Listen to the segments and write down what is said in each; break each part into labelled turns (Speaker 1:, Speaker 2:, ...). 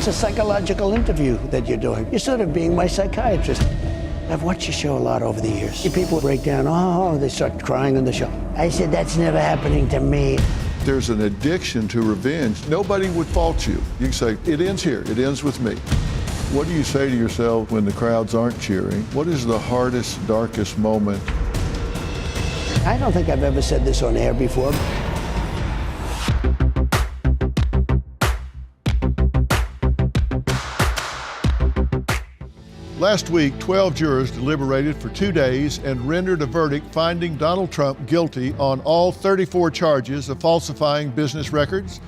Speaker 1: It's a psychological interview that you're doing. You're sort of being my psychiatrist. I've watched your show a lot over the years. People break down, oh, they start crying on the show. I said, that's never happening to me.
Speaker 2: There's an addiction to revenge. Nobody would fault you. You can say, it ends here, it ends with me. What do you say to yourself when the crowds aren't cheering? What is the hardest, darkest moment?
Speaker 1: I don't think I've ever said this on air before.
Speaker 2: Last week, 12 jurors deliberated for 2 days and rendered a verdict finding Donald Trump guilty on all 34 charges of falsifying business records,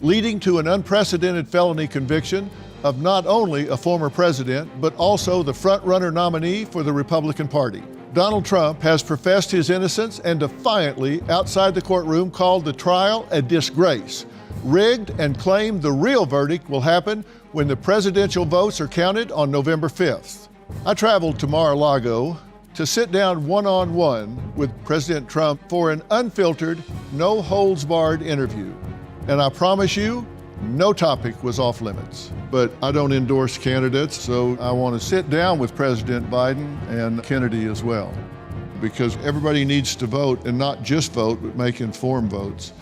Speaker 2: leading to an unprecedented felony conviction of not only a former president, but also the front-runner nominee for the Republican Party. Donald Trump has professed his innocence and defiantly, outside the courtroom, called the trial a disgrace, rigged, and claimed the real verdict will happen when the presidential votes are counted on November 5th. I traveled to Mar-a-Lago to sit down one-on-one with President Trump for an unfiltered, no-holds-barred interview. And I promise you, no topic was off limits. But I don't endorse candidates, so I want to sit down with President Biden and Kennedy as well, because everybody needs to vote, and not just vote, but make informed votes.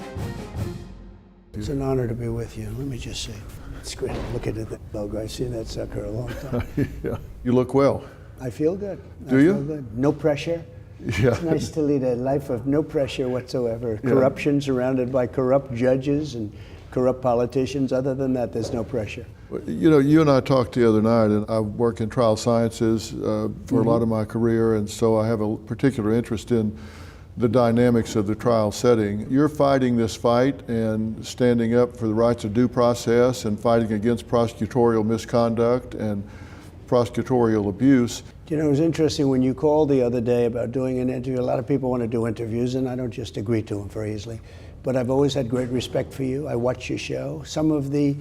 Speaker 1: It's an honor to be with you. Let me just say, it's great. Look at that logo. I've seen that sucker a long time.
Speaker 2: Yeah. You look well.
Speaker 1: I feel good.
Speaker 2: Do you?
Speaker 1: I feel good. No pressure.
Speaker 2: Yeah.
Speaker 1: It's nice to lead a life of no pressure whatsoever. Yeah. Corruption, surrounded by corrupt judges and corrupt politicians. Other than that, there's no pressure.
Speaker 2: You know, you and I talked the other night, and I work in trial sciences for a lot of my career, and so I have a particular interest in the dynamics of the trial setting. You're fighting this fight and standing up for the rights of due process and fighting against prosecutorial misconduct and prosecutorial abuse.
Speaker 1: You know, it was interesting when you called the other day about doing an interview. A lot of people want to do interviews, and I don't just agree to them very easily. But I've always had great respect for you. I watch your show. Some of the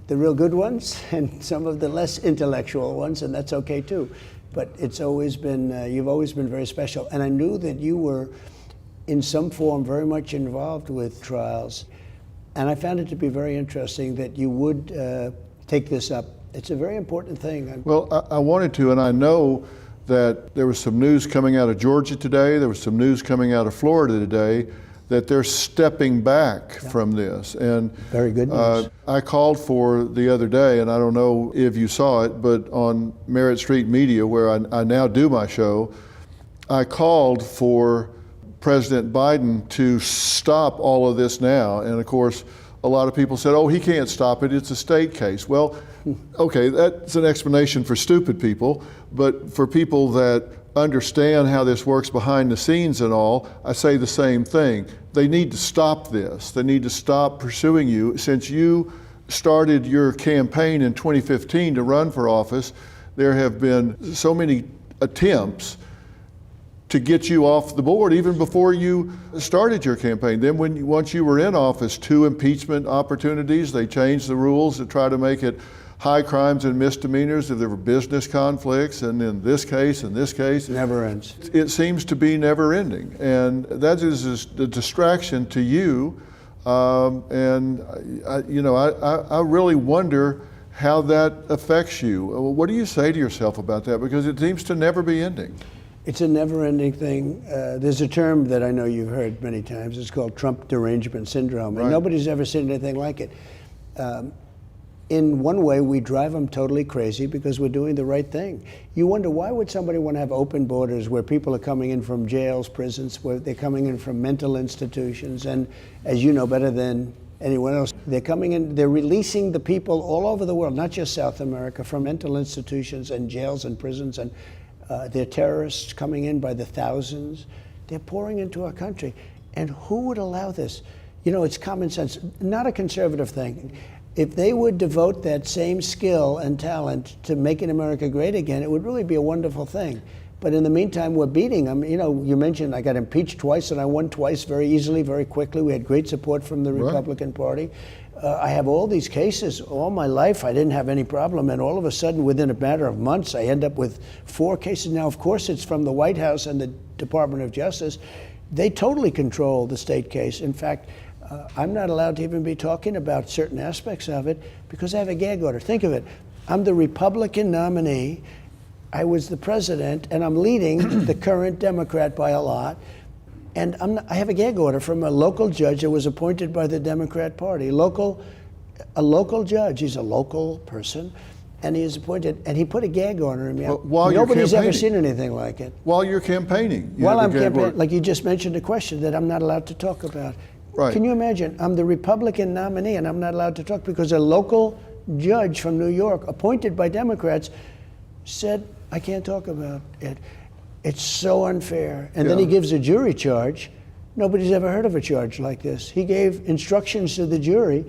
Speaker 1: real good ones and some of the less intellectual ones, and that's okay too. But it's always been, you've always been very special. And I knew that you were, in some form, very much involved with trials. And I found it to be very interesting that you would take this up. It's a very important thing.
Speaker 2: Well, I wanted to, and I know that there was some news coming out of Georgia today, there was some news coming out of Florida today, that they're stepping back from this. And
Speaker 1: very good news.
Speaker 2: I called for the other day, and I don't know if you saw it, but on Merritt Street Media, where I now do my show, I called for President Biden to stop all of this now. And of course, a lot of people said, oh, he can't stop it, it's a state case. Well, okay, that's an explanation for stupid people, but for people that understand how this works behind the scenes and all, I say the same thing. They need to stop this. They need to stop pursuing you. Since you started your campaign in 2015 to run for office, there have been so many attempts to get you off the board even before you started your campaign. Then once you were in office, 2 impeachment opportunities, they changed the rules to try to make it high crimes and misdemeanors if there were business conflicts, and in this case,
Speaker 1: never ends.
Speaker 2: It seems to be never ending, and that is a distraction to you. And I really wonder how that affects you. What do you say to yourself about that? Because it seems to never be ending.
Speaker 1: It's a never-ending thing. There's a term that I know you've heard many times. It's called Trump derangement syndrome, and nobody's ever seen anything like it. In one way, we drive them totally crazy because we're doing the right thing. You wonder, why would somebody want to have open borders where people are coming in from jails, prisons, where they're coming in from mental institutions, and as you know better than anyone else, they're coming in, they're releasing the people all over the world, not just South America, from mental institutions and jails and prisons, and they're terrorists coming in by the thousands. They're pouring into our country. And who would allow this? You know, it's common sense, not a conservative thing. If they would devote that same skill and talent to making America great again, it would really be a wonderful thing. But in the meantime, we're beating them. You know, you mentioned I got impeached twice, and I won twice very easily, very quickly. We had great support from the Republican Party. I have all these cases. All my life, I didn't have any problem. And all of a sudden, within a matter of months, I end up with 4 cases. Now, of course, it's from the White House and the Department of Justice. They totally control the state case. In fact, I'm not allowed to even be talking about certain aspects of it because I have a gag order. Think of it. I'm the Republican nominee. I was the president, and I'm leading the current Democrat by a lot. And I have a gag order from a local judge that was appointed by the Democrat Party. A local judge. He's a local person, and he is appointed. And he put a gag order in me.
Speaker 2: While you're
Speaker 1: Nobody's ever
Speaker 2: campaigning.
Speaker 1: seen anything like it.
Speaker 2: While you're campaigning.
Speaker 1: While I'm campaigning, like you just mentioned a question that I'm not allowed to talk about.
Speaker 2: Right.
Speaker 1: Can you imagine? I'm the Republican nominee, and I'm not allowed to talk because a local judge from New York, appointed by Democrats, said I can't talk about it. It's so unfair. And then he gives a jury charge. Nobody's ever heard of a charge like this. He gave instructions to the jury.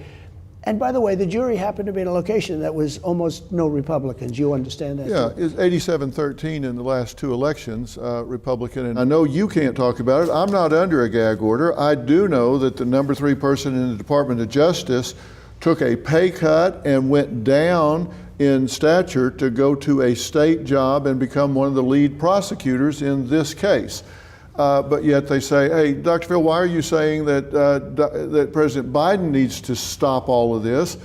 Speaker 1: And by the way, the jury happened to be in a location that was almost no Republicans. You understand that?
Speaker 2: Yeah, it's 87-13 in the last two elections, Republican. And I know you can't talk about it. I'm not under a gag order. I do know that the number 3 person in the Department of Justice took a pay cut and went down in stature to go to a state job and become one of the lead prosecutors in this case. But yet they say, hey, Dr. Phil, why are you saying that President Biden needs to stop all of this?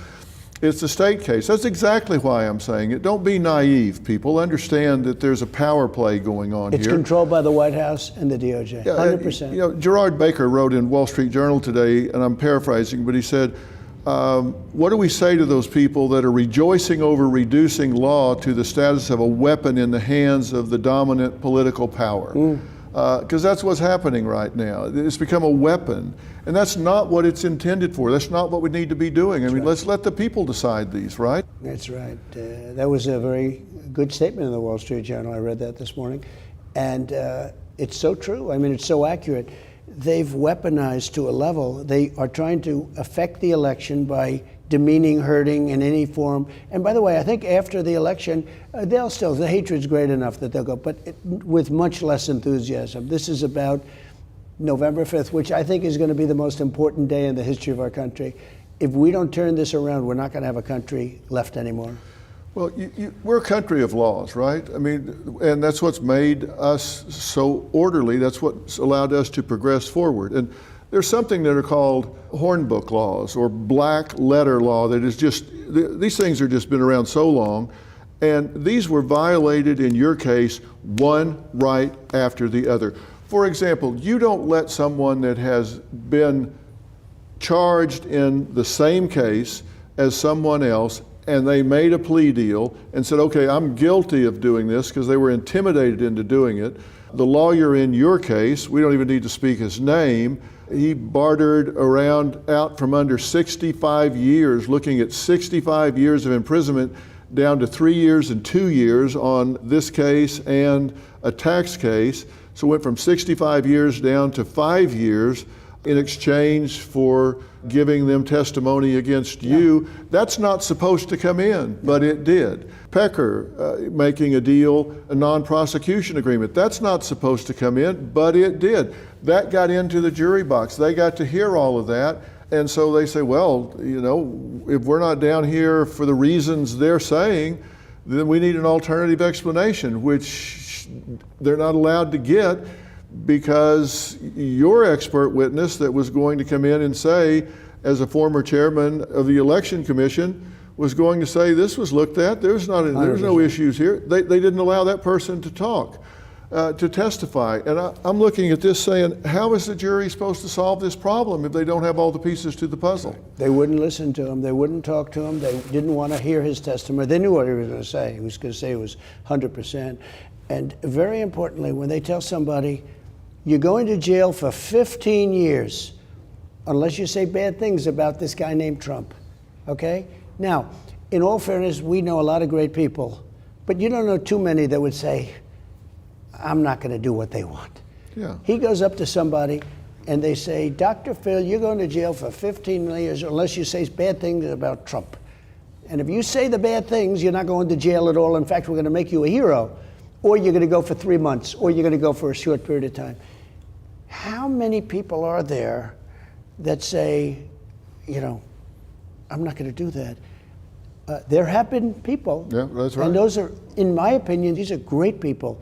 Speaker 2: It's a state case. That's exactly why I'm saying it. Don't be naive, people. Understand that there's a power play going on
Speaker 1: It's
Speaker 2: here.
Speaker 1: controlled by the White House and the DOJ, 100%.
Speaker 2: You know, Gerard Baker wrote in Wall Street Journal today, and I'm paraphrasing, but he said, what do we say to those people that are rejoicing over reducing law to the status of a weapon in the hands of the dominant political power? Because that's what's happening right now. It's become a weapon, and that's not what it's intended for. That's not what we need to be doing. I mean, let's let the people decide these, right?
Speaker 1: That's right. That was a very good statement in the Wall Street Journal. I read that this morning. And it's so true. I mean, it's so accurate. They've weaponized to a level. They are trying to affect the election by demeaning, hurting in any form. And by the way, I think after the election, the hatred's great enough that they'll go, but with much less enthusiasm. This is about November 5th, which I think is going to be the most important day in the history of our country. If we don't turn this around, we're not going to have a country left anymore.
Speaker 2: Well, we're a country of laws, right? I mean, and that's what's made us so orderly. That's what's allowed us to progress forward. And there's something that are called hornbook laws or black letter law that is just, these things are just been around so long. And these were violated in your case, one right after the other. For example, you don't let someone that has been charged in the same case as someone else, and they made a plea deal and said, okay, I'm guilty of doing this because they were intimidated into doing it. The lawyer in your case, we don't even need to speak his name, he bartered around out from under 65 years, looking at 65 years of imprisonment down to 3 years and 2 years on this case and a tax case. So went from 65 years down to 5 years in exchange for giving them testimony against you. That's not supposed to come in, but it did. Pecker making a deal, a non-prosecution agreement. That's not supposed to come in, but it did. That got into the jury box. They got to hear all of that. And so they say, well, you know, if we're not down here for the reasons they're saying, then we need an alternative explanation, which they're not allowed to get, because your expert witness that was going to come in and say, as a former chairman of the Election Commission, was going to say this was looked at, there's no issues here. They didn't allow that person to talk, to testify. And I'm looking at this saying, how is the jury supposed to solve this problem if they don't have all the pieces to the puzzle?
Speaker 1: They wouldn't listen to him. They wouldn't talk to him. They didn't want to hear his testimony. They knew what he was going to say. He was going to say it was 100%. And very importantly, when they tell somebody, you're going to jail for 15 years unless you say bad things about this guy named Trump, okay? Now, in all fairness, we know a lot of great people, but you don't know too many that would say, I'm not going to do what they want.
Speaker 2: Yeah.
Speaker 1: He goes up to somebody and they say, Dr. Phil, you're going to jail for 15 years unless you say bad things about Trump. And if you say the bad things, you're not going to jail at all. In fact, we're going to make you a hero. Or you're going to go for 3 months, or you're going to go for a short period of time. How many people are there that say, you know, I'm not going to do that? There have been people.
Speaker 2: Yeah, that's right.
Speaker 1: And those are, in my opinion, these are great people.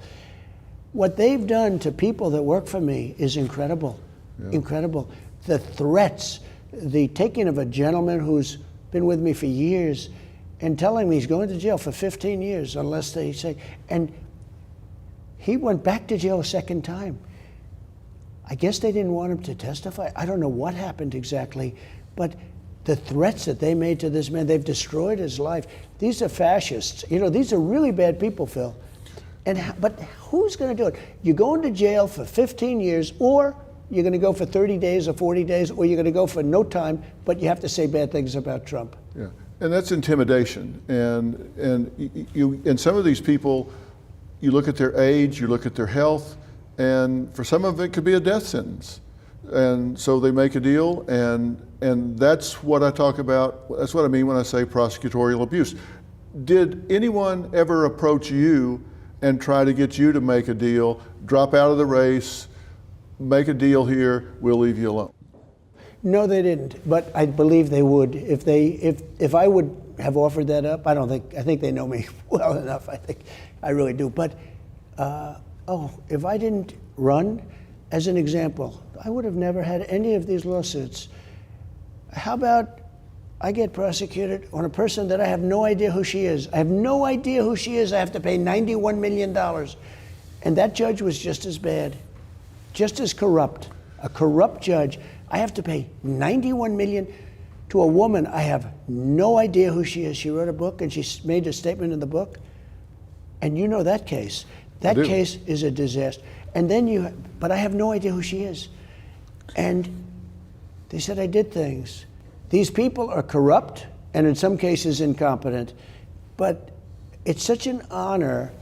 Speaker 1: What they've done to people that work for me is incredible. Yeah. Incredible. The threats, the taking of a gentleman who's been with me for years and telling me he's going to jail for 15 years unless they say, and he went back to jail a second time. I guess they didn't want him to testify. I don't know what happened exactly, but the threats that they made to this man, they've destroyed his life. These are fascists. You know, these are really bad people, Phil. But who's going to do it? You're going to jail for 15 years, or you're going to go for 30 days or 40 days, or you're going to go for no time, but you have to say bad things about Trump.
Speaker 2: Yeah, and that's intimidation. And some of these people, you look at their age, you look at their health, and for some of it could be a death sentence. And so they make a deal, and that's what I talk about. That's what I mean when I say prosecutorial abuse. Did anyone ever approach you and try to get you to make a deal, drop out of the race, make a deal here, we'll leave you alone?
Speaker 1: No, they didn't, but I believe they would. If I would have offered that up, I think they know me well enough, I really do. But, if I didn't run, as an example, I would have never had any of these lawsuits. How about I get prosecuted on a person that I have no idea who she is? I have no idea who she is. I have to pay $91 million. And that judge was just as bad, just as corrupt, a corrupt judge. I have to pay $91 million to a woman. I have no idea who she is. She wrote a book and she made a statement in the book. And you know that case. That case is a disaster. And then but I have no idea who she is. And they said I did things. These people are corrupt and in some cases incompetent, but it's such an honor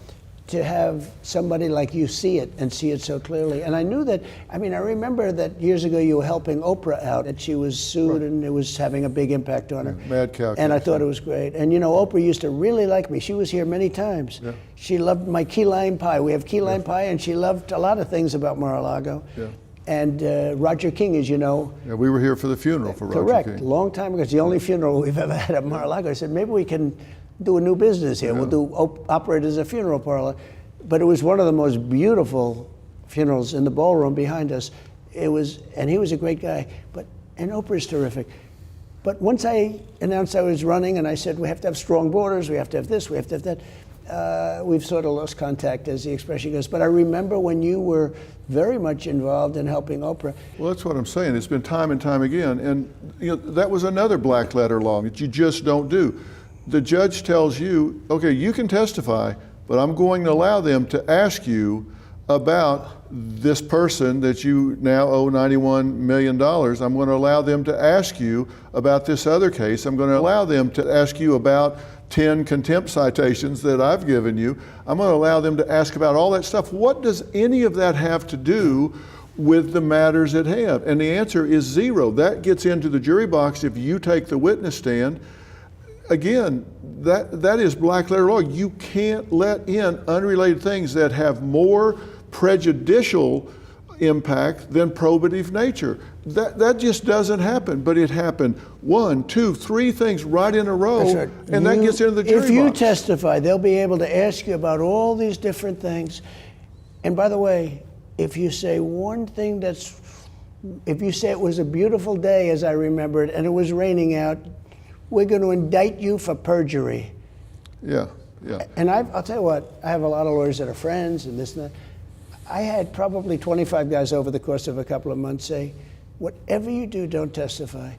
Speaker 1: to have somebody like you see it and see it so clearly. And I knew that, I remember that years ago you were helping Oprah out, that she was sued and it was having a big impact on her.
Speaker 2: Mad cow.
Speaker 1: And I thought it was great. And you know, Oprah used to really like me. She was here many times.
Speaker 2: Yeah.
Speaker 1: She loved my key lime pie. We have key lime pie, and she loved a lot of things about Mar-a-Lago. Yeah. And Roger King, as you know.
Speaker 2: Yeah, we were here for the funeral for Roger King.
Speaker 1: Correct, long time ago. It's the only funeral we've ever had at Mar-a-Lago. I said, maybe we can do a new business here. Yeah. We'll operate as a funeral parlor. But it was one of the most beautiful funerals in the ballroom behind us. And he was a great guy. And Oprah's terrific. But once I announced I was running and I said, we have to have strong borders, we have to have this, we have to have that, we've sort of lost contact, as the expression goes. But I remember when you were very much involved in helping Oprah.
Speaker 2: Well, that's what I'm saying. It's been time and time again. And that was another black letter law that you just don't do. The judge tells you, okay, you can testify, but I'm going to allow them to ask you about this person that you now owe $91 million. I'm going to allow them to ask you about this other case. I'm going to allow them to ask you about 10 contempt citations that I've given you. I'm going to allow them to ask about all that stuff. What does any of that have to do with the matters at hand? And the answer is zero. That gets into the jury box if you take the witness stand. Again, that is black letter law. You can't let in unrelated things that have more prejudicial impact than probative nature. That just doesn't happen, but it happened 1, 2, 3 things right in a row, right. And that gets into the jury box.
Speaker 1: If you testify, they'll be able to ask you about all these different things. And by the way, if you say one thing if you say it was a beautiful day, as I remember it, and it was raining out, we're going to indict you for perjury.
Speaker 2: Yeah, yeah.
Speaker 1: And I'll tell you what, I have a lot of lawyers that are friends and this and that. I had probably 25 guys over the course of a couple of months say, whatever you do, don't testify,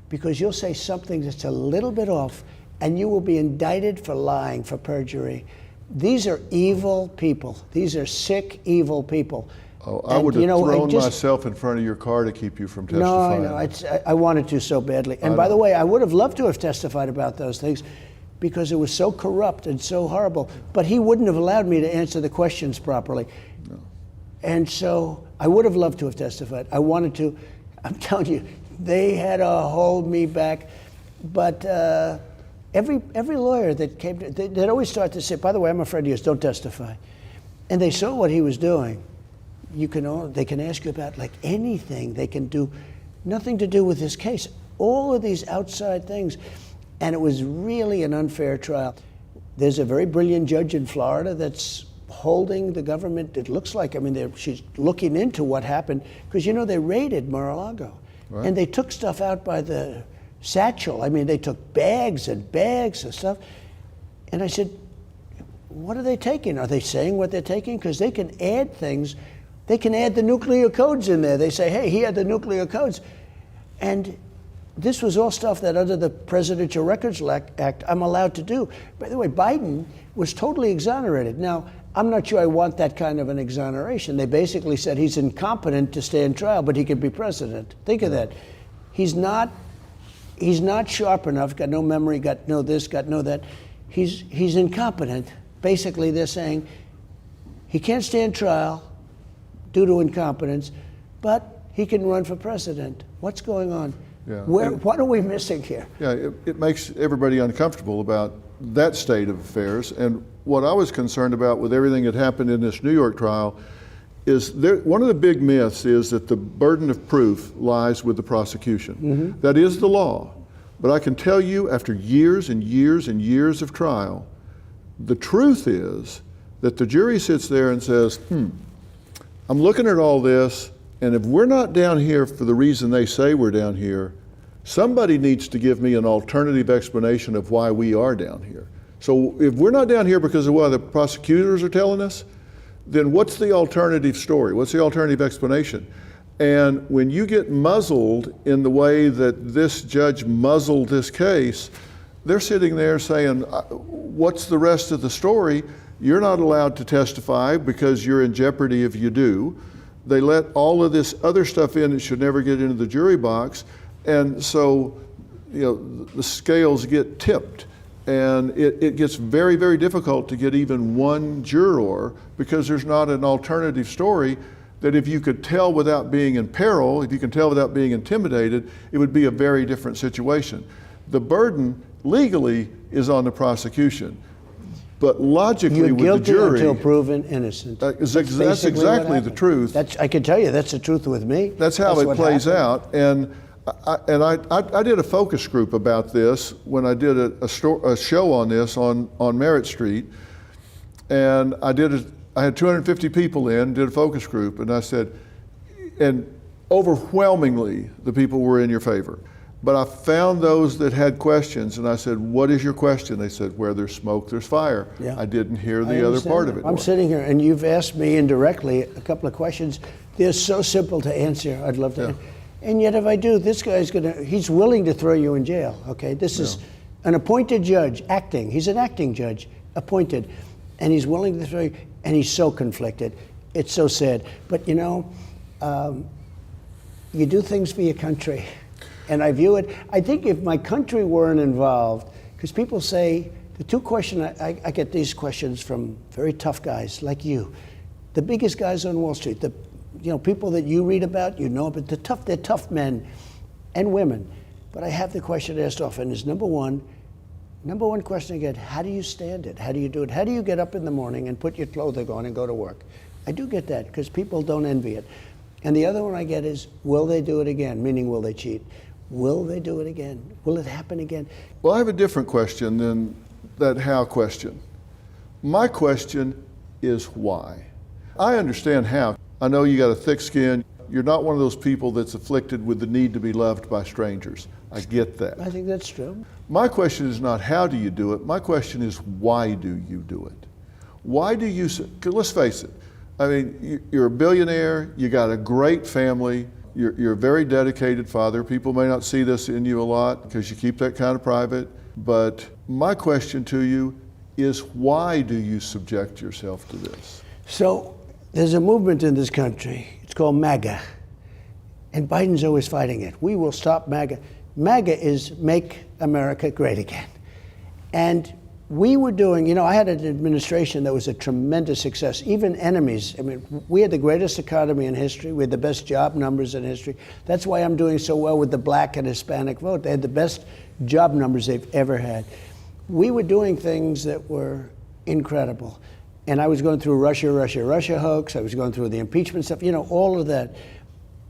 Speaker 1: because you'll say something that's a little bit off and you will be indicted for lying, for perjury. These are evil people. These are sick, evil people.
Speaker 2: Oh, I would have thrown myself in front of your car to keep you from testifying.
Speaker 1: No, I know. I wanted to so badly. And by the way, I would have loved to have testified about those things because it was so corrupt and so horrible. But he wouldn't have allowed me to answer the questions properly. No. And so I would have loved to have testified. I wanted to. I'm telling you, they had to hold me back. But every lawyer that came, they'd always start to say, by the way, I'm a friend of yours, don't testify. And they saw what he was doing. They can ask you about like anything. They can do nothing to do with this case. All of these outside things. And it was really an unfair trial. There's a very brilliant judge in Florida that's holding the government. It looks like, she's looking into what happened because, they raided Mar-a-Lago.
Speaker 2: Right.
Speaker 1: And they took stuff out by the satchel. I mean, they took bags and bags of stuff. And I said, what are they taking? Are they saying what they're taking? Because they can add things. They can add the nuclear codes in there. They say, hey, here are the nuclear codes. And this was all stuff that under the Presidential Records Act, I'm allowed to do. By the way, Biden was totally exonerated. Now, I'm not sure I want that kind of an exoneration. They basically said he's incompetent to stand trial, but he could be president. Think of that. He's not sharp enough, got no memory, got no this, got no that. He's incompetent. Basically, they're saying he can't stand trial due to incompetence, but he can run for president. What's going on?
Speaker 2: Yeah.
Speaker 1: What are we missing here?
Speaker 2: Yeah, it makes everybody uncomfortable about that state of affairs. And what I was concerned about with everything that happened in this New York trial is one of the big myths is that the burden of proof lies with the prosecution. Mm-hmm. That is the law. But I can tell you, after years and years and years of trial, the truth is that the jury sits there and says, I'm looking at all this, and if we're not down here for the reason they say we're down here, somebody needs to give me an alternative explanation of why we are down here. So if we're not down here because of what the prosecutors are telling us, then what's the alternative story? What's the alternative explanation? And when you get muzzled in the way that this judge muzzled this case, they're sitting there saying, what's the rest of the story? You're not allowed to testify because you're in jeopardy if you do. They let all of this other stuff in that should never get into the jury box. And so, the scales get tipped. And it gets very, very difficult to get even one juror because there's not an alternative story that if you could tell without being in peril, if you can tell without being intimidated, it would be a very different situation. The burden legally is on the prosecution, but logically
Speaker 1: You're
Speaker 2: with the jury—
Speaker 1: You're guilty until proven innocent.
Speaker 2: That's exactly the truth.
Speaker 1: I can tell you, that's the truth with me.
Speaker 2: That's how it plays out. And I did a focus group about this when I did a show on this on Merritt Street, and I had 250 people in, did a focus group, and I said, and overwhelmingly the people were in your favor. But I found those that had questions, and I said, what is your question? They said, where there's smoke, there's fire.
Speaker 1: Yeah.
Speaker 2: I didn't hear the other part of it.
Speaker 1: I'm sitting here, and you've asked me indirectly a couple of questions. They're so simple to answer. I'd love to.
Speaker 2: Yeah.
Speaker 1: And yet if I do, this guy's he's willing to throw you in jail, okay? This is an appointed judge, acting. He's an acting judge, appointed. And he's willing to throw you, and he's so conflicted. It's so sad. But you do things for your country. And I view it, I think if my country weren't involved, because people say, the two questions, I get these questions from very tough guys like you, the biggest guys on Wall Street, people that you read about, but they're tough men and women. But I have the question asked often is number one question I get, how do you stand it? How do you do it? How do you get up in the morning and put your clothing on and go to work? I do get that because people don't envy it. And the other one I get is, will they do it again? Meaning, will they cheat? Will they do it again? Will it happen again?
Speaker 2: Well, I have a different question than that how question. My question is why. I understand how. I know you got a thick skin. You're not one of those people that's afflicted with the need to be loved by strangers. I get that.
Speaker 1: I think that's true.
Speaker 2: My question is not how do you do it. My question is why do you do it? Why do you, 'cause let's face it. I mean, you're a billionaire. You got a great family. You're a very dedicated father. People may not see this in you a lot because you keep that kind of private. But my question to you is why do you subject yourself to this?
Speaker 1: So there's a movement in this country. It's called MAGA. And Biden's always fighting it. We will stop MAGA. MAGA is Make America Great Again. And we were doing, I had an administration that was a tremendous success. Even enemies, we had the greatest economy in history. We had the best job numbers in history. That's why I'm doing so well with the black and Hispanic vote. They had the best job numbers they've ever had. We were doing things that were incredible. And I was going through Russia hoax. I was going through the impeachment stuff, all of that.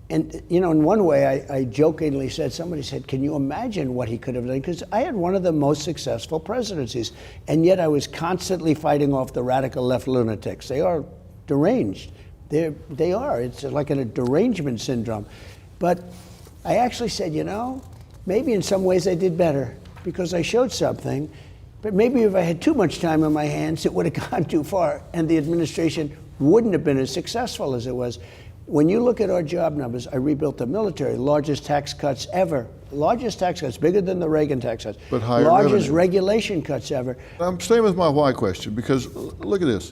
Speaker 1: And, in one way, I jokingly said, somebody said, can you imagine what he could have done? Because I had one of the most successful presidencies. And yet I was constantly fighting off the radical left lunatics. They are deranged. They are. It's like a derangement syndrome. But I actually said, maybe in some ways I did better because I showed something, but maybe if I had too much time on my hands, it would have gone too far, and the administration wouldn't have been as successful as it was. When you look at our job numbers, I rebuilt the military, largest tax cuts ever. Largest tax cuts, bigger than the Reagan tax cuts.
Speaker 2: But higher
Speaker 1: largest
Speaker 2: revenue.
Speaker 1: regulation cuts ever.
Speaker 2: I'm staying with my why question because look at this.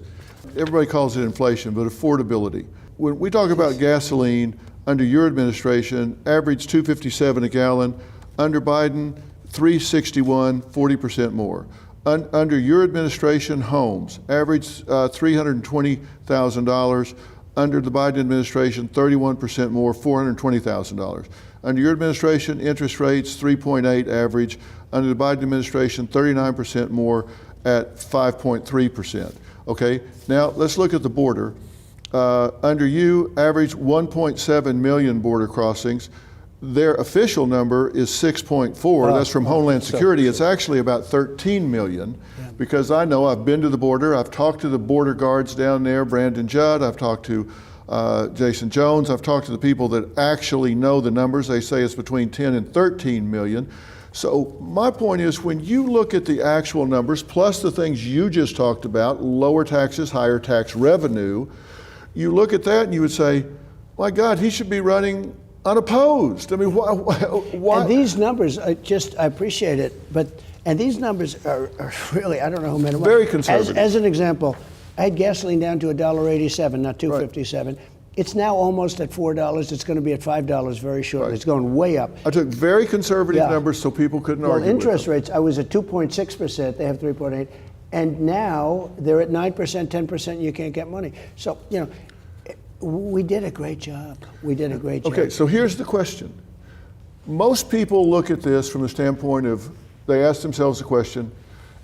Speaker 2: Everybody calls it inflation, but affordability. When we talk about gasoline, under your administration, average $2.57 a gallon. Under Biden, $3.61, 40% more. Under your administration, homes, average $320,000. Under the Biden administration, 31% more, $420,000. Under your administration, interest rates, 3.8 average. Under the Biden administration, 39% more at 5.3%. Okay, now let's look at the border. Under you, average 1.7 million border crossings. Their official number is 6.4. That's from Homeland Security. It's actually about 13 million because I know I've been to the border. I've talked to the border guards down there, Brandon Judd. I've talked to Jason Jones. I've talked to the people that actually know the numbers. They say it's between 10 and 13 million. So my point is when you look at the actual numbers, plus the things you just talked about, lower taxes, higher tax revenue, you look at that and you would say, my God, he should be running unopposed. I mean, why?
Speaker 1: And these numbers, I appreciate it, and these numbers are really, I don't know how many.
Speaker 2: Very conservative.
Speaker 1: As an example, I had gasoline down to $1.87, not $2.57. Right. It's now almost at $4. It's going to be at $5 very shortly. Right. It's going way up.
Speaker 2: I took very conservative numbers so people couldn't argue with
Speaker 1: interest
Speaker 2: them.
Speaker 1: rates, I was at 2.6%. They have 3.8. And now they're at 9%, 10%, you can't get money. So, we did a great job. We did a great job.
Speaker 2: Okay, so here's the question. Most people look at this from the standpoint of, they ask themselves the question,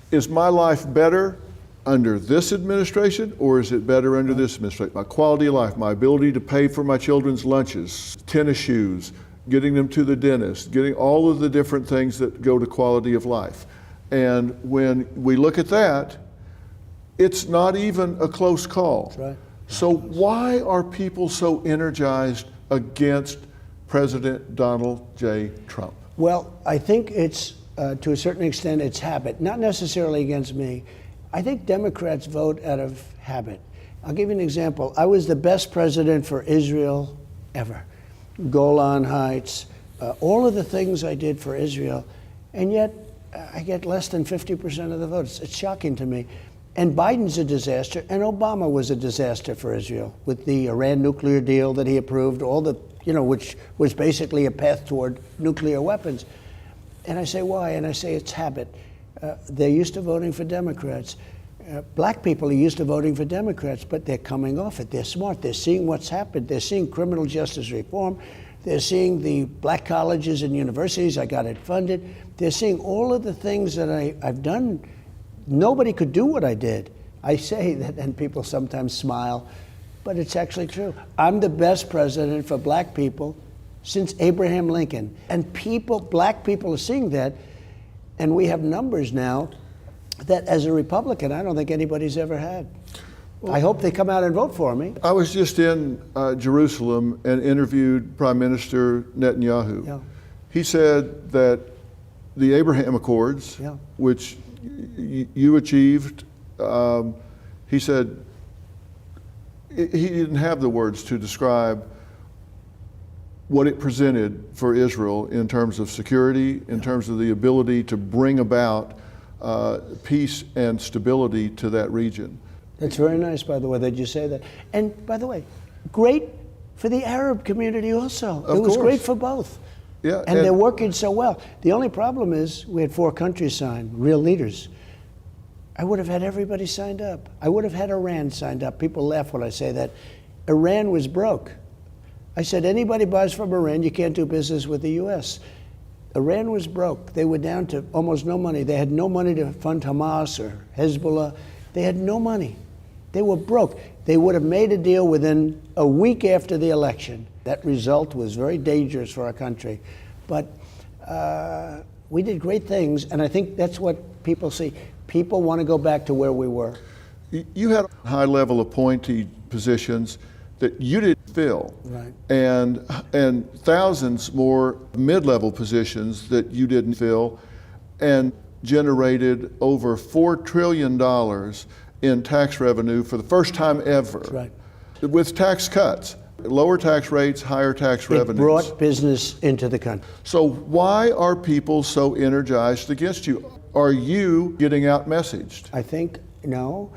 Speaker 2: is my life better under this administration or is it better under this administration? My quality of life, my ability to pay for my children's lunches, tennis shoes, getting them to the dentist, getting all of the different things that go to quality of life. And when we look at that, it's not even a close call.
Speaker 1: That's right.
Speaker 2: So why are people so energized against President Donald J. Trump?
Speaker 1: Well, I think it's, to a certain extent, it's habit, not necessarily against me. I think Democrats vote out of habit. I'll give you an example. I was the best president for Israel ever. Golan Heights, all of the things I did for Israel, and yet I get less than 50% of the votes. It's shocking to me. And Biden's a disaster, and Obama was a disaster for Israel with the Iran nuclear deal that he approved, all the, which was basically a path toward nuclear weapons. And I say, why? And I say, it's habit. They're used to voting for Democrats. Black people are used to voting for Democrats, but they're coming off it. They're smart. They're seeing what's happened. They're seeing criminal justice reform. They're seeing the black colleges and universities. I got it funded. They're seeing all of the things that I've done. Nobody could do what I did. I say that, and people sometimes smile, but it's actually true. I'm the best president for black people since Abraham Lincoln. And black people are seeing that, and we have numbers now that as a Republican, I don't think anybody's ever had. Well, I hope they come out and vote for me.
Speaker 2: I was just in Jerusalem and interviewed Prime Minister Netanyahu.
Speaker 1: Yeah.
Speaker 2: He said that the Abraham Accords, which you achieved, he said he didn't have the words to describe what it presented for Israel in terms of security, in terms of the ability to bring about peace and stability to that region.
Speaker 1: That's very nice, by the way, that you say that. And by the way, great for the Arab community also. It was great for both.
Speaker 2: Yeah,
Speaker 1: and they're working so well. The only problem is we had 4 countries sign, real leaders. I would have had everybody signed up. I would have had Iran signed up. People laugh when I say that. Iran was broke. I said, anybody buys from Iran, you can't do business with the U.S. Iran was broke. They were down to almost no money. They had no money to fund Hamas or Hezbollah. They had no money. They were broke. They would have made a deal within a week after the election. That result was very dangerous for our country. But we did great things, and I think that's what people see. People want to go back to where we were.
Speaker 2: You had high-level appointee positions. that you didn't fill,
Speaker 1: Right.
Speaker 2: and thousands more mid-level positions that you didn't fill, and generated over $4 trillion in tax revenue for the first time ever.
Speaker 1: That's right.
Speaker 2: With tax cuts, lower tax rates, higher tax
Speaker 1: It
Speaker 2: revenues.
Speaker 1: brought business into the country.
Speaker 2: So why are people so energized against you? Are you getting out messaged?
Speaker 1: I think, no,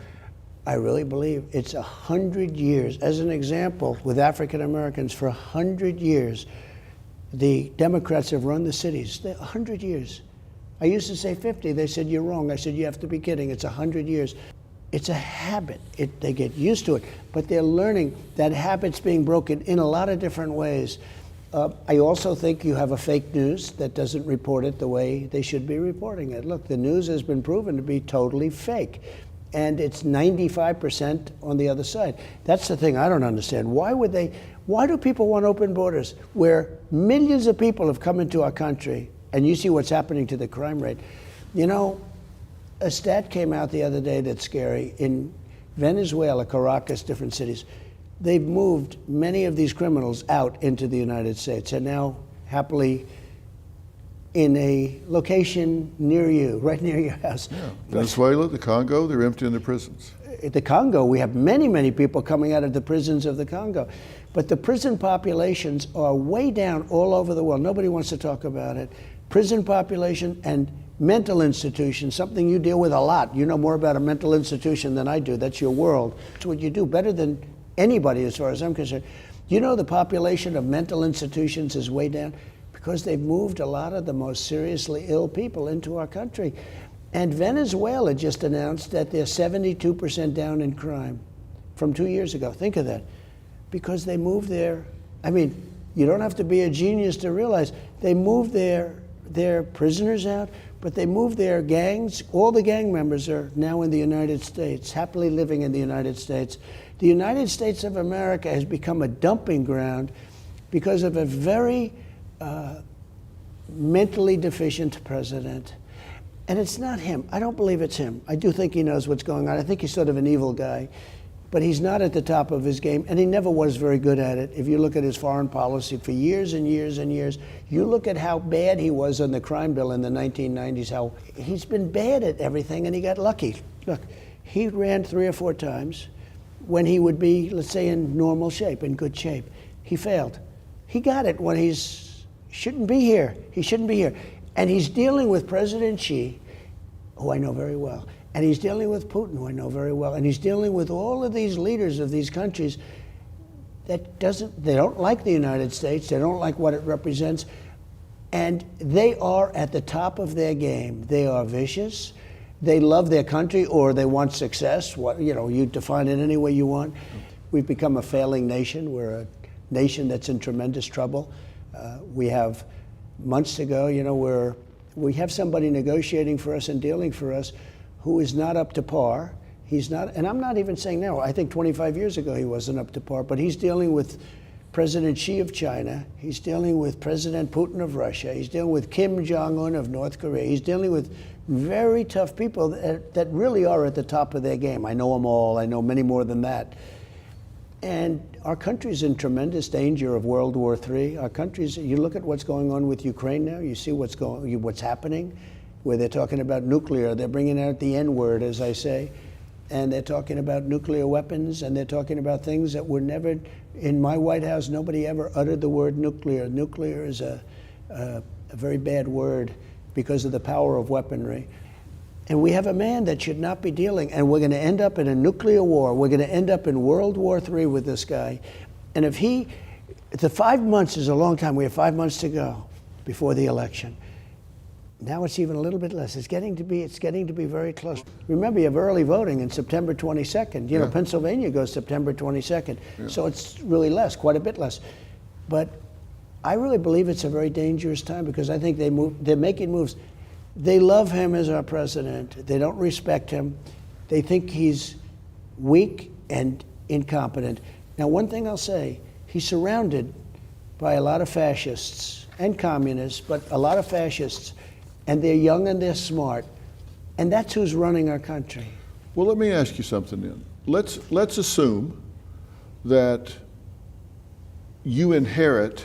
Speaker 1: I really believe it's 100 years. As an example, with African Americans, for 100 years, the Democrats have run the cities. 100 years. I used to say 50. They said, you're wrong. I said, you have to be kidding. It's 100 years. It's a habit. They get used to it, but they're learning that habit's being broken in a lot of different ways. I also think you have a fake news that doesn't report it the way they should be reporting it. Look, the news has been proven to be totally fake, and it's 95% on the other side. That's the thing I don't understand. Why do people want open borders where millions of people have come into our country, and you see what's happening to the crime rate? You know, a stat came out the other day that's scary. In Venezuela, Caracas, different cities, they've moved many of these criminals out into the United States and now happily in a location near you, right near your house.
Speaker 2: Yeah. Venezuela, the Congo, they're emptying the prisons.
Speaker 1: The Congo, we have many, many people coming out of the prisons of the Congo. But the prison populations are way down all over the world. Nobody wants to talk about it. Prison population and mental institutions, something you deal with a lot. You know more about a mental institution than I do. That's your world. It's what you do better than anybody as far as I'm concerned. You know the population of mental institutions is way down because they've moved a lot of the most seriously ill people into our country. And Venezuela just announced that they're 72% down in crime from 2 years ago. Think of that. Because they moved their, I mean, you don't have to be a genius to realize they moved their prisoners out, but they moved their gangs. All the gang members are now in the United States, happily living in the United States. The United States of America has become a dumping ground because of a very mentally deficient president. And it's not him. I don't believe it's him. I do think he knows what's going on. I think he's sort of an evil guy. But he's not at the top of his game, and he never was very good at it. If you look at his foreign policy for years and years and years, you look at how bad he was on the crime bill in the 1990s, how he's been bad at everything, and he got lucky. Look, he ran 3 or 4 times when he would be, let's say, in normal shape, in good shape. He failed. He got it when shouldn't be here. He shouldn't be here. And he's dealing with President Xi, who I know very well. And he's dealing with Putin, who I know very well. And he's dealing with all of these leaders of these countries that they don't like the United States. They don't like what it represents. And they are at the top of their game. They are vicious. They love their country, or they want success. You define it any way you want. We've become a failing nation. We're a nation that's in tremendous trouble. We have months to go, we have somebody negotiating for us and dealing for us who is not up to par. He's not, and I'm not even saying now, I think 25 years ago he wasn't up to par, but he's dealing with President Xi of China, he's dealing with President Putin of Russia, he's dealing with Kim Jong-un of North Korea, he's dealing with very tough people that really are at the top of their game. I know them all, I know many more than that. And our country's in tremendous danger of World War III. Our country's, you look at what's going on with Ukraine now, you see what's happening, where they're talking about nuclear, they're bringing out the N-word, as I say, and they're talking about nuclear weapons, and they're talking about things that were never, in my White House, nobody ever uttered the word nuclear. Nuclear is a very bad word because of the power of weaponry. And we have a man that should not be dealing, and we're going to end up in a nuclear war. We're going to end up in World War III with this guy. And if the 5 months is a long time. We have 5 months to go before the election. Now it's even a little bit less. It's getting to be very close. Remember, you have early voting in September 22nd. Pennsylvania goes September 22nd. Yeah. So it's really less, quite a bit less. But I really believe it's a very dangerous time because I think they're making moves. They love him as our president. They don't respect him. They think he's weak and incompetent. Now, one thing I'll say, he's surrounded by a lot of fascists and communists, but a lot of fascists, and they're young and they're smart, and that's who's running our country.
Speaker 2: Well, let me ask you something then. Let's assume that you inherit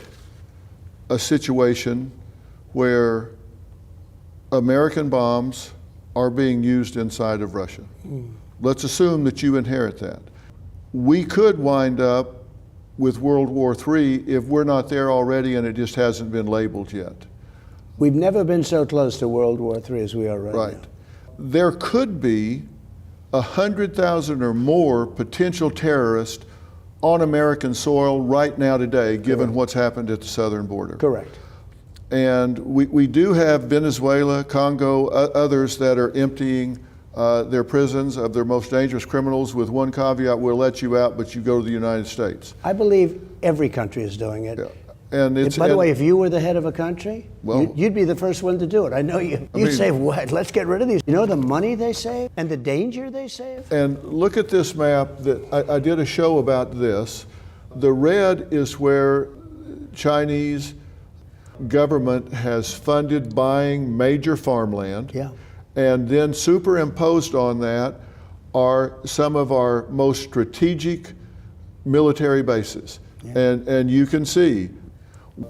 Speaker 2: a situation where American bombs are being used inside of Russia. Let's assume that you inherit that. We could wind up with World War III if we're not there already and it just hasn't been labeled yet.
Speaker 1: We've never been so close to World War III as we are right
Speaker 2: Right.
Speaker 1: now.
Speaker 2: There could be 100,000 or more potential terrorists on American soil right now today, given what's happened at the southern border.
Speaker 1: Correct.
Speaker 2: And we do have Venezuela, Congo, others that are emptying their prisons of their most dangerous criminals with one caveat: we'll let you out, but you go to the United States.
Speaker 1: I believe every country is doing it.
Speaker 2: Yeah. And it's,
Speaker 1: By the
Speaker 2: and-
Speaker 1: way, if you were the head of a country,
Speaker 2: Well-
Speaker 1: you'd be the first one to do it. I know you. You'd
Speaker 2: mean-
Speaker 1: say, what? Let's get rid of these. You know the money they save and the danger they save?
Speaker 2: And look at this map that I did a show about this. The red is where Chinese government has funded buying major farmland.
Speaker 1: Yeah.
Speaker 2: And then superimposed on that are some of our most strategic military bases. And you can see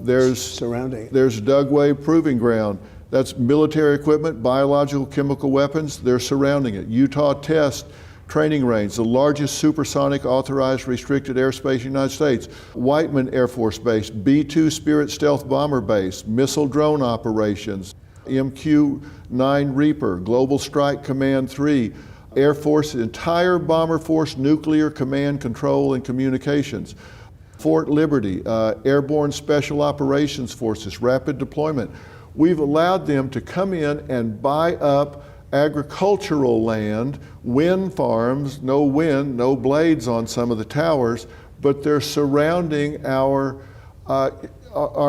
Speaker 2: there's
Speaker 1: Surrounding it.
Speaker 2: there's Dugway Proving Ground. That's military equipment, biological, chemical weapons. They're surrounding it. Utah Test Training Range, the largest supersonic authorized restricted airspace in the United States. Whiteman Air Force Base, B-2 Spirit Stealth Bomber Base, missile drone operations, MQ-9 Reaper, Global Strike Command 3, Air Force entire Bomber Force Nuclear Command Control and Communications. Fort Liberty, Airborne Special Operations Forces, Rapid Deployment. We've allowed them to come in and buy up agricultural land, wind farms, no wind, no blades on some of the towers, but they're surrounding our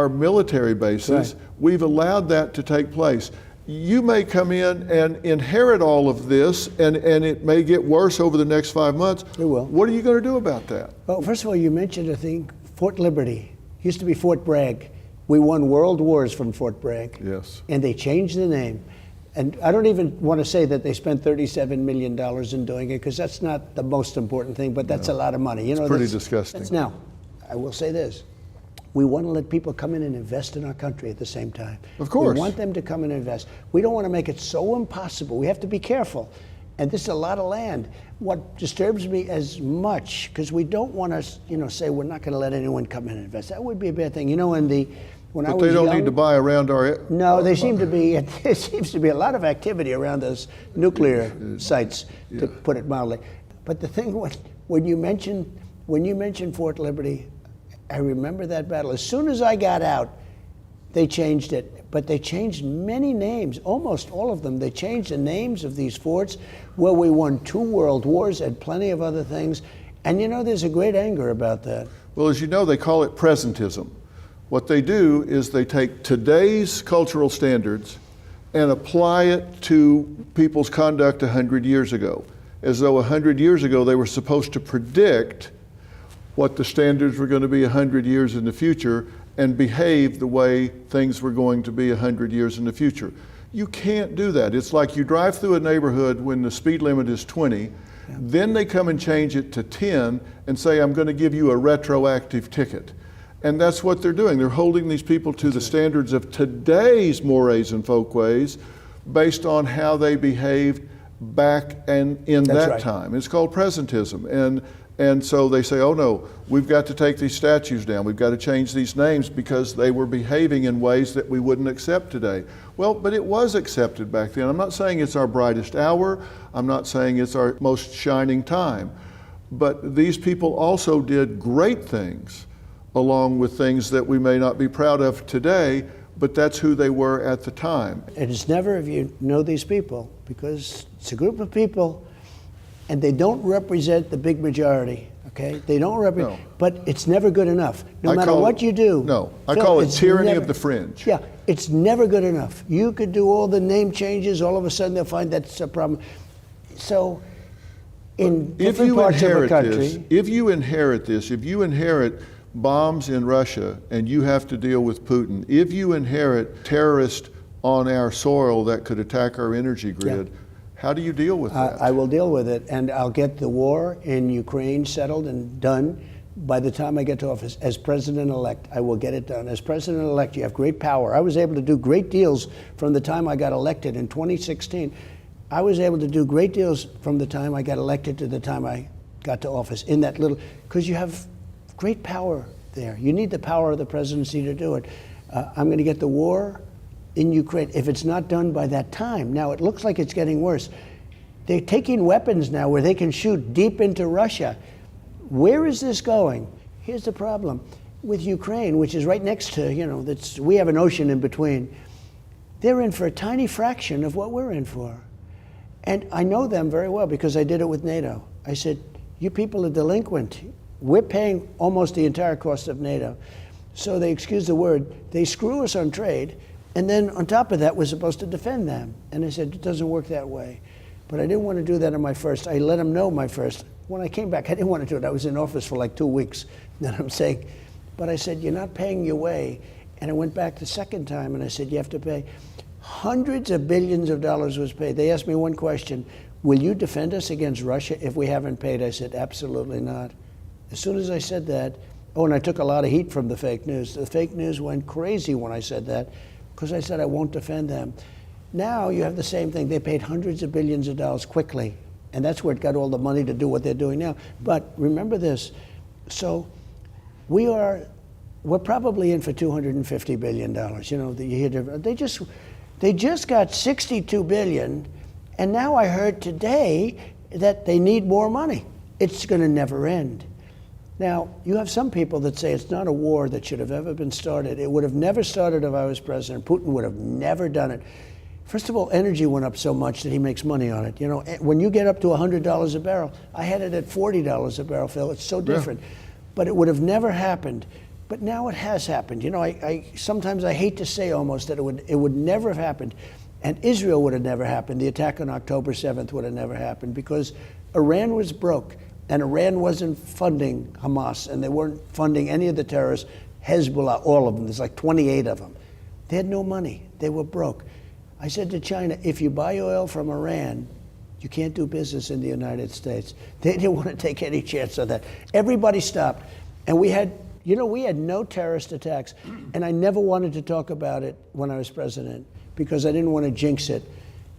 Speaker 2: military bases.
Speaker 1: Right.
Speaker 2: We've allowed that to take place. You may come in and inherit all of this, and it may get worse over the next 5 months.
Speaker 1: It will.
Speaker 2: What are you going to do about that?
Speaker 1: Well, first of all, you mentioned a thing, Fort Liberty. Used to be Fort Bragg. We won world wars from Fort Bragg.
Speaker 2: Yes.
Speaker 1: And they changed the name. And I don't even want to say that they spent $37 million in doing it, because that's not the most important thing, but that's a lot of money. You know,
Speaker 2: pretty
Speaker 1: that's-
Speaker 2: disgusting.
Speaker 1: Now, I will say this. We want to let people come in and invest in our country at the same time.
Speaker 2: Of course.
Speaker 1: We want them to come and invest. We don't want to make it so impossible. We have to be careful. And this is a lot of land. What disturbs me as much, because we don't want to, say we're not going to let anyone come in and invest. That would be a bad thing. You know, when I
Speaker 2: But
Speaker 1: was
Speaker 2: they don't
Speaker 1: young,
Speaker 2: need to buy around our.
Speaker 1: no, there seems to be a lot of activity around those nuclear sites, to put it mildly. But the thing, when you mention Fort Liberty, I remember that battle. As soon as I got out, they changed it. But they changed many names, almost all of them. They changed the names of these forts where we won 2 world wars and plenty of other things. And there's a great anger about that.
Speaker 2: Well, as you know, they call it presentism. What they do is they take today's cultural standards and apply it to people's conduct 100 years ago, as though 100 years ago they were supposed to predict what the standards were going to be 100 years in the future and behave the way things were going to be 100 years in the future. You can't do that. It's like you drive through a neighborhood when the speed limit is 20, then they come and change it to 10 and say, I'm going to give you a retroactive ticket. And that's what they're doing. They're holding these people to the standards of today's mores and folkways based on how they behaved back and in
Speaker 1: That's
Speaker 2: that
Speaker 1: right.
Speaker 2: time. It's called presentism. And so they say, oh no, we've got to take these statues down. We've got to change these names because they were behaving in ways that we wouldn't accept today. Well, but it was accepted back then. I'm not saying it's our brightest hour. I'm not saying it's our most shining time. But these people also did great things along with things that we may not be proud of today, but that's who they were at the time.
Speaker 1: And it's never, if you know these people, because it's a group of people and they don't represent the big majority, okay? They don't represent,
Speaker 2: No.
Speaker 1: but it's never good enough. No
Speaker 2: I
Speaker 1: matter
Speaker 2: call
Speaker 1: what
Speaker 2: it-
Speaker 1: you do.
Speaker 2: No, I
Speaker 1: Phil,
Speaker 2: call it
Speaker 1: it's
Speaker 2: tyranny
Speaker 1: never-
Speaker 2: of the fringe.
Speaker 1: Yeah, it's never good enough. You could do all the name changes, all of a sudden they'll find that's a problem. So, in
Speaker 2: If
Speaker 1: different
Speaker 2: you
Speaker 1: parts of the
Speaker 2: inherit
Speaker 1: country,
Speaker 2: this, if you inherit bombs in Russia and you have to deal with Putin, if you inherit terrorists on our soil that could attack our energy grid, how do you deal with that?
Speaker 1: I will deal with it, and I'll get the war in Ukraine settled and done. by the time I get to office. As president-elect, I will get it done. As president-elect, you have great power. I was able to do great deals from the time I got elected in 2016. I was able to do great deals from the time I got elected to the time I got to office in that little, because you have great power there. You need the power of the presidency to do it. I'm going to get the war in Ukraine, if it's not done by that time. Now, it looks like it's getting worse. They're taking weapons now where they can shoot deep into Russia. Where is this going? Here's the problem. With Ukraine, which is right next to, we have an ocean in between, they're in for a tiny fraction of what we're in for. And I know them very well because I did it with NATO. I said, you people are delinquent. We're paying almost the entire cost of NATO. So they, excuse the word, they screw us on trade, and then on top of that, we're supposed to defend them. And I said, it doesn't work that way. But I didn't want to do that on my first. I let them know my first. When I came back, I didn't want to do it. I was in office for like 2 weeks. Then I'm saying, but I said, you're not paying your way. And I went back the second time and I said, you have to pay. Hundreds of billions of dollars was paid. They asked me one question, will you defend us against Russia if we haven't paid? I said, absolutely not. As soon as I said that, and I took a lot of heat from the fake news. The fake news went crazy when I said that because I said I won't defend them. Now you have the same thing. They paid hundreds of billions of dollars quickly. And that's where it got all the money to do what they're doing now. But remember this. So we're probably in for $250 billion. They just got $62 billion. And now I heard today that they need more money. It's going to never end. Now, you have some people that say it's not a war that should have ever been started. It would have never started if I was president. Putin would have never done it. First of all, energy went up so much that he makes money on it. When you get up to $100 a barrel, I had it at $40 a barrel, Phil. It's so different. Yeah. But it would have never happened. But now it has happened. Sometimes I hate to say almost that it would never have happened. And Israel would have never happened. The attack on October 7th would have never happened because Iran was broke. And Iran wasn't funding Hamas, and they weren't funding any of the terrorists, Hezbollah, all of them. There's like 28 of them. They had no money. They were broke. I said to China, if you buy oil from Iran, you can't do business in the United States. They didn't want to take any chance of that. Everybody stopped. And we had no terrorist attacks. And I never wanted to talk about it when I was president because I didn't want to jinx it.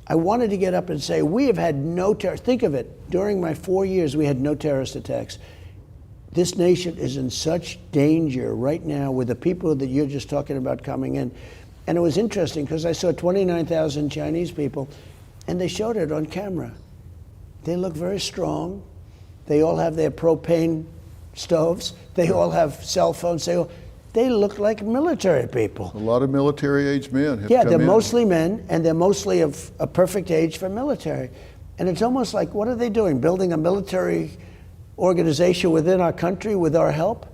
Speaker 1: I wanted to get up and say, we have had no terror. Think of it. During my 4 years, we had no terrorist attacks. This nation is in such danger right now with the people that you're just talking about coming in. And it was interesting because I saw 29,000 Chinese people, and they showed it on camera. They look very strong. They all have their propane stoves. They all have cell phones. They look like military people.
Speaker 2: A lot of military-age men have come in.
Speaker 1: Yeah, they're mostly men, and they're mostly of a perfect age for military. And it's almost like, what are they doing? Building a military organization within our country with our help?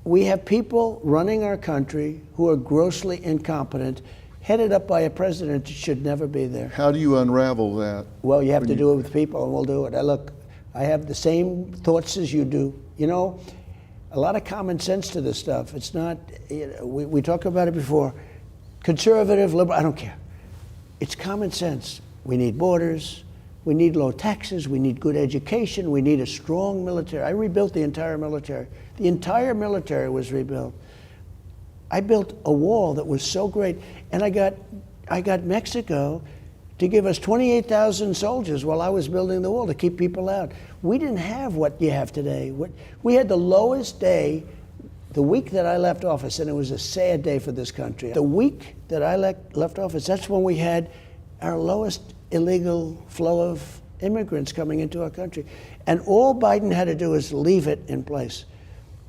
Speaker 1: We have people running our country who are grossly incompetent, headed up by a president who should never be there.
Speaker 2: How do you unravel that?
Speaker 1: Well, you have to do it with people, and we'll do it. I have the same thoughts as you do. A lot of common sense to this stuff. It's not, we talked about it before. Conservative, liberal, I don't care. It's common sense. We need borders. We need low taxes. We need good education. We need a strong military. I rebuilt the entire military. The entire military was rebuilt. I built a wall that was so great. And I got Mexico to give us 28,000 soldiers while I was building the wall to keep people out. We didn't have what you have today. We had the lowest day the week that I left office, and it was a sad day for this country. The week that I left office, that's when we had our lowest illegal flow of immigrants coming into our country. And all Biden had to do was leave it in place.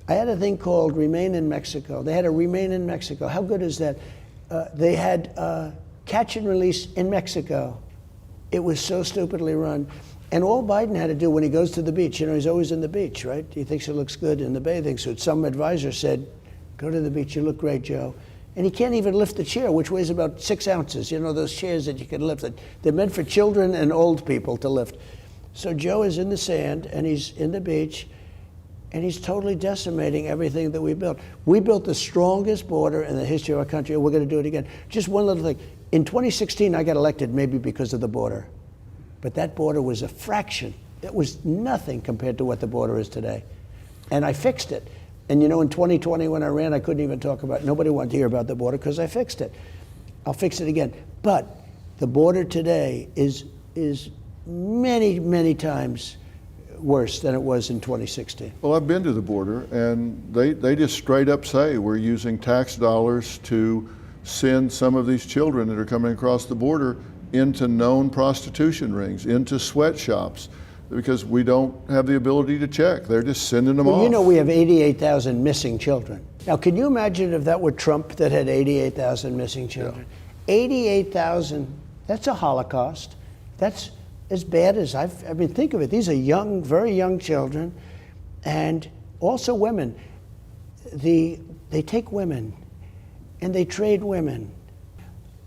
Speaker 1: I had a thing called Remain in Mexico. They had a Remain in Mexico. How good is that? They had catch and release in Mexico. It was so stupidly run. And all Biden had to do when he goes to the beach, he's always in the beach, right? He thinks he looks good in the bathing suit. Some advisor said, go to the beach, you look great, Joe. And he can't even lift the chair, which weighs about 6 ounces. Those chairs that you can lift. They're meant for children and old people to lift. So Joe is in the sand, and he's in the beach, and he's totally decimating everything that we built. We built the strongest border in the history of our country, and we're going to do it again. Just one little thing. In 2016, I got elected maybe because of the border. But that border was a fraction. It was nothing compared to what the border is today. And I fixed it. And in 2020 when I ran, I couldn't even talk about it. Nobody wanted to hear about the border because I fixed it. I'll fix it again. But the border today is many, many times worse than it was in 2016.
Speaker 2: Well, I've been to the border, and they just straight up say we're using tax dollars to send some of these children that are coming across the border into known prostitution rings, into sweatshops, because we don't have the ability to check. They're just sending them off.
Speaker 1: We have 88,000 missing children. Now, can you imagine if that were Trump that had 88,000 missing children? Yeah. 88,000, that's a Holocaust. That's as bad as think of it. These are young, very young children, and also women. They take women, and they trade women.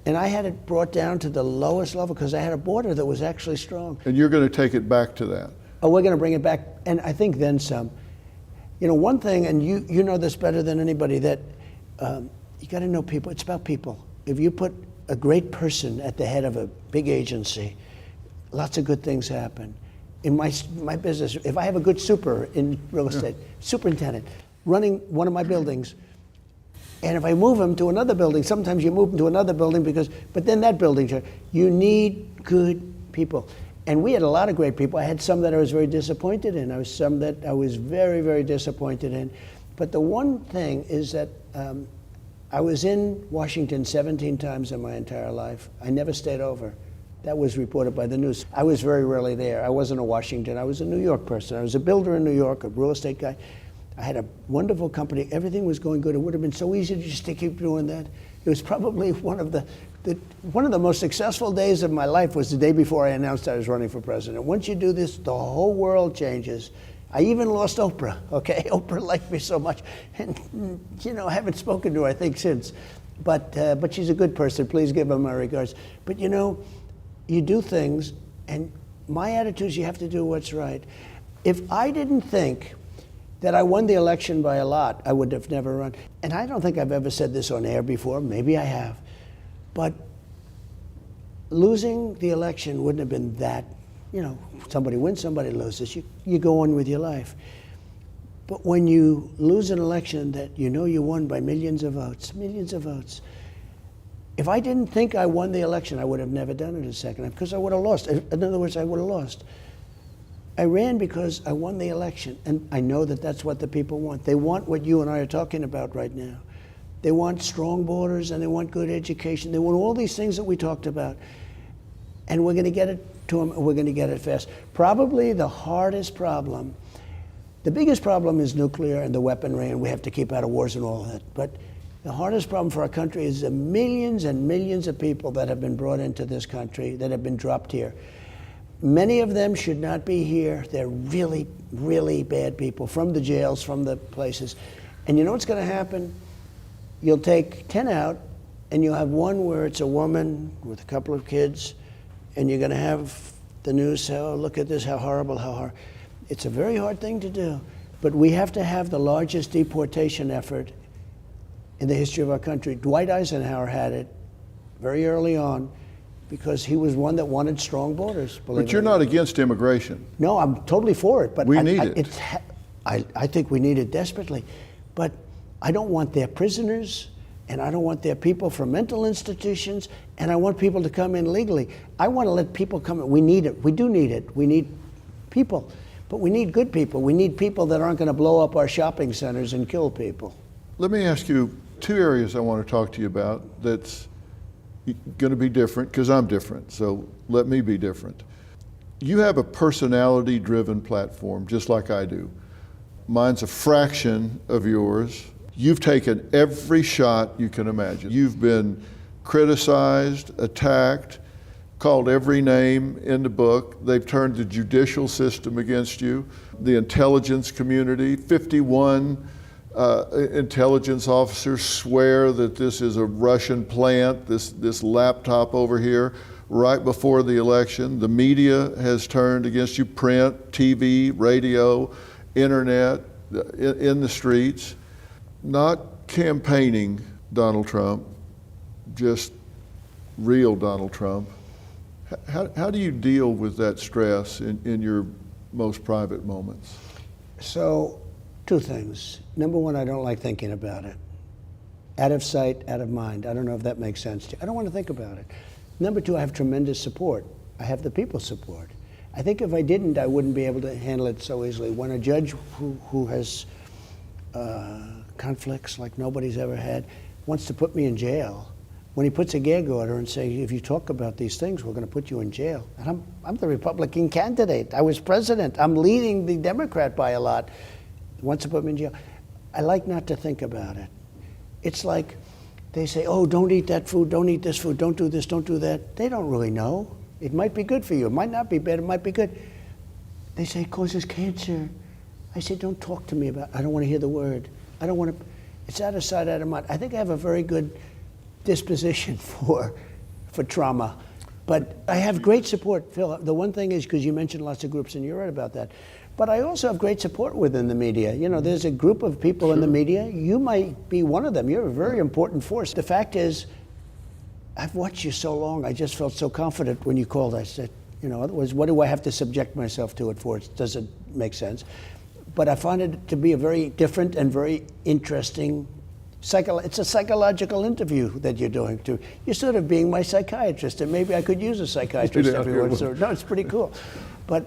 Speaker 1: And I had it brought down to the lowest level because I had a border that was actually strong.
Speaker 2: And you're going to take it back to that?
Speaker 1: Oh, we're going to bring it back, and I think then some. One thing, and you know this better than anybody, that you got to know people. It's about people. If you put a great person at the head of a big agency, lots of good things happen. In my business, if I have a good super in real estate, superintendent, running one of my buildings, and if I move him to another building, sometimes you move him to another building but then that building, you need good people. And we had a lot of great people. I had some that I was very disappointed in. I was some that I was very, very disappointed in. But the one thing is that I was in Washington 17 times in my entire life. I never stayed over. That was reported by the news. I was very rarely there. I wasn't a Washington. I was a New York person. I was a builder in New York, a real estate guy. I had a wonderful company. Everything was going good. It would have been so easy to just to keep doing that. It was probably one of the most successful days of my life was the day before I announced I was running for president. Once you do this, the whole world changes. I even lost Oprah, okay? Oprah liked me so much. And, I haven't spoken to her, I think, since. But she's a good person. Please give her my regards. But, you do things, and my attitude is you have to do what's right. If I didn't think that I won the election by a lot, I would have never run. And I don't think I've ever said this on air before. Maybe I have. But losing the election wouldn't have been that, somebody wins, somebody loses. You go on with your life. But when you lose an election that you won by millions of votes, if I didn't think I won the election, I would have never done it a second, because I would have lost. In other words, I would have lost. I ran because I won the election, and I know that that's what the people want. They want what you and I are talking about right now. They want strong borders, and they want good education. They want all these things that we talked about, and we're going to get it to them, and we're going to get it fast. Probably the hardest problem, the biggest problem is nuclear and the weaponry, and we have to keep out of wars and all that. But the hardest problem for our country is the millions and millions of people that have been brought into this country, that have been dropped here. Many of them should not be here. They're really, really bad people from the jails, from the places. And you know what's going to happen? You'll take 10 out, and you'll have one where it's a woman with a couple of kids, and you're going to have the news say, oh, look at this, how horrible, how hard. It's a very hard thing to do. But we have to have the largest deportation effort in the history of our country. Dwight Eisenhower had it very early on, because he was one that wanted strong borders.
Speaker 2: But you're not against immigration.
Speaker 1: No, I'm totally for it. But
Speaker 2: we need it.
Speaker 1: I think we need it desperately. But I don't want their prisoners, and I don't want their people from mental institutions, and I want people to come in legally. I want to let people come in. We need it. We do need it. We need people. But we need good people. We need people that aren't going to blow up our shopping centers and kill people.
Speaker 2: Let me ask you two areas I want to talk to you about that's going to be different, because I'm different, so let me be different. You have a personality-driven platform, just like I do. Mine's a fraction of yours. You've taken every shot you can imagine. You've been criticized, attacked, called every name in the book. They've turned the judicial system against you, the intelligence community. 51 intelligence officers swear that this is a Russian plant, this laptop over here, right before the election. The media has turned against you, print, TV, radio, internet, in the streets. Not campaigning Donald Trump, just real Donald Trump. How do you deal with that stress in your most private moments?
Speaker 1: So Two things. Number one, I don't like thinking about it. Out of sight, out of mind. I don't know if that makes sense to you. I don't want to think about it. Number two, I have tremendous support. I have the people's support. I think if I didn't, I wouldn't be able to handle it so easily. When a judge who has conflicts like nobody's ever had wants to put me in jail, when he puts a gag order and say, if you talk about these things, we're going to put you in jail. And I'm the Republican candidate. I was president. I'm leading the Democrat by a lot. He wants to put me in jail. I like not to think about it. It's like they say, oh, don't eat that food, don't eat this food, don't do this, don't do that. They don't really know. It might be good for you. It might not be bad. It might be good. They say it causes cancer. I say, don't talk to me about it. I don't want to hear the word. I don't want to. It's out of sight, out of mind. I think I have a very good disposition for trauma. But I have great support, Phil. The one thing is, because you mentioned lots of groups, and you're right about that, but I also have great support within the media. You know, there's a group of people in the media. You might be one of them. You're a very important force. The fact is, I've watched you so long. I just felt so confident when you called. I said, you know, otherwise, what do I have to subject myself to it for? It doesn't make sense. But I find it to be a very different and very interesting it's a psychological interview that you're doing too. You're sort of being my psychiatrist, and maybe I could use a psychiatrist every once in a while. No, it's pretty cool. But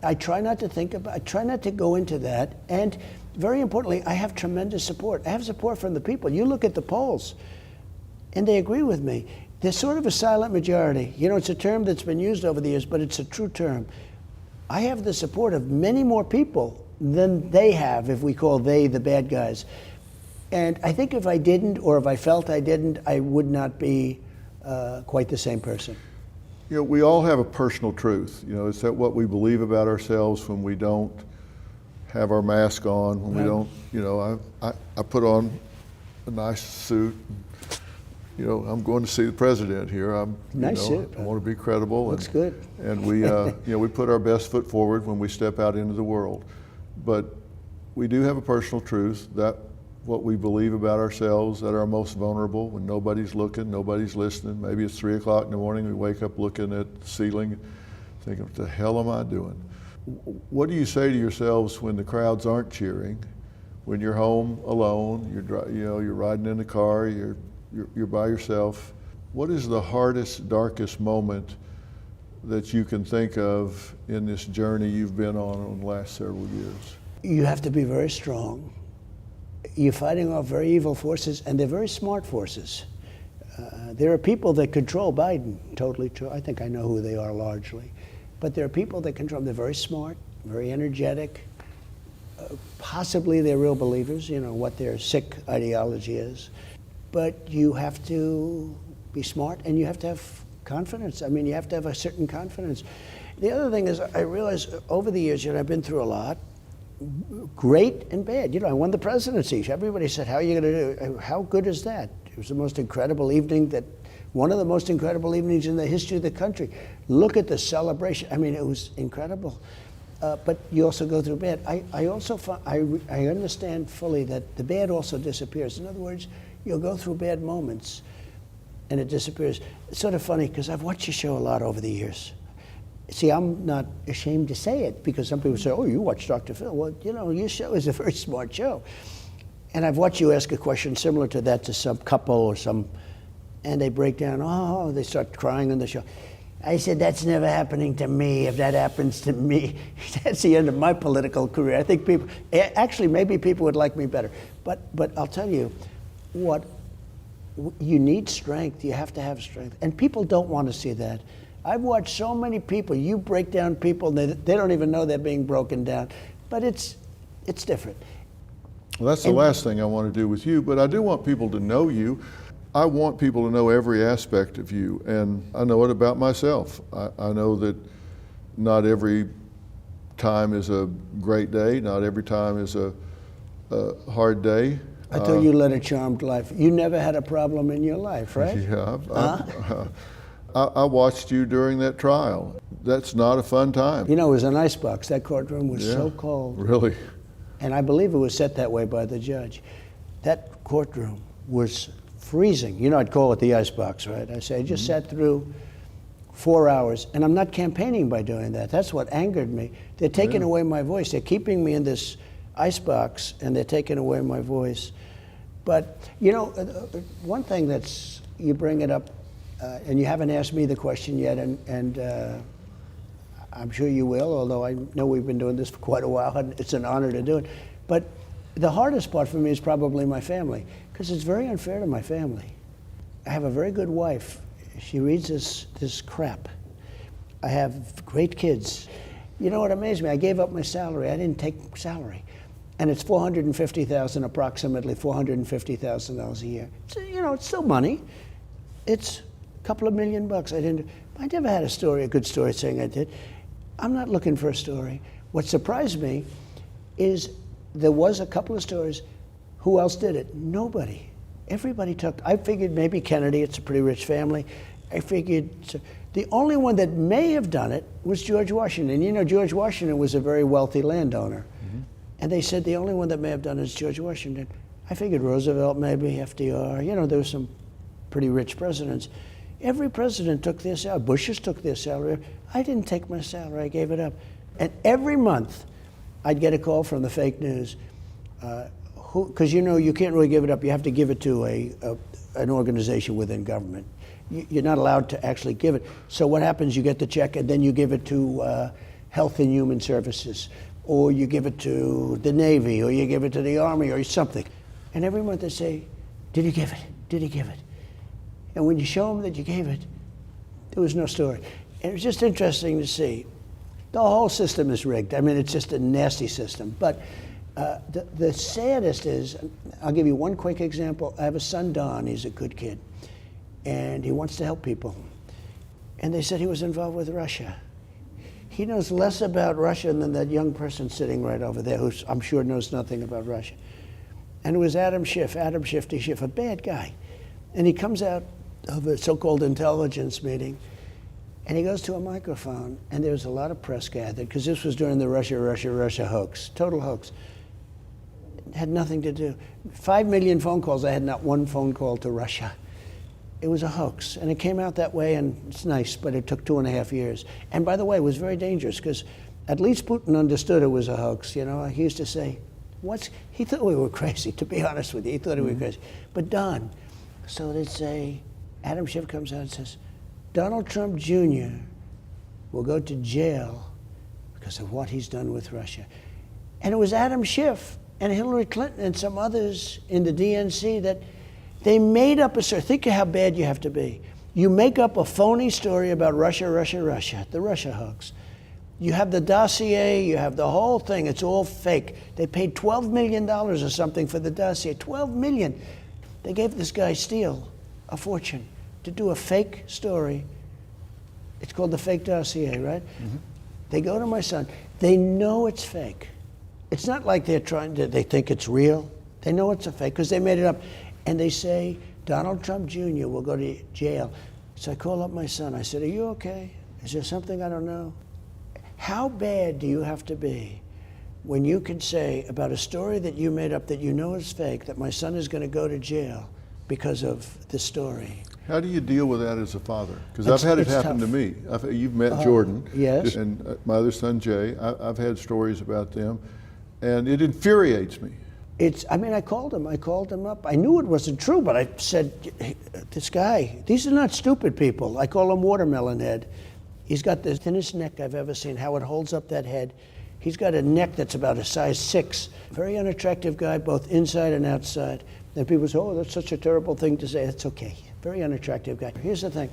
Speaker 1: I try not to think about. I try not to go into that. And very importantly, I have tremendous support. I have support from the people. You look at the polls, and they agree with me. There's sort of a silent majority. You know, it's a term that's been used over the years, but it's a true term. I have the support of many more people than they have, if we call they the bad guys. And I think if I didn't, or if I felt I didn't, I would not be quite the same person.
Speaker 2: You know, we all have a personal truth. You know, it's that what we believe about ourselves when we don't have our mask on, when we don't, you know, I put on a nice suit. You know, I'm going to see the president here.
Speaker 1: Nice suit.
Speaker 2: I want to be credible.
Speaker 1: Looks good.
Speaker 2: And we, you know, we put our best foot forward when we step out into the world. But we do have a personal truth that what we believe about ourselves at our most vulnerable, when nobody's looking, nobody's listening. Maybe it's 3 o'clock in the morning, we wake up looking at the ceiling, thinking, what the hell am I doing? What do you say to yourselves when the crowds aren't cheering? When you're home alone, you're riding in the car, you're by yourself. What is the hardest, darkest moment that you can think of in this journey you've been on the last several years?
Speaker 1: You have to be very strong. You're fighting off very evil forces, and they're very smart forces. There are people that control Biden, totally true. I think I know who they are largely. But there are people that control him. They're very smart, very energetic. Possibly they're real believers, you know, what their sick ideology is. But you have to be smart, and you have to have confidence. I mean, you have to have a certain confidence. The other thing is, I realize over the years, you know, I've been through a lot. Great and bad. You know, I won the presidency. Everybody said, how are you going to do? How good is that? It was the most incredible evening, one of the most incredible evenings in the history of the country. Look at the celebration. I mean, it was incredible. But you also go through bad. I also I understand fully that the bad also disappears. In other words, you'll go through bad moments and it disappears. It's sort of funny because I've watched your show a lot over the years. See, I'm not ashamed to say it because some people say, oh, you watch Dr. Phil. Well, you know, your show is a very smart show. And I've watched you ask a question similar to that to some couple or and they break down, oh, they start crying on the show. I said, that's never happening to me. If that happens to me, that's the end of my political career. I think maybe people would like me better. But I'll tell you, you need strength. You have to have strength. And people don't want to see that. I've watched so many people, you break down people, they don't even know they're being broken down. But it's different.
Speaker 2: Well, that's the last thing I want to do with you, but I do want people to know you. I want people to know every aspect of you, and I know it about myself. I know that not every time is a great day, not every time is a hard day.
Speaker 1: I thought you led a charmed life. You never had a problem in your life, right?
Speaker 2: Yeah. I watched you during that trial. That's not a fun time.
Speaker 1: You know, it was an icebox. That courtroom was so cold.
Speaker 2: Really?
Speaker 1: And I believe it was set that way by the judge. That courtroom was freezing. You know, I'd call it the icebox, right? I say, I just sat through 4 hours, and I'm not campaigning by doing that. That's what angered me. They're taking away my voice. They're keeping me in this icebox and they're taking away my voice. But, you know, one thing that's, you bring it up, and you haven't asked me the question yet, and I'm sure you will, although I know we've been doing this for quite a while, and it's an honor to do it. But the hardest part for me is probably my family, because it's very unfair to my family. I have a very good wife. She reads this crap. I have great kids. You know what amazed me? I gave up my salary. I didn't take salary. And it's $450,000, approximately $450,000 a year. So, you know, it's still money. It's a couple of $1 million. I never had a good story saying I did. I'm not looking for a story. What surprised me is there was a couple of stories. Who else did it? Nobody. Everybody took. I figured maybe Kennedy, it's a pretty rich family. I figured the only one that may have done it was George Washington. You know, George Washington was a very wealthy landowner. And they said the only one that may have done it is George Washington. I figured Roosevelt, maybe FDR. You know, there were some pretty rich presidents. Every president took their salary. Bush's took their salary. I didn't take my salary. I gave it up. And every month, I'd get a call from the fake news. Because, you know, you can't really give it up. You have to give it to an organization within government. You're not allowed to actually give it. So what happens, you get the check, and then you give it to Health and Human Services, or you give it to the Navy, or you give it to the Army, or something. And every month they say, did you give it? Did you give it? And when you show them that you gave it, there was no story. And it was just interesting to see. The whole system is rigged. I mean, it's just a nasty system. But the saddest is, I'll give you one quick example. I have a son, Don. He's a good kid. And he wants to help people. And they said he was involved with Russia. He knows less about Russia than that young person sitting right over there, who I'm sure knows nothing about Russia. And it was Adam Schiff, a bad guy. And he comes out of a so-called intelligence meeting, and he goes to a microphone, and there's a lot of press gathered, because this was during the Russia hoax, total hoax. It had nothing to do. 5 million phone calls, I had not one phone call to Russia. It was a hoax, and it came out that way, and it's nice, but it took 2.5 years. And by the way, it was very dangerous, because at least Putin understood it was a hoax. You know, he used to say, he thought we were crazy, to be honest with you. He thought we were crazy. But Don, so they'd say, Adam Schiff comes out and says, Donald Trump Jr. will go to jail because of what he's done with Russia. And it was Adam Schiff and Hillary Clinton and some others in the DNC that they made up a story. Think of how bad you have to be. You make up a phony story about Russia, the Russia hoax. You have the dossier, you have the whole thing, it's all fake. They paid $12 million or something for the dossier, $12 million. They gave this guy Steele a fortune to do a fake story. It's called the fake dossier, right? Mm-hmm. They go to my son, they know it's fake. It's not like they think it's real. They know it's a fake because they made it up. And they say, Donald Trump Jr. will go to jail. So I call up my son. I said, are you okay? Is there something I don't know? How bad do you have to be when you can say about a story that you made up that you know is fake, that my son is going to go to jail because of the story?
Speaker 2: How do you deal with that as a father? Because I've had it happen to me. You've met Jordan.
Speaker 1: Yes.
Speaker 2: And my other son, Jay. I've had stories about them, and it infuriates me.
Speaker 1: I called him up. I knew it wasn't true, but I said, hey, this guy, these are not stupid people. I call him Watermelon Head. He's got the thinnest neck I've ever seen, how it holds up that head. He's got a neck that's about a size 6. Very unattractive guy, both inside and outside. And people say, oh, that's such a terrible thing to say. That's okay. Very unattractive guy. Here's the thing.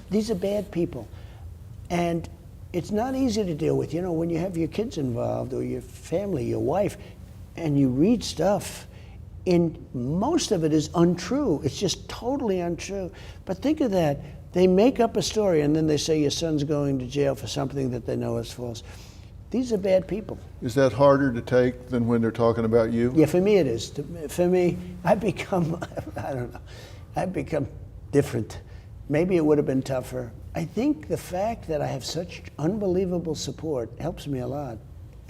Speaker 1: These are bad people. And it's not easy to deal with. You know, when you have your kids involved or your family, your wife, and you read stuff, most of it is untrue. It's just totally untrue. But think of that. They make up a story and then they say your son's going to jail for something that they know is false. These are bad people.
Speaker 2: Is that harder to take than when they're talking about you?
Speaker 1: Yeah, for me it is. For me, I've become different. Maybe it would have been tougher. I think the fact that I have such unbelievable support helps me a lot.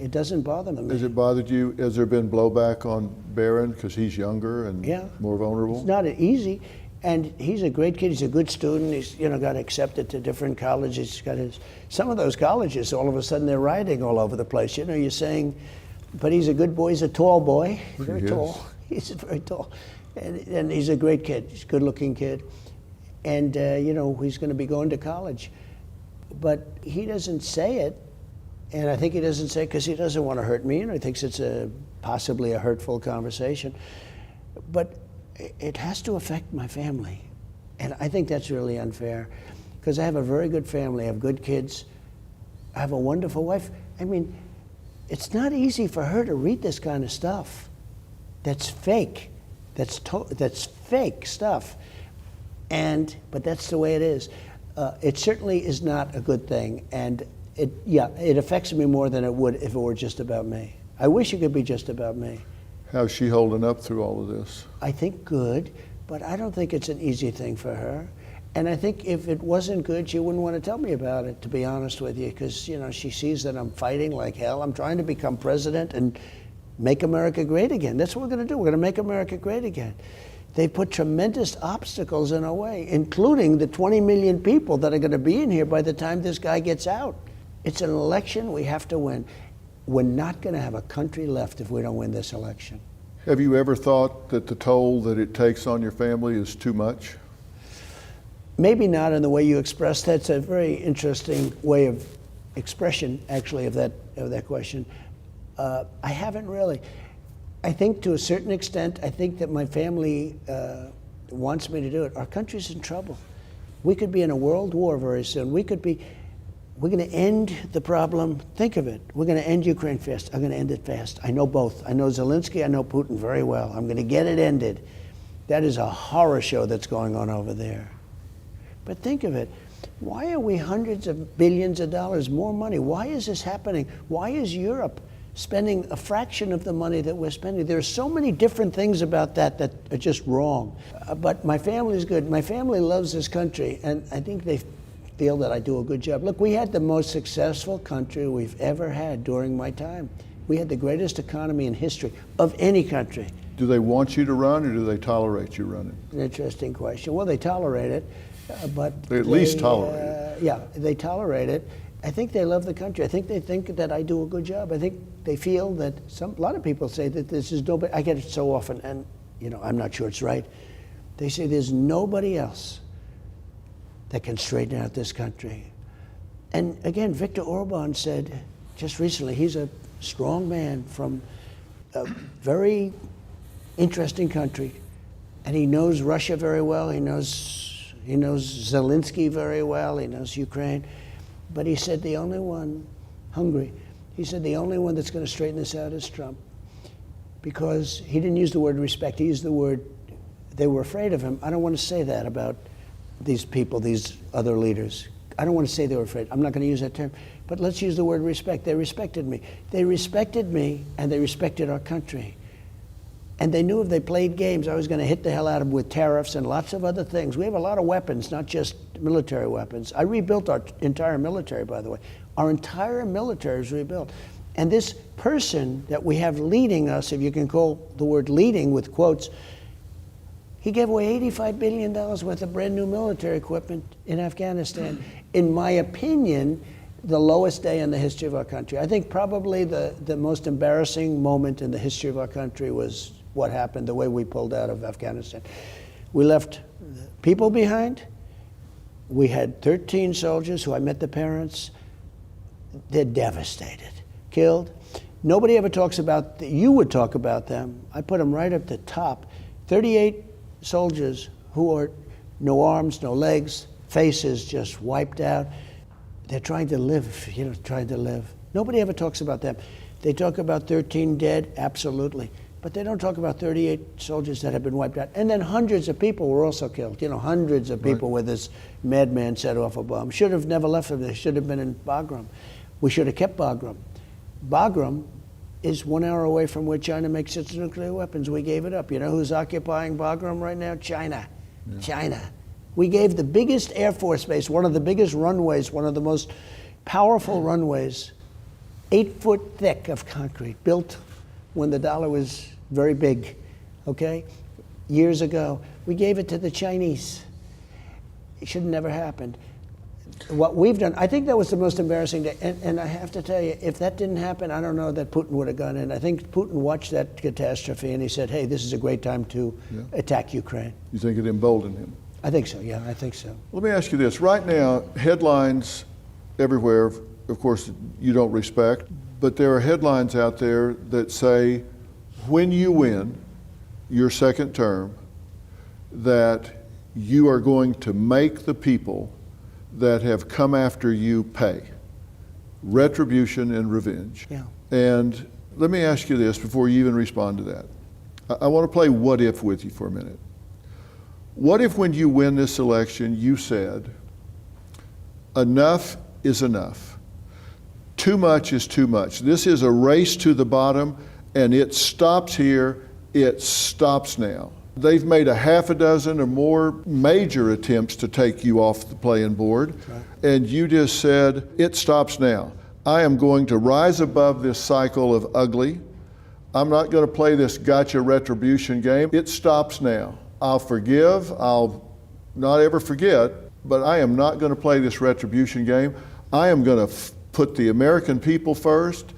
Speaker 1: It doesn't bother me.
Speaker 2: Has it bothered you? Has there been blowback on Barron because he's younger and more vulnerable?
Speaker 1: It's not easy. And he's a great kid. He's a good student. He's got accepted to different colleges. He's got some of those colleges, all of a sudden they're rioting all over the place. You're saying but he's a good boy. He's a tall boy. He's very
Speaker 2: He is.
Speaker 1: tall. He's very tall. And he's a great kid. He's a good-looking kid. And, he's going to be going to college. But he doesn't say it, and I think he doesn't say it because he doesn't want to hurt me, and he thinks it's possibly a hurtful conversation. But it has to affect my family. And I think that's really unfair because I have a very good family. I have good kids. I have a wonderful wife. I mean, it's not easy for her to read this kind of stuff. That's fake. That's fake stuff. But that's the way it is. It certainly is not a good thing. And it affects me more than it would if it were just about me. I wish it could be just about me.
Speaker 2: How's she holding up through all of this?
Speaker 1: I think good, but I don't think it's an easy thing for her. And I think if it wasn't good, she wouldn't want to tell me about it, to be honest with you, because, she sees that I'm fighting like hell. I'm trying to become president and make America great again. That's what we're going to do. We're going to make America great again. They put tremendous obstacles in our way, including the 20 million people that are going to be in here by the time this guy gets out. It's an election we have to win. We're not going to have a country left if we don't win this election.
Speaker 2: Have you ever thought that the toll that it takes on your family is too much?
Speaker 1: Maybe not in the way you expressed. That's a very interesting way of expression, actually, of that question. I haven't really. I think to a certain extent, I think that my family wants me to do it. Our country's in trouble. We could be in a world war very soon. We're going to end the problem. Think of it. We're going to end Ukraine fast. I'm going to end it fast. I know both. I know Zelensky. I know Putin very well. I'm going to get it ended. That is a horror show that's going on over there. But think of it. Why are we hundreds of billions of dollars more money? Why is this happening? Why is Europe spending a fraction of the money that we're spending? There are so many different things about that are just wrong. But my family's good. My family loves this country, and I think they feel that I do a good job. Look, we had the most successful country we've ever had during my time. We had the greatest economy in history of any country.
Speaker 2: Do they want you to run, or do they tolerate you running?
Speaker 1: An interesting question. Well, they tolerate it, but
Speaker 2: They at least tolerate it.
Speaker 1: Yeah, they tolerate it. I think they love the country. I think they think that I do a good job. I think they feel that a lot of people say that this is nobody. I get it so often, and I'm not sure it's right. They say there's nobody else that can straighten out this country. And again, Viktor Orban said just recently, he's a strong man from a very interesting country, and he knows Russia very well. He knows Zelensky very well. He knows Ukraine. But he said the only one, Hungary, he said the only one that's going to straighten this out is Trump. Because he didn't use the word respect, he used the word, they were afraid of him. I don't want to say that about these people, these other leaders. I don't want to say they were afraid. I'm not going to use that term. But let's use the word respect. They respected me. They respected me, and they respected our country. And they knew if they played games, I was going to hit the hell out of them with tariffs and lots of other things. We have a lot of weapons, not just military weapons. I rebuilt our entire military, by the way. Our entire military is rebuilt. And this person that we have leading us, if you can call the word leading with quotes, he gave away $85 billion worth of brand new military equipment in Afghanistan. In my opinion, the lowest day in the history of our country. I think probably the most embarrassing moment in the history of our country was what happened, the way we pulled out of Afghanistan. We left people behind. We had 13 soldiers who I met the parents. They're devastated, killed. Nobody ever talks about, you would talk about them. I put them right at the top. 38 soldiers who are no arms, no legs, faces just wiped out. They're trying to live, trying to live. Nobody ever talks about them. They talk about 13 dead, absolutely. But they don't talk about 38 soldiers that have been wiped out. And then hundreds of people were also killed. Hundreds of people where this madman set off a bomb. Should have never left them. They should have been in Bagram. We should have kept Bagram. Bagram is 1 hour away from where China makes its nuclear weapons. We gave it up. You know who's occupying Bagram right now? China. Yeah. China. We gave the biggest Air Force base, one of the biggest runways, one of the most powerful runways, 8 foot thick of concrete, built when the dollar was very big, okay? Years ago. We gave it to the Chinese. It should have never happened. what we've done, I think that was the most embarrassing day. And I have to tell you, if that didn't happen, I don't know that Putin would have gone in. I think Putin watched that catastrophe and he said, hey, this is a great time to attack Ukraine.
Speaker 2: You think it emboldened him?
Speaker 1: I think so, yeah, I think so.
Speaker 2: Let me ask you this. Right now, headlines everywhere, of course, you don't respect, but there are headlines out there that say, when you win your second term, that you are going to make the people that have come after you pay. Retribution and revenge.
Speaker 1: Yeah.
Speaker 2: And let me ask you this before you even respond to that. I want to play what if with you for a minute. What if when you win this election, you said, enough is enough. Too much is too much. This is a race to the bottom, and it stops here. It stops now. They've made a half a dozen or more major attempts to take you off the playing board, and you just said, it stops now. I am going to rise above this cycle of ugly. I'm not going to play this gotcha retribution game. It stops now. I'll forgive, I'll not ever forget, but I am not going to play this retribution game. I am going to put the American people first,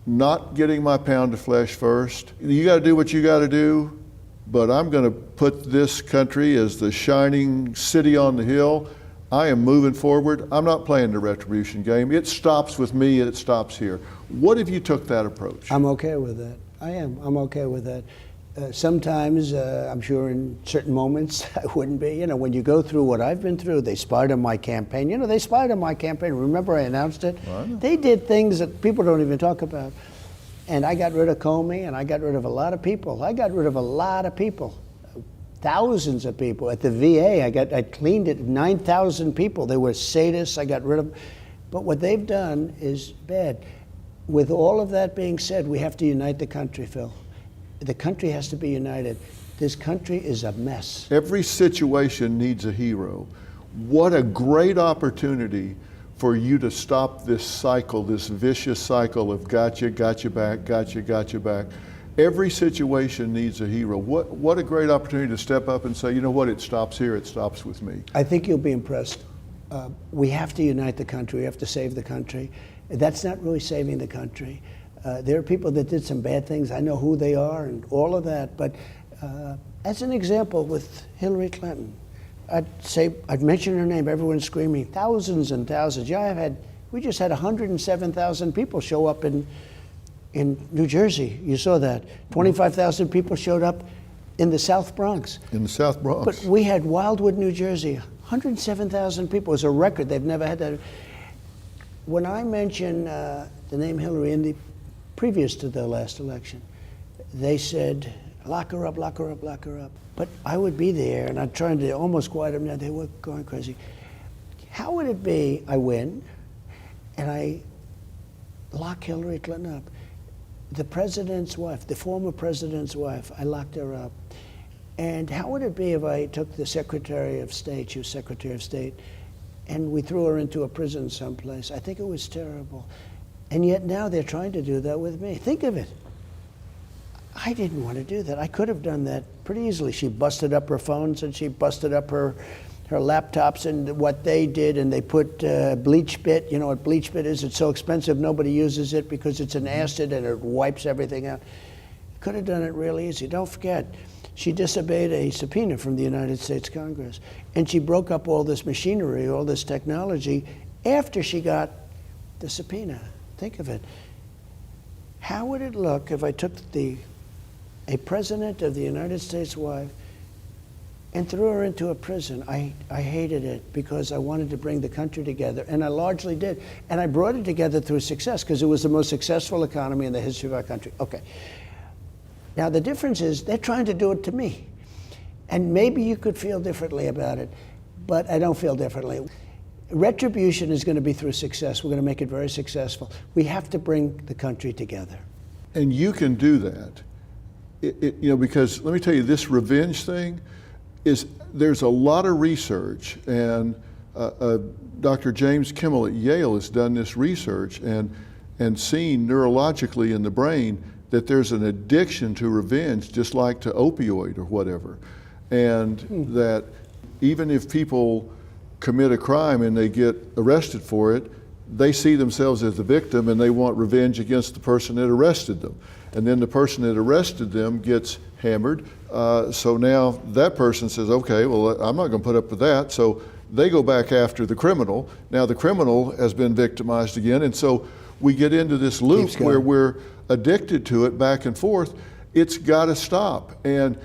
Speaker 2: not getting my pound of flesh first. You got to do what you got to do, but I'm going to put this country as the shining city on the hill. I am moving forward. I'm not playing the retribution game. It stops with me, it stops here. What if you took that approach?
Speaker 1: I'm okay with that. I am. I'm okay with that. Sometimes, I'm sure in certain moments, I wouldn't be. You know, when you go through what I've been through, they spied on my campaign. You know, they spied on my campaign. Remember I announced it? They did things that people don't even talk about. And I got rid of Comey, and I got rid of a lot of people. I got rid of a lot of people, thousands of people. At the VA, I cleaned it, 9,000 people. They were sadists. I got rid of them. But what they've done is bad. With all of that being said, we have to unite the country, Phil. The country has to be united. This country is a mess.
Speaker 2: Every situation needs a hero. What a great opportunity for you to stop this cycle, this vicious cycle of gotcha, gotcha back, gotcha, gotcha back. Every situation needs a hero. What a great opportunity to step up and say, you know what, it stops here, it stops with me.
Speaker 1: I think you'll be impressed. We have to unite the country. We have to save the country. That's not really saving the country. There are people that did some bad things. I know who they are and all of that. But as an example, with Hillary Clinton, I'd mention her name. Everyone's screaming, thousands and thousands. Yeah, we just had 107,000 people show up in New Jersey. You saw that. 25,000 people showed up in the South Bronx.
Speaker 2: In the South Bronx.
Speaker 1: But we had Wildwood, New Jersey. 107,000 people. It was a record. They've never had that. When I mention the name Hillary previous to the last election, they said, lock her up, lock her up, lock her up. But I would be there, and I'm trying to almost quiet them down. They were going crazy. How would it be, I win, and I lock Hillary Clinton up? The president's wife, the former president's wife, I locked her up. And how would it be if I took the Secretary of State, she was Secretary of State, and we threw her into a prison someplace? I think it was terrible. And yet now they're trying to do that with me. Think of it. I didn't want to do that. I could have done that pretty easily. She busted up her phones and she busted up her laptops, and what they did, and they put bleach bit. You know what bleach bit is? It's so expensive nobody uses it because it's an acid and it wipes everything out. Could have done it really easy. Don't forget, she disobeyed a subpoena from the United States Congress, and she broke up all this machinery, all this technology, after she got the subpoena. Think of it. How would it look if I took a president of the United States wife and threw her into a prison? I hated it because I wanted to bring the country together, and I largely did. And I brought it together through success because it was the most successful economy in the history of our country. Okay. Now the difference is they're trying to do it to me. And maybe you could feel differently about it, but I don't feel differently. Retribution is going to be through success. We're going to make it very successful. We have to bring the country together.
Speaker 2: And you can do that. Because let me tell you, this revenge thing there's a lot of research, and Dr. James Kimmel at Yale has done this research and seen neurologically in the brain that there's an addiction to revenge, just like to opioid or whatever. And that even if people commit a crime and they get arrested for it, they see themselves as the victim and they want revenge against the person that arrested them. And then the person that arrested them gets hammered. So now that person says, okay, well, I'm not going to put up with that. So they go back after the criminal. Now the criminal has been victimized again. And so we get into this loop where we're addicted to it back and forth. It's got to stop. And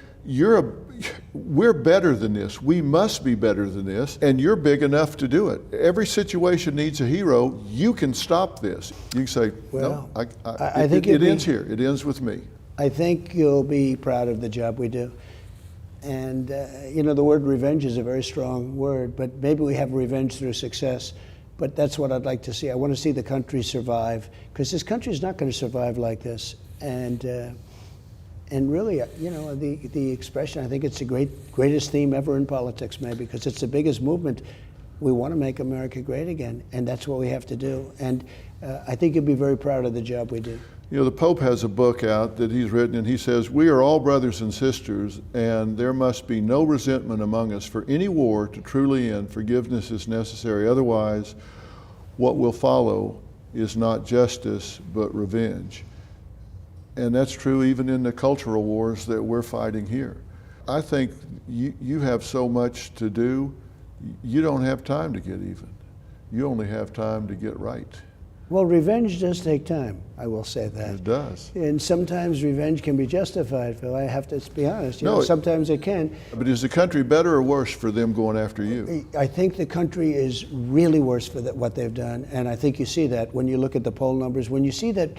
Speaker 2: we're better than this. We must be better than this. And you're big enough to do it. Every situation needs a hero. You can stop this. You can say,
Speaker 1: well,
Speaker 2: no,
Speaker 1: I think
Speaker 2: it ends here. It ends with me.
Speaker 1: I think you'll be proud of the job we do. And, the word revenge is a very strong word, but maybe we have revenge through success. But that's what I'd like to see. I want to see the country survive, because this country is not going to survive like this. And really, the expression, I think it's the greatest theme ever in politics, maybe, because it's the biggest movement. We want to make America great again, and that's what we have to do. And I think you'll be very proud of the job we do.
Speaker 2: The Pope has a book out that he's written, and he says, we are all brothers and sisters, and there must be no resentment among us. For any war to truly end, forgiveness is necessary. Otherwise, what will follow is not justice, but revenge. And that's true even in the cultural wars that we're fighting here. I think you have so much to do, you don't have time to get even. You only have time to get right.
Speaker 1: Well, revenge does take time, I will say that.
Speaker 2: It does.
Speaker 1: And sometimes revenge can be justified, Phil. I have to be honest.
Speaker 2: No,
Speaker 1: sometimes it can.
Speaker 2: But is the country better or worse for them going after you?
Speaker 1: I think the country is really worse for what they've done. And I think you see that when you look at the poll numbers, when you see that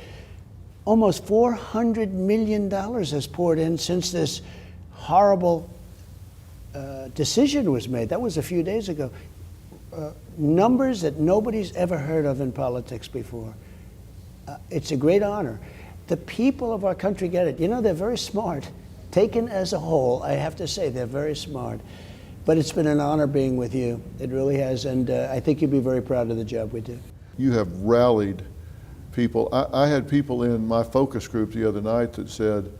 Speaker 1: almost $400 million has poured in since this horrible decision was made. That was a few days ago. Numbers that nobody's ever heard of in politics before. It's a great honor. The people of our country get it. They're very smart. Taken as a whole, I have to say, they're very smart. But it's been an honor being with you. It really has. And I think you'd be very proud of the job we do.
Speaker 2: You have rallied people. I had people in my focus group the other night that said,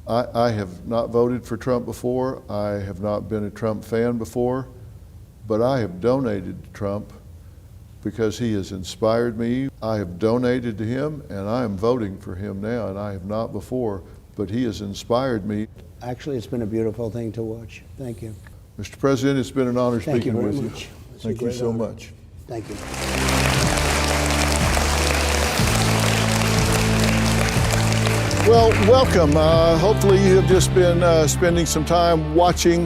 Speaker 2: I have not voted for Trump before. I have not been a Trump fan before. But I have donated to Trump because he has inspired me. I have donated to him, and I am voting for him now, and I have not before, but he has inspired me.
Speaker 1: Actually, it's been a beautiful thing to watch. Thank you.
Speaker 2: Mr. President, it's been an honor speaking with you. Thank you so much.
Speaker 1: Thank you.
Speaker 2: Well, welcome. Hopefully you have just been spending some time watching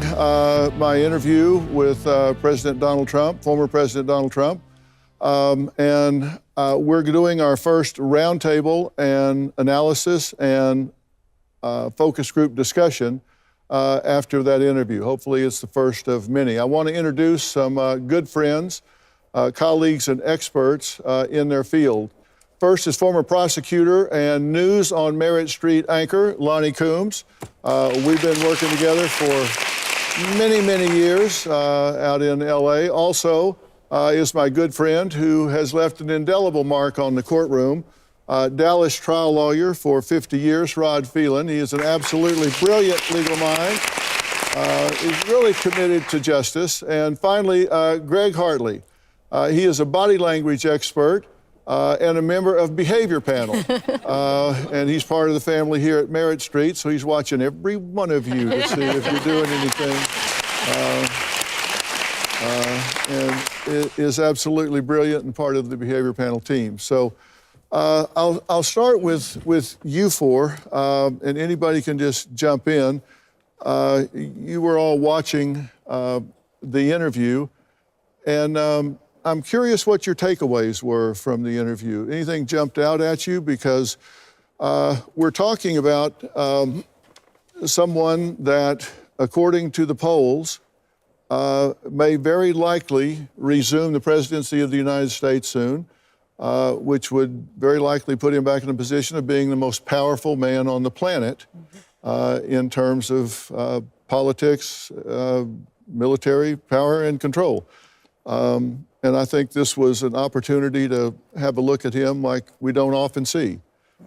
Speaker 2: my interview with President Donald Trump, former President Donald Trump. And we're doing our first roundtable and analysis and focus group discussion after that interview. Hopefully it's the first of many. I want to introduce some good friends, colleagues and experts in their field. First is former prosecutor and News on Merritt Street anchor, Lonnie Coombs. We've been working together for many, many years out in LA. Also is my good friend who has left an indelible mark on the courtroom, Dallas trial lawyer for 50 years, Rod Phelan. He is an absolutely brilliant legal mind. He's really committed to justice. And finally, Greg Hartley. He is a body language expert and a member of Behavior Panel. And he's part of the family here at Merritt Street, so he's watching every one of you to see if you're doing anything. And it is absolutely brilliant and part of the Behavior Panel team. So I'll start with you four, and anybody can just jump in. You were all watching the interview, and I'm curious what your takeaways were from the interview. Anything jumped out at you? Because we're talking about someone that, according to the polls, may very likely resume the presidency of the United States soon, which would very likely put him back in a position of being the most powerful man on the planet in terms of politics, military power, and control. And I think this was an opportunity to have a look at him like we don't often see.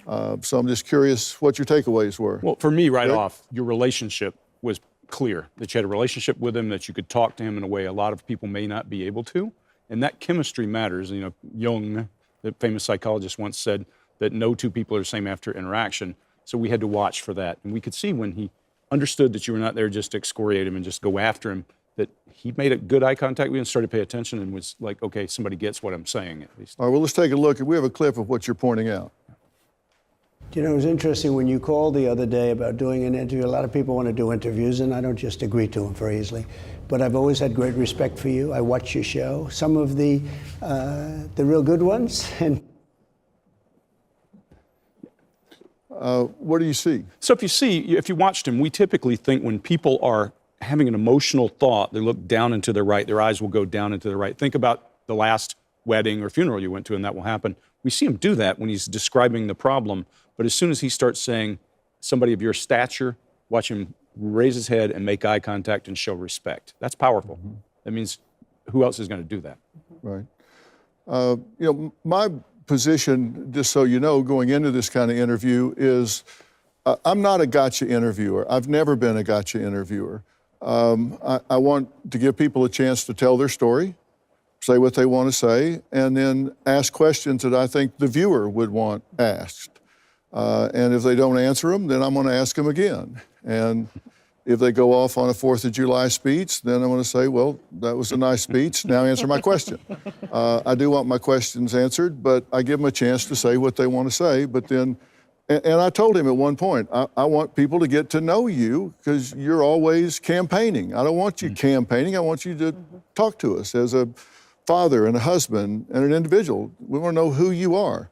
Speaker 2: So I'm just curious what your takeaways were.
Speaker 3: Well, for me, right off, your relationship was clear that you had a relationship with him, that you could talk to him in a way a lot of people may not be able to. And that chemistry matters. You know, Jung, the famous psychologist, once said that no two people are the same after interaction. So we had to watch for that. And we could see when he understood that you were not there just to excoriate him and just go after him, that he made a good eye contact with you and started to pay attention and was like, okay, somebody gets what I'm saying at least.
Speaker 2: All right, well, let's take a look. We have a clip of what you're pointing out.
Speaker 1: You know, it was interesting when you called the other day about doing an interview. A lot of people want to do interviews, and I don't just agree to them very easily. But I've always had great respect for you. I watch your show, some of the real good ones. And
Speaker 2: what do you see?
Speaker 3: So if you watched him, we typically think when people are having an emotional thought, they look down and to their right, their eyes will go down and to the right. Think about the last wedding or funeral you went to, and that will happen. We see him do that when he's describing the problem, but as soon as he starts saying somebody of your stature, watch him raise his head and make eye contact and show respect. That's powerful. Mm-hmm. That means who else is going to do that?
Speaker 2: Right. You know, my position, just so you know, going into this kind of interview is I'm not a gotcha interviewer. I've never been a gotcha interviewer. I want to give people a chance to tell their story, say what they want to say, and then ask questions that I think the viewer would want asked. And if they don't answer them, then I'm going to ask them again. And if they go off on a 4th of July speech, then I'm going to say, well, that was a nice speech. Now answer my question. I do want my questions answered, but I give them a chance to say what they want to say. But then, and I told him at one point, I want people to get to know you because you're always campaigning. I don't want you campaigning. I want you to talk to us as a father and a husband and an individual. We want to know who you are,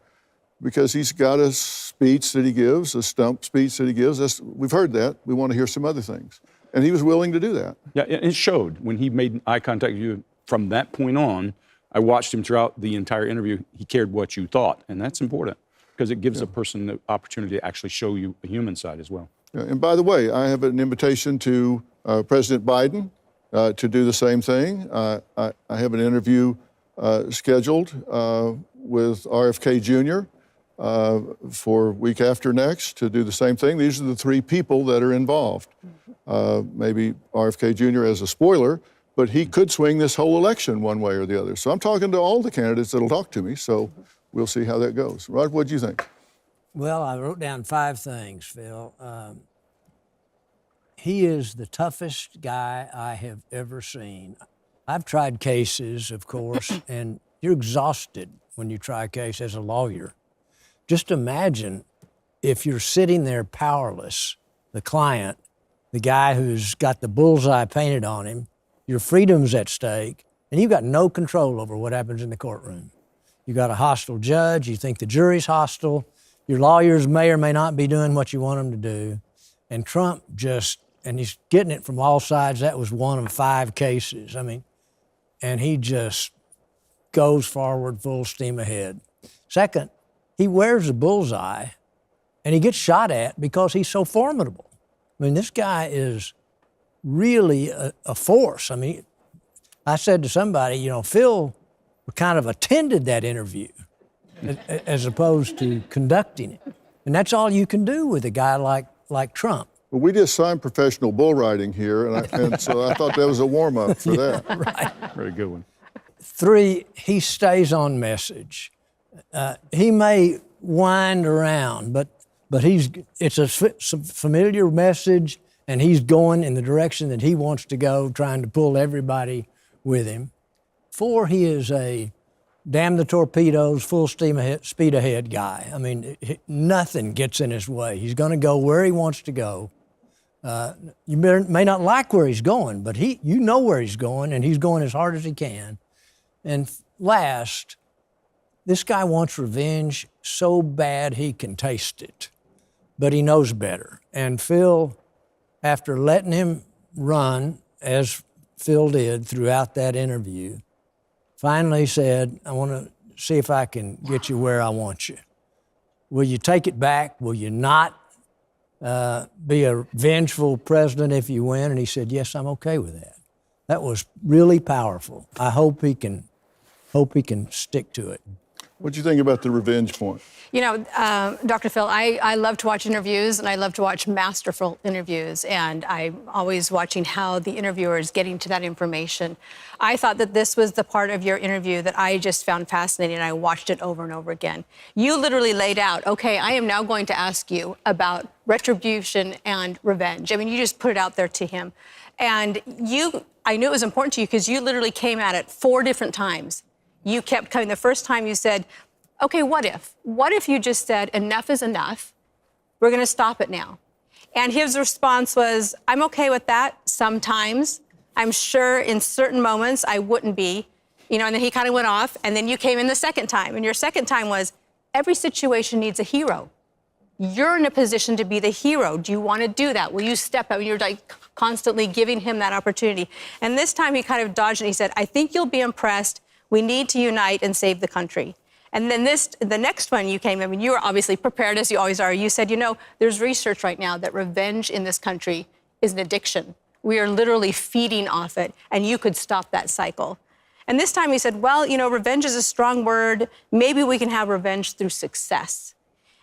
Speaker 2: because he's got a speech that he gives, a stump speech that he gives. We've heard that. We want to hear some other things. And he was willing to do that.
Speaker 3: Yeah, it showed when he made eye contact with you. From that point on, I watched him throughout the entire interview. He cared what you thought, and that's important because it gives a person the opportunity to actually show you a human side as well.
Speaker 2: Yeah, and by the way, I have an invitation to President Biden to do the same thing. I have an interview scheduled with RFK Jr. For week after next to do the same thing. These are the 3 people that are involved. Maybe RFK Jr. as a spoiler, but he could swing this whole election one way or the other. So I'm talking to all the candidates that'll talk to me, so we'll see how that goes. Rod, what do you think?
Speaker 4: Well, I wrote down 5 things, Phil. He is the toughest guy I have ever seen. I've tried cases, of course, and you're exhausted when you try a case as a lawyer. Just imagine if you're sitting there powerless, the client, the guy who's got the bullseye painted on him, your freedom's at stake, and you've got no control over what happens in the courtroom. You got a hostile judge, you think the jury's hostile, your lawyers may or may not be doing what you want them to do, and Trump and he's getting it from all sides. That was one of 5 cases. I mean, and he just goes forward full steam ahead. Second, he wears a bullseye, and he gets shot at because he's so formidable. I mean, this guy is really a force. I mean, I said to somebody, you know, Phil kind of attended that interview as opposed to conducting it. And that's all you can do with a guy like Trump.
Speaker 2: Well, we just signed professional bull riding here, and so I thought that was a warm-up for that.
Speaker 4: Right.
Speaker 3: Very good one.
Speaker 4: 3, he stays on message. He may wind around, but it's a familiar message, and he's going in the direction that he wants to go, trying to pull everybody with him. 4, he is a damn the torpedoes, full speed ahead guy. I mean, nothing gets in his way. He's going to go where he wants to go. You may not like where he's going, but you know where he's going, and he's going as hard as he can. And last, this guy wants revenge so bad he can taste it, but he knows better. And Phil, after letting him run, as Phil did throughout that interview, finally said, I want to see if I can get you where I want you. Will you take it back? Will you not be a vengeful president if you win? And he said, yes, I'm okay with that. That was really powerful. I hope he can stick to it.
Speaker 2: What do you think about the revenge point?
Speaker 5: You know, Dr. Phil, I love to watch interviews, and I love to watch masterful interviews, and I'm always watching how the interviewer is getting to that information. I thought that this was the part of your interview that I just found fascinating, and I watched it over and over again. You literally laid out, okay, I am now going to ask you about retribution and revenge. I mean, you just put it out there to him. And I knew it was important to you because you literally came at it 4 different times. You kept coming. The first time you said, okay, what if? What if you just said, enough is enough? We're going to stop it now. And his response was, I'm okay with that sometimes. I'm sure in certain moments I wouldn't be. You know, and then he kind of went off, and then you came in the second time. And your second time was, every situation needs a hero. You're in a position to be the hero. Do you want to do that? Will you step up? You're like constantly giving him that opportunity. And this time he kind of dodged and he said, I think you'll be impressed. We need to unite and save the country. And then the next one you came in, and you were obviously prepared as you always are. You said, you know, there's research right now that revenge in this country is an addiction. We are literally feeding off it, and you could stop that cycle. And this time he said, well, you know, revenge is a strong word. Maybe we can have revenge through success.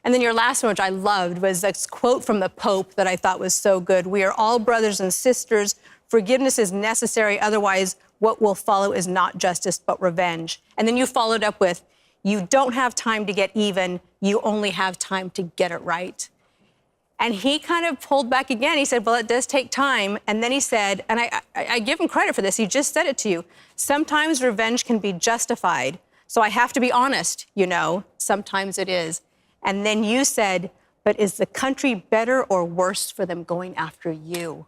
Speaker 5: And then your last one, which I loved, was this quote from the Pope that I thought was so good. We are all brothers and sisters. Forgiveness is necessary. Otherwise, what will follow is not justice, but revenge. And then you followed up with, you don't have time to get even. You only have time to get it right. And he kind of pulled back again. He said, well, it does take time. And then he said, and I give him credit for this. He just said it to you. Sometimes revenge can be justified. So I have to be honest, you know, sometimes it is. And then you said, but is the country better or worse for them going after you?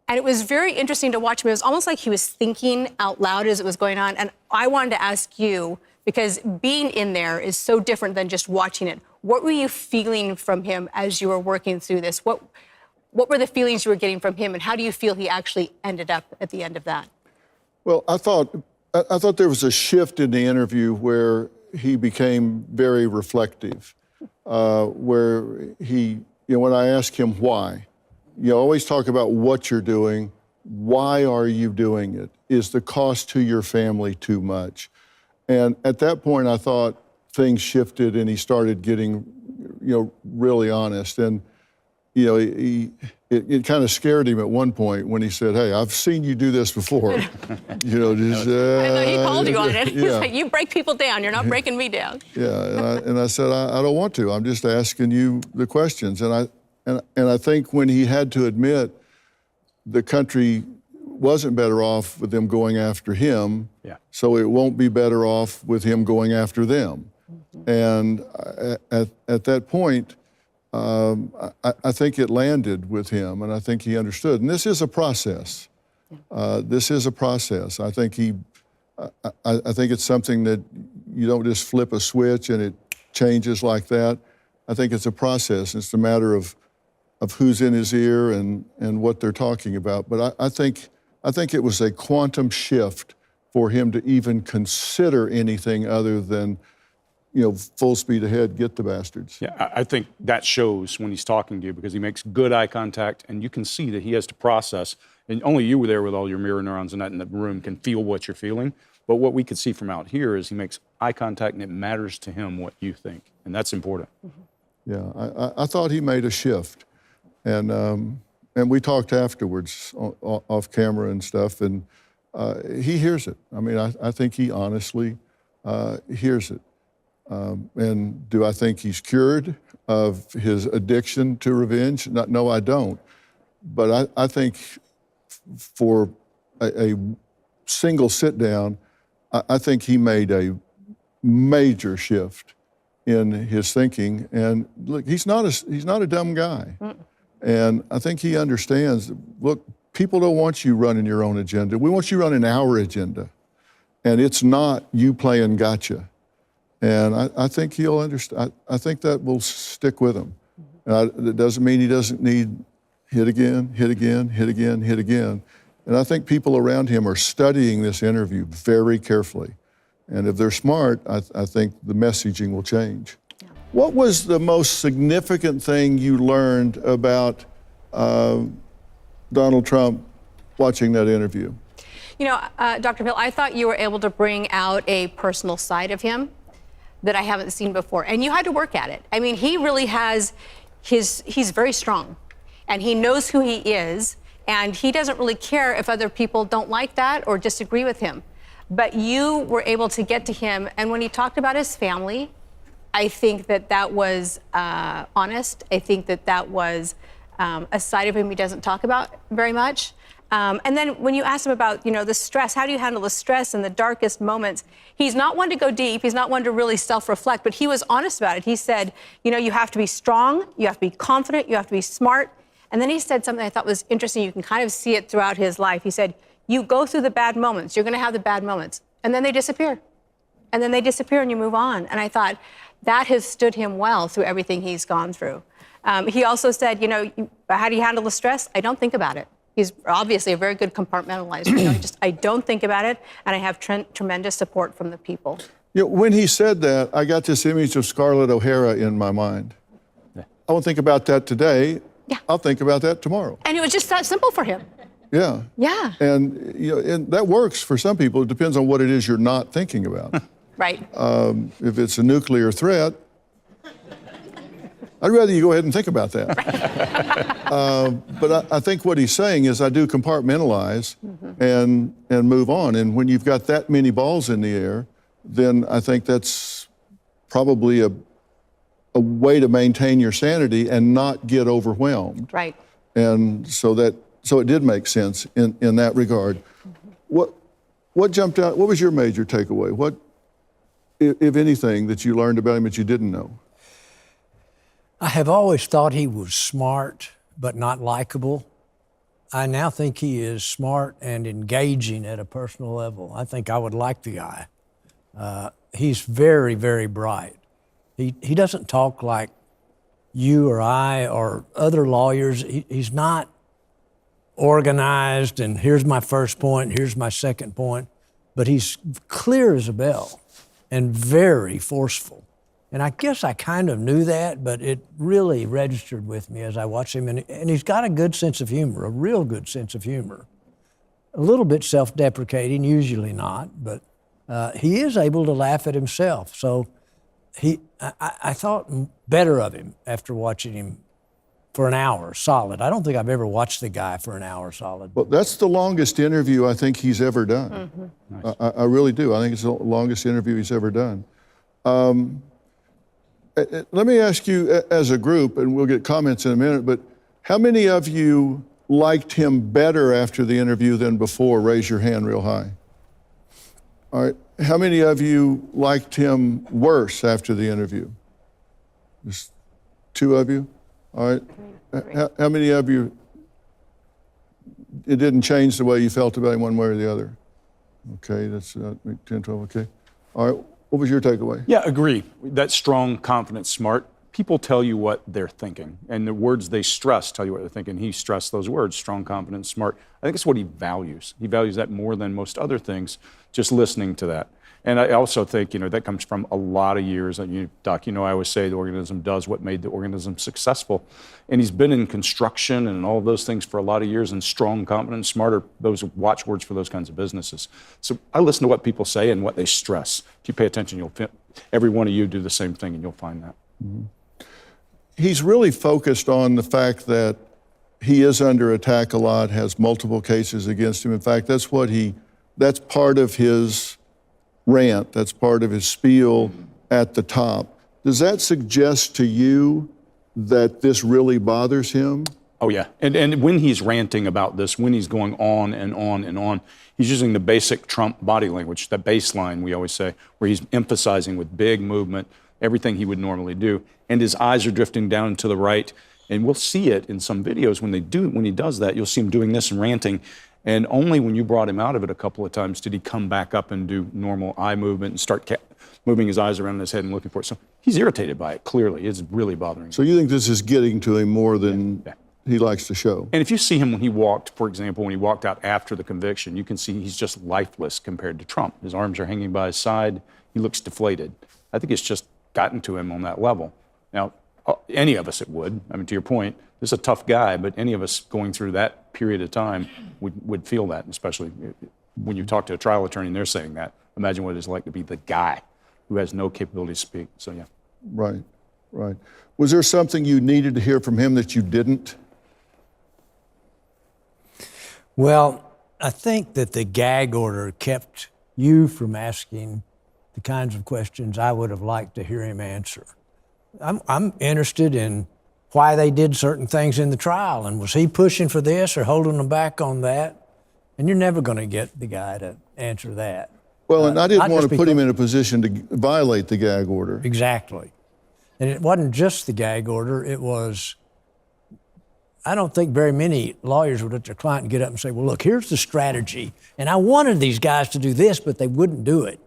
Speaker 5: And it was very interesting to watch him. It was almost like he was thinking out loud as it was going on. And I wanted to ask you, because being in there is so different than just watching it. What were you feeling from him as you were working through this? What were the feelings you were getting from him, and how do you feel he actually ended up at the end of that?
Speaker 2: Well, I thought there was a shift in the interview where he became very reflective, where he, you know, when I asked him why, you always talk about what you're doing. Why are you doing it? Is the cost to your family too much? And at that point, I thought things shifted, and he started getting, you know, really honest. And, you know, it kind of scared him at one point when he said, hey, I've seen you do this before. You know, just,
Speaker 5: I know he called you on it. He's
Speaker 2: yeah.
Speaker 5: like, you break people down. You're not breaking me down.
Speaker 2: Yeah, and I said, I don't want to. I'm just asking you the questions. And I think when he had to admit the country wasn't better off with them going after him, so it won't be better off with him going after them. And at that point, I think it landed with him, and I think he understood. And this is a process. This is a process. I think I think it's something that you don't just flip a switch and it changes like that. I think it's a process. It's a matter of who's in his ear and what they're talking about. But I think it was a quantum shift for him to even consider anything other than, you know, full speed ahead, get the bastards.
Speaker 3: Yeah, I think that shows when he's talking to you, because he makes good eye contact, and you can see that he has to process. And only you were there with all your mirror neurons and that in the room can feel what you're feeling. But what we could see from out here is he makes eye contact, and it matters to him what you think, and that's important.
Speaker 2: Yeah, I thought he made a shift, and we talked afterwards off camera and stuff, and he hears it. I mean, I think he honestly hears it. And do I think he's cured of his addiction to revenge? No, I don't. But I think for a single sit down, I think he made a major shift in his thinking. And look, he's not a dumb guy. And I think he understands, look, people don't want you running your own agenda. We want you running our agenda. And it's not you playing gotcha. And I think he'll understand. I think that will stick with him. It doesn't mean he doesn't need hit again, hit again, hit again, hit again. And I think people around him are studying this interview very carefully. And if they're smart, I think the messaging will change. Yeah. What was the most significant thing you learned about Donald Trump watching that interview?
Speaker 5: You know, Dr. Phil, I thought you were able to bring out a personal side of him that I haven't seen before. And you had to work at it. I mean, he really has he's very strong, and he knows who he is, and he doesn't really care if other people don't like that or disagree with him. But you were able to get to him, and when he talked about his family, I think that was honest. I think that was a side of him he doesn't talk about very much. And then when you ask him about, the stress, how do you handle the stress in the darkest moments? He's not one to go deep. He's not one to really self-reflect, but he was honest about it. He said, you have to be strong, you have to be confident, you have to be smart. And then he said something I thought was interesting. You can kind of see it throughout his life. He said, you go through the bad moments. You're going to have the bad moments. And then they disappear. And then they disappear and you move on. And I thought that has stood him well through everything he's gone through. He also said, how do you handle the stress? I don't think about it. He's obviously a very good compartmentalizer. I don't think about it, and I have tremendous support from the people.
Speaker 2: When he said that, I got this image of Scarlett O'Hara in my mind. I won't think about that today.
Speaker 5: Yeah.
Speaker 2: I'll think about that tomorrow.
Speaker 5: And it was just that simple for him.
Speaker 2: Yeah.
Speaker 5: Yeah.
Speaker 2: And, and that works for some people. It depends on what it is you're not thinking about.
Speaker 5: Right.
Speaker 2: If it's a nuclear threat, I'd rather you go ahead and think about that. But I think what he's saying is I do compartmentalize and move on. And when you've got that many balls in the air, then I think that's probably a way to maintain your sanity and not get overwhelmed.
Speaker 5: Right.
Speaker 2: And so it did make sense in that regard. What jumped out? What was your major takeaway? What, if anything, that you learned about him that you didn't know?
Speaker 4: I have always thought he was smart, but not likable. I now think he is smart and engaging at a personal level. I think I would like the guy. He's very, very bright. He doesn't talk like you or I or other lawyers. He's not organized and here's my first point, here's my second point, but he's clear as a bell and very forceful. And I guess I kind of knew that, but it really registered with me as I watched him. And he's got a good sense of humor, a real good sense of humor. A little bit self-deprecating, usually not, but he is able to laugh at himself. So I thought better of him after watching him for an hour solid. I don't think I've ever watched the guy for an hour solid.
Speaker 2: Well, that's the longest interview I think he's ever done. Nice. I really do. I think it's the longest interview he's ever done. Let me ask you as a group, and we'll get comments in a minute, but how many of you liked him better after the interview than before? Raise your hand real high. All right. How many of you liked him worse after the interview? Just two of you? All right. How many of you, it didn't change the way you felt about him one way or the other? Okay, that's 10, 12, okay. All right. What was your takeaway?
Speaker 3: Yeah, agree. That strong, confident, smart. People tell you what they're thinking, and the words they stress tell you what they're thinking. He stressed those words, strong, confident, smart. I think it's what he values. He values that more than most other things, just listening to that. And I also think, that comes from a lot of years. Doc, I always say the organism does what made the organism successful. And he's been in construction and all of those things for a lot of years, and strong, confident, smart are those watchwords for those kinds of businesses. So I listen to what people say and what they stress. If you pay attention, every one of you do the same thing, and you'll find that.
Speaker 2: Mm-hmm. He's really focused on the fact that he is under attack a lot, has multiple cases against him. In fact, that's part of his rant, that's part of his spiel at the top. Does that suggest to you that this really bothers him?
Speaker 3: Oh, yeah. And when he's ranting about this, when he's going on and on and on, he's using the basic Trump body language, the baseline, we always say, where he's emphasizing with big movement everything he would normally do. And his eyes are drifting down to the right. And we'll see it in some videos when he does that, you'll see him doing this and ranting. And only when you brought him out of it a couple of times did he come back up and do normal eye movement and start moving his eyes around his head and looking for it. So he's irritated by it, clearly. It's really bothering him.
Speaker 2: So you think this is getting to him more than he likes to show?
Speaker 3: And if you see him when he walked, for example, when he walked out after the conviction, you can see he's just lifeless compared to Trump. His arms are hanging by his side. He looks deflated. I think it's just gotten to him on that level. Now, any of us, it would. I mean, to your point, this is a tough guy, but any of us going through that period of time would feel that, especially when you talk to a trial attorney and they're saying that. Imagine what it's like to be the guy who has no capability to speak. So, yeah.
Speaker 2: Right, right. Was there something you needed to hear from him that you didn't?
Speaker 4: Well, I think that the gag order kept you from asking the kinds of questions I would have liked to hear him answer. I'm interested in why they did certain things in the trial, and was he pushing for this or holding them back on that? And you're never going to get the guy to answer that.
Speaker 2: Well, and I didn't
Speaker 4: not
Speaker 2: want
Speaker 4: just
Speaker 2: to put him
Speaker 4: because-
Speaker 2: in a position to violate the gag order.
Speaker 4: Exactly. And it wasn't just the gag order, it was, I don't think very many lawyers would let their client get up and say, well, look, here's the strategy, and I wanted these guys to do this, but they wouldn't do it.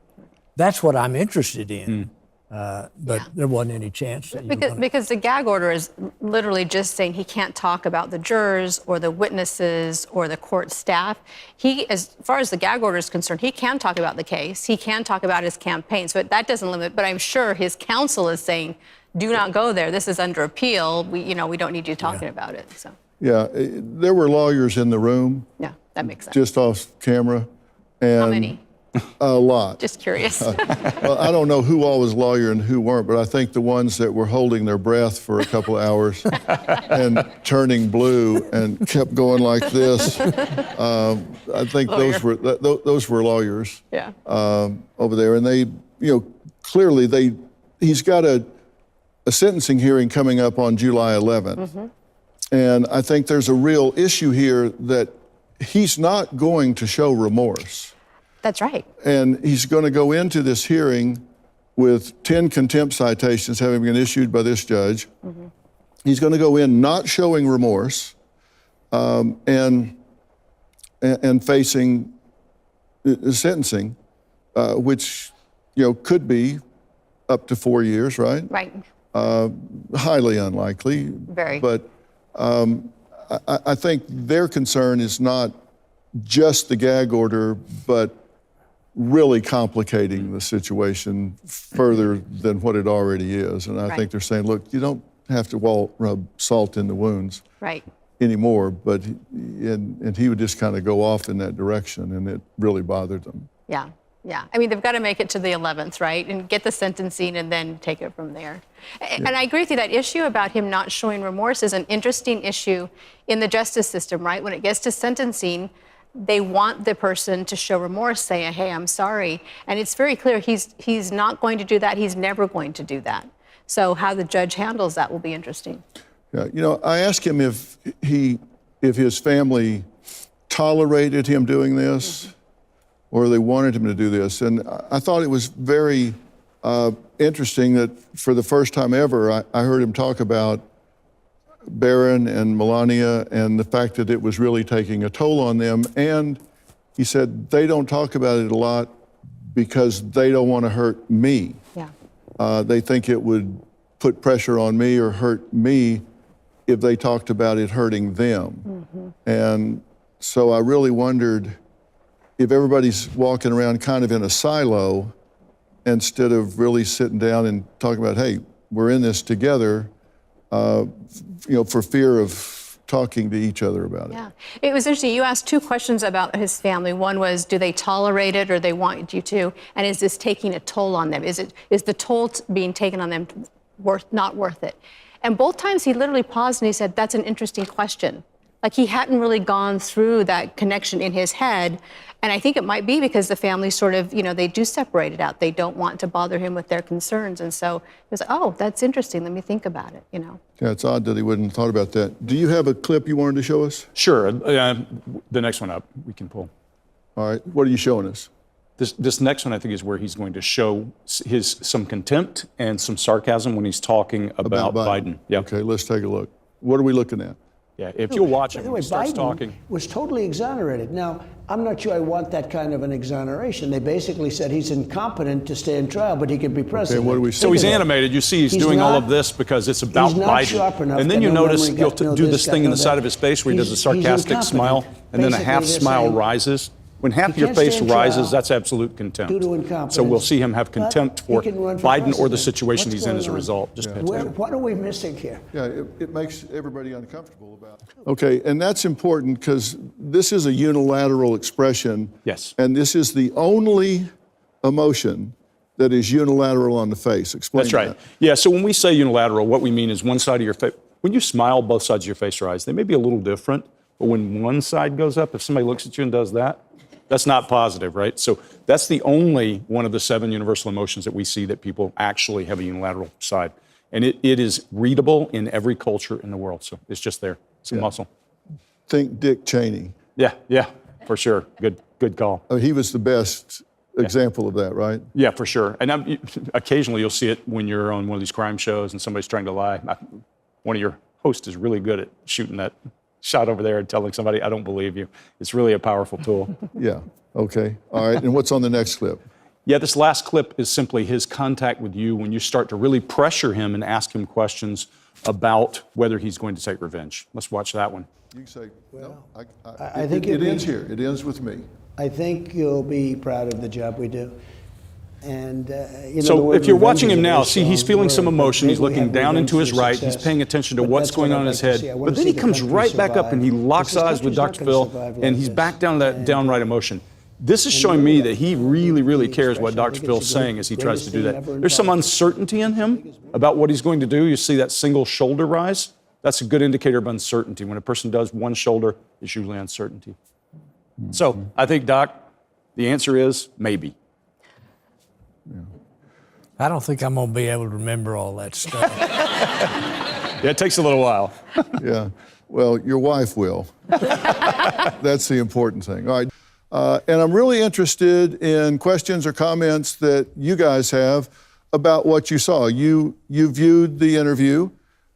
Speaker 4: That's what I'm interested in. But there wasn't any chance that you were gonna...
Speaker 5: Because the gag order is literally just saying he can't talk about the jurors or the witnesses or the court staff. He, as far as the gag order is concerned, he can talk about the case. He can talk about his campaign. So that doesn't limit. But I'm sure his counsel is saying, do not go there. This is under appeal. We don't need you talking about it. So
Speaker 2: Yeah, there were lawyers in the room,
Speaker 5: yeah, that makes sense.
Speaker 2: just off camera. And
Speaker 5: How many?
Speaker 2: A lot.
Speaker 5: Just curious.
Speaker 2: Well, I don't know who all was lawyer and who weren't, but I think the ones that were holding their breath for a couple of hours and turning blue and kept going like this, I think those were lawyers
Speaker 5: Yeah.
Speaker 2: over there. And they, clearly he's got a sentencing hearing coming up on July 11th. And I think there's a real issue here that he's not going to show remorse.
Speaker 5: That's right.
Speaker 2: And he's going to go into this hearing with 10 contempt citations having been issued by this judge. He's going to go in not showing remorse and facing sentencing, which could be up to 4 years, right?
Speaker 5: Right.
Speaker 2: Highly unlikely.
Speaker 5: Very.
Speaker 2: But I think their concern is not just the gag order, but really complicating the situation further than what it already is. And I
Speaker 5: Right.
Speaker 2: think they're saying, look, you don't have to rub salt in the wounds
Speaker 5: Right.
Speaker 2: anymore. But and he would just kind of go off in that direction, and it really bothered them.
Speaker 5: Yeah. Yeah. I mean, they've got to make it to the 11th, right? And get the sentencing and then take it from there. And I agree with you, that issue about him not showing remorse is an interesting issue in the justice system, right? When it gets to sentencing, they want the person to show remorse, say, hey, I'm sorry. And it's very clear he's not going to do that. He's never going to do that. So how the judge handles that will be interesting.
Speaker 2: Yeah, I asked him if his family tolerated him doing this or they wanted him to do this. And I thought it was very interesting that for the first time ever, I heard him talk about Barron and Melania and the fact that it was really taking a toll on them. And he said they don't talk about it a lot because they don't want to hurt me.
Speaker 5: Yeah.
Speaker 2: They think it would put pressure on me or hurt me if they talked about it hurting them. And so I really wondered if everybody's walking around kind of in a silo instead of really sitting down and talking about, hey, we're in this together, for fear of talking to each other about it.
Speaker 5: Yeah. It was interesting. You asked two questions about his family. One was, do they tolerate it or they want you to? And is this taking a toll on them? Is the toll being taken on them not worth it? And both times he literally paused and he said, that's an interesting question. Like he hadn't really gone through that connection in his head. And I think it might be because the family sort of, they do separate it out. They don't want to bother him with their concerns. And so he was like, oh, that's interesting. Let me think about it,
Speaker 2: Yeah, it's odd that he wouldn't have thought about that. Do you have a clip you wanted to show us?
Speaker 3: Sure. The next one up, we can pull.
Speaker 2: All right, what are you showing us?
Speaker 3: This next one, I think, is where he's going to show some contempt and some sarcasm when he's talking about Biden. Yeah.
Speaker 2: Okay, let's take a look. What are we looking at?
Speaker 3: Yeah, if you'll watch
Speaker 1: By
Speaker 3: him
Speaker 1: the
Speaker 3: when
Speaker 1: way,
Speaker 3: he starts
Speaker 1: Biden
Speaker 3: talking.
Speaker 1: was totally exonerated. Now, I'm not sure I want that kind of an exoneration. They basically said he's incompetent to stand trial, but he could be president.
Speaker 2: what do we
Speaker 3: So he's
Speaker 1: Think of it.
Speaker 3: animated. You see he's doing all of this because it's about
Speaker 1: he's not
Speaker 3: Biden.
Speaker 1: sharp enough,
Speaker 3: And then
Speaker 1: got
Speaker 3: you
Speaker 1: no
Speaker 3: notice
Speaker 1: memory,
Speaker 3: he'll
Speaker 1: got no
Speaker 3: do this
Speaker 1: this,
Speaker 3: thing
Speaker 1: got
Speaker 3: in
Speaker 1: no
Speaker 3: the side
Speaker 1: that.
Speaker 3: of his face where he does a
Speaker 1: He's
Speaker 3: sarcastic
Speaker 1: incompetent.
Speaker 3: smile, and then a half
Speaker 1: Basically, they're
Speaker 3: smile
Speaker 1: saying
Speaker 3: rises. When half
Speaker 1: he
Speaker 3: your
Speaker 1: can't
Speaker 3: face
Speaker 1: stand
Speaker 3: rises,
Speaker 1: trial
Speaker 3: that's absolute contempt.
Speaker 1: due to incompetence,
Speaker 3: So we'll see him have
Speaker 1: but
Speaker 3: contempt
Speaker 1: he
Speaker 3: for
Speaker 1: can run for
Speaker 3: Biden or the
Speaker 1: president.
Speaker 3: situation
Speaker 1: What's
Speaker 3: he's in
Speaker 1: going
Speaker 3: as a
Speaker 1: on?
Speaker 3: result. Just pay attention.
Speaker 1: What are we missing here?
Speaker 2: Yeah, it makes everybody uncomfortable about it. Okay, and that's important because this is a unilateral expression.
Speaker 3: Yes.
Speaker 2: And this is the only emotion that is unilateral on the face. Explain
Speaker 3: That's right.
Speaker 2: that.
Speaker 3: Yeah, so when we say unilateral, what we mean is one side of your face. When you smile, both sides of your face or eyes, they may be a little different, but when one side goes up, if somebody looks at you and does that, that's not positive, right? So that's the only one of the 7 universal emotions that we see that people actually have a unilateral side. And it is readable in every culture in the world, so it's just there. It's a muscle.
Speaker 2: Think Dick Cheney.
Speaker 3: Yeah, for sure. Good call.
Speaker 2: He was the best example of that, right?
Speaker 3: Yeah, for sure. And occasionally you'll see it when you're on one of these crime shows and somebody's trying to lie. One of your hosts is really good at shooting that shot over there and telling somebody, I don't believe you. It's really a powerful tool.
Speaker 2: Yeah, okay. All right, and what's on the next clip?
Speaker 3: Yeah, this last clip is simply his contact with you when you start to really pressure him and ask him questions about whether he's going to take revenge. Let's watch that one.
Speaker 2: You can say, no,
Speaker 1: I think
Speaker 2: it ends here. It ends with me.
Speaker 1: I think you'll be proud of the job we do. And the
Speaker 3: So
Speaker 1: word
Speaker 3: if you're
Speaker 1: revenge
Speaker 3: watching
Speaker 1: is
Speaker 3: him
Speaker 1: a
Speaker 3: now,
Speaker 1: very
Speaker 3: see, he's
Speaker 1: strong
Speaker 3: feeling some
Speaker 1: word.
Speaker 3: emotion. He's
Speaker 1: Maybe we
Speaker 3: looking
Speaker 1: have
Speaker 3: down
Speaker 1: revenge
Speaker 3: into his
Speaker 1: for
Speaker 3: right.
Speaker 1: success,
Speaker 3: He's paying attention to
Speaker 1: but
Speaker 3: what's
Speaker 1: that's what
Speaker 3: going
Speaker 1: I'd
Speaker 3: on in
Speaker 1: like
Speaker 3: his
Speaker 1: to
Speaker 3: head.
Speaker 1: see. I wanna
Speaker 3: But then
Speaker 1: see
Speaker 3: he
Speaker 1: the
Speaker 3: comes
Speaker 1: country
Speaker 3: right back up and he
Speaker 1: survive.
Speaker 3: locks
Speaker 1: Because this
Speaker 3: eyes with
Speaker 1: country's
Speaker 3: Dr.
Speaker 1: not gonna
Speaker 3: Phil,
Speaker 1: survive
Speaker 3: and
Speaker 1: like
Speaker 3: he's
Speaker 1: this.
Speaker 3: back down to that
Speaker 1: And,
Speaker 3: downright emotion. This is showing me that he really, really cares what
Speaker 1: expression. I
Speaker 3: Dr.
Speaker 1: think
Speaker 3: Phil's
Speaker 1: it's the
Speaker 3: saying as he tries to do
Speaker 1: greatest thing ever
Speaker 3: that.
Speaker 1: in
Speaker 3: There's some
Speaker 1: politics.
Speaker 3: uncertainty in him about what he's going to do. You see that single shoulder rise? That's a good indicator of uncertainty. When a person does one shoulder, it's usually uncertainty. So I think, Doc, the answer is maybe.
Speaker 4: I don't think I'm going to be able to remember all that stuff.
Speaker 3: Yeah, it takes a little while.
Speaker 2: Yeah, well, your wife will. That's the important thing. All right. And I'm really interested in questions or comments that you guys have about what you saw. You viewed the interview,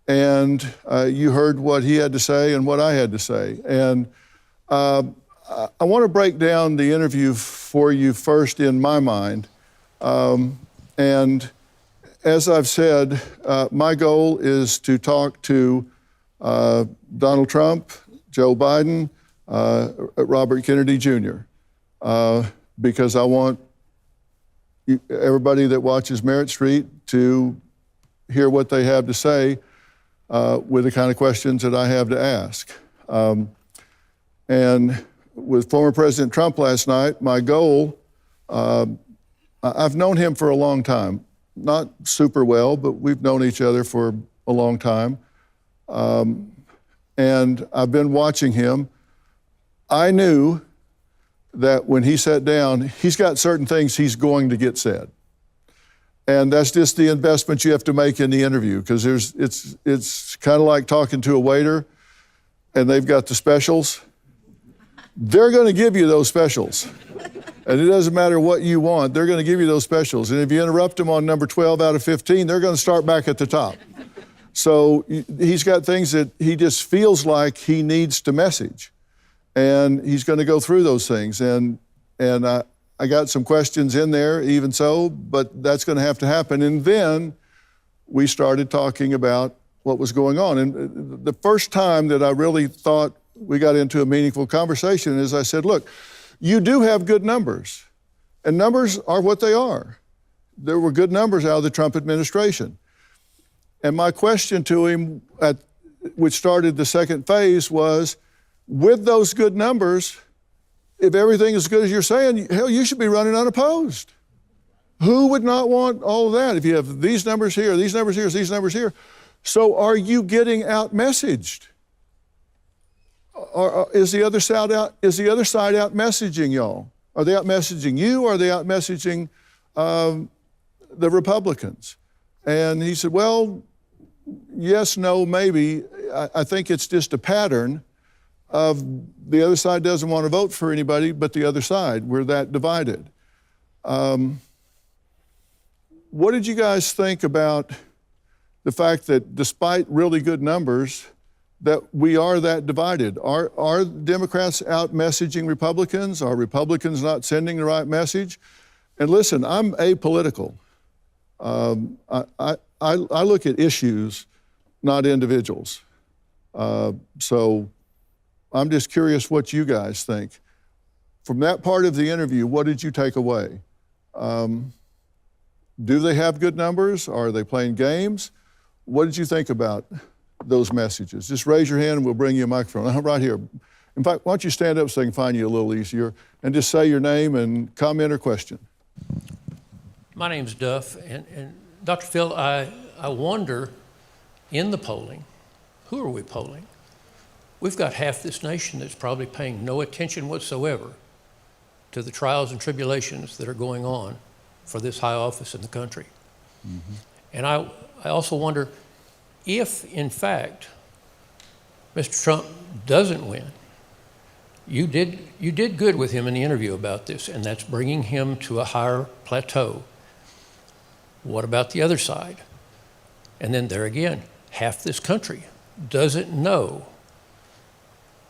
Speaker 2: and you heard what he had to say and what I had to say. And I want to break down the interview for you first in my mind. And as I've said, my goal is to talk to Donald Trump, Joe Biden, Robert Kennedy Jr., because I want everybody that watches Merit Street to hear what they have to say with the kind of questions that I have to ask. And with former President Trump last night, my goal, I've known him for a long time, not super well, but we've known each other for a long time. And I've been watching him. I knew that when he sat down, he's got certain things he's going to get said. And that's just the investment you have to make in the interview, because it's kind of like talking to a waiter and they've got the specials. They're going to give you those specials. And it doesn't matter what you want, they're going to give you those specials. And if you interrupt them on number 12 out of 15, they're going to start back at the top. So he's got things that he just feels like he needs to message. And he's going to go through those things. And I got some questions in there, even so, but that's going to have to happen. And then we started talking about what was going on. And the first time that I really thought we got into a meaningful conversation is I said, look, you do have good numbers, and numbers are what they are. There were good numbers out of the Trump administration. And my question to him, which started the second phase, was, with those good numbers, if everything is as good as you're saying, hell, you should be running unopposed. Who would not want all of that if you have these numbers here, these numbers here, these numbers here? So are you getting out-messaged? Or is the other side out messaging y'all? Are they out messaging you, or are they out messaging the Republicans? And he said, well, yes, no, maybe. I think it's just a pattern of the other side doesn't want to vote for anybody but the other side. We're that divided. What did you guys think about the fact that despite really good numbers, that we are that divided? Are Democrats out messaging Republicans? Are Republicans not sending the right message? And listen, I'm apolitical. I look at issues, not individuals. So I'm just curious what you guys think. From that part of the interview, what did you take away? Do they have good numbers? Are they playing games? What did you think about those messages? Just raise your hand and we'll bring you a microphone. I'm right here. In fact, why don't you stand up so I can find you a little easier, and just say your name and comment or question.
Speaker 6: My name's Duff, and Dr. Phil, I wonder, in the polling, who are we polling? We've got half this nation that's probably paying no attention whatsoever to the trials and tribulations that are going on for this high office in the country. Mm-hmm. And I also wonder if, in fact, Mr. Trump doesn't win. You did good with him in the interview about this, and that's bringing him to a higher plateau. What about the other side? And then there again, half this country doesn't know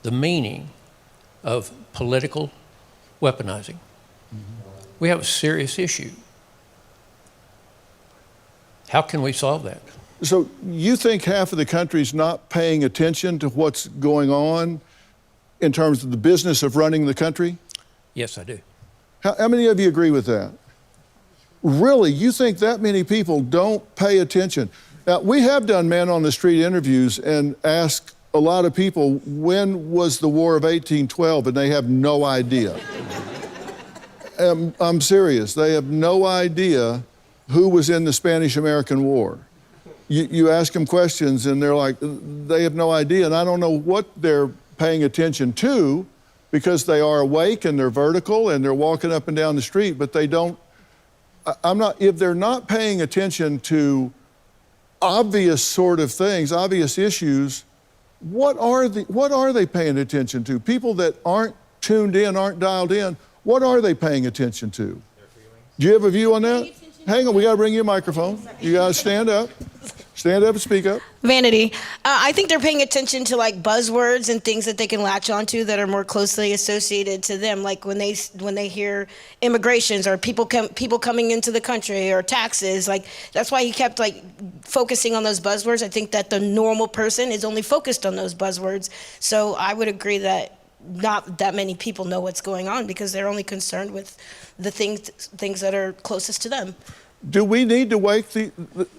Speaker 6: the meaning of political weaponizing. Mm-hmm. We have a serious issue. How can we solve that?
Speaker 2: So you think half of the country's not paying attention to what's going on in terms of the business of running the country?
Speaker 6: Yes, I do.
Speaker 2: How many of you agree with that? Really, you think that many people don't pay attention? Now, we have done man on the street interviews and asked a lot of people, when was the War of 1812? And they have no idea. I'm serious. They have no idea who was in the Spanish-American War. You ask them questions and they're like, they have no idea. And I don't know what they're paying attention to, because they are awake and they're vertical and they're walking up and down the street, but they don't, if they're not paying attention to obvious sort of things, obvious issues, what are they paying attention to? People that aren't tuned in, aren't dialed in, what are they paying attention to? Do you have a view on that? Hang on, we gotta bring you a microphone. You gotta stand up. Stand up and speak up.
Speaker 7: Vanity. I think they're paying attention to like buzzwords and things that they can latch onto that are more closely associated to them. Like when they hear immigrations or people coming into the country or taxes, like that's why he kept like focusing on those buzzwords. I think that the normal person is only focused on those buzzwords. So I would agree that not that many people know what's going on because they're only concerned with the things that are closest to them.
Speaker 2: Do we need to wake the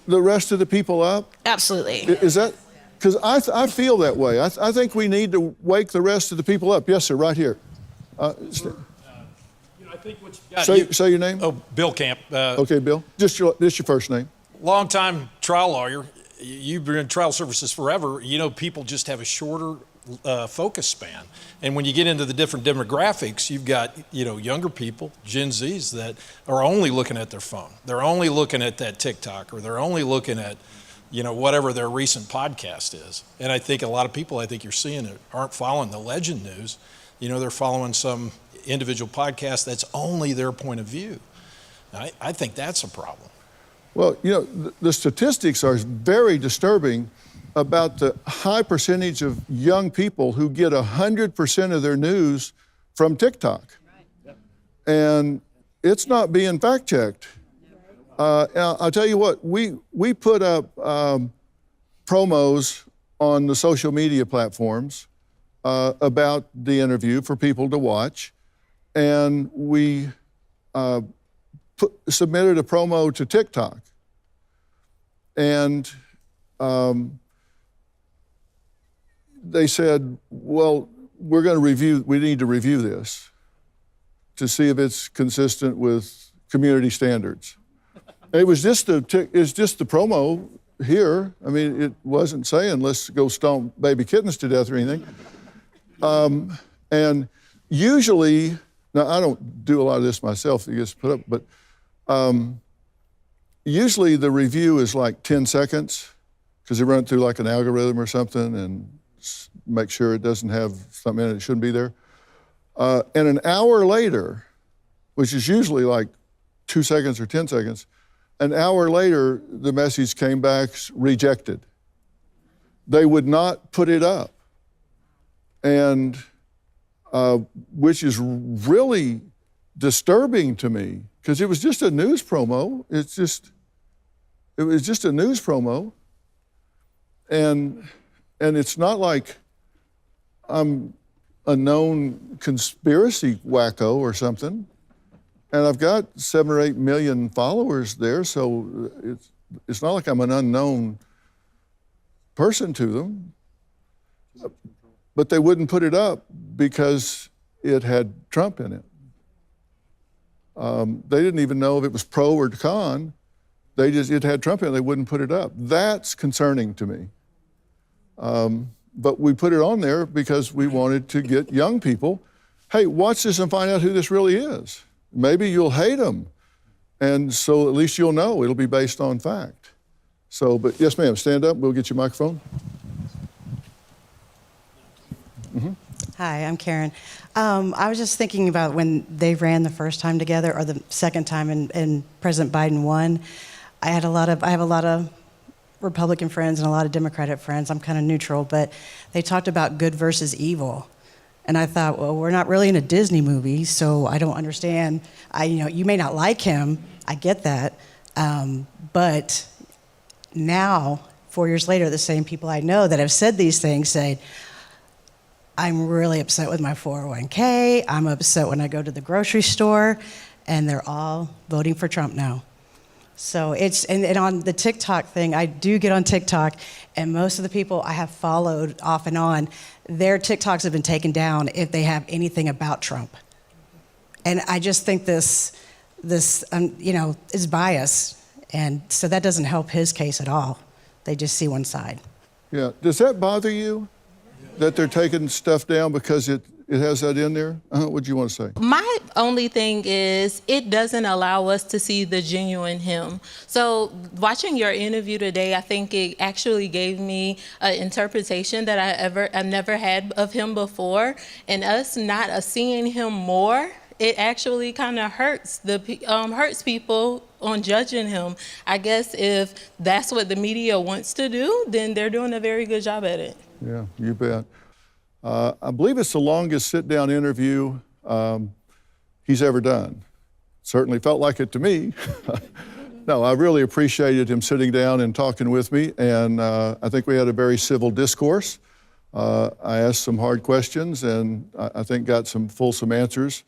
Speaker 2: rest of the people up?
Speaker 7: Absolutely.
Speaker 2: Is that, because I feel that way. I think we need to wake the rest of the people up. Yes, sir, right here.
Speaker 8: I think what you got.
Speaker 2: Say your name.
Speaker 8: Oh, Bill Camp.
Speaker 2: Okay, Bill. Just your first name.
Speaker 8: Longtime trial lawyer. You've been in trial services forever. You know, people just have a shorter focus span. And when you get into the different demographics, you've got, younger people, Gen Zs, that are only looking at their phone. They're only looking at that TikTok, or they're only looking at, whatever their recent podcast is. And I think a lot of people, you're seeing it, aren't following the legend news. They're following some individual podcast that's only their point of view. I think that's a problem.
Speaker 2: Well, the statistics are very disturbing about the high percentage of young people who get 100% of their news from TikTok. And it's not being fact-checked. I'll tell you what, we put up promos on the social media platforms about the interview for people to watch. And we submitted a promo to TikTok. And they said, well, we need to review this to see if it's consistent with community standards. It was just the promo here. I mean, it wasn't saying let's go stomp baby kittens to death or anything. And usually, now I don't do a lot of this myself, it gets put up, but usually the review is like 10 seconds because they run it through like an algorithm or something and make sure it doesn't have something in it that shouldn't be there. And an hour later, which is usually like 2 seconds or 10 seconds, an hour later, the message came back rejected. They would not put it up. And which is really disturbing to me because it was just a news promo. It was just a news promo. And it's not like I'm a known conspiracy wacko or something. And I've got 7 or 8 million followers there, so it's not like I'm an unknown person to them. But they wouldn't put it up because it had Trump in it. They didn't even know if it was pro or con. It had Trump in it, they wouldn't put it up. That's concerning to me. But we put it on there because we wanted to get young people, hey, watch this and find out who this really is. Maybe you'll hate them. And so at least you'll know it'll be based on fact. So, but yes, ma'am, stand up, we'll get you a microphone.
Speaker 9: Hi, I'm Karen. I was just thinking about when they ran the first time together, or the second time, and President Biden won. I have a lot of Republican friends and a lot of Democratic friends. I'm kind of neutral, but they talked about good versus evil. And I thought, well, we're not really in a Disney movie, so I don't understand. You may not like him, I get that, but now, 4 years later, the same people I know that have said these things say, I'm really upset with my 401k, I'm upset when I go to the grocery store, and they're all voting for Trump now. So and on the TikTok thing, I do get on TikTok, and most of the people I have followed off and on, their TikToks have been taken down if they have anything about Trump. And I just think this is bias, and so that doesn't help his case at all. They just see one side.
Speaker 2: Yeah, does that bother you, that they're taking stuff down because it has that in there? What do you want to say?
Speaker 10: My only thing is it doesn't allow us to see the genuine him. So watching your interview today, I think it actually gave me an interpretation that I've never had of him before. And us not seeing him more, it actually kind of hurts people on judging him. I guess if that's what the media wants to do, then they're doing a very good job at it.
Speaker 2: Yeah, you bet. I believe it's the longest sit-down interview he's ever done. Certainly felt like it to me. No, I really appreciated him sitting down and talking with me, and I think we had a very civil discourse. I asked some hard questions, and I think got some fulsome answers.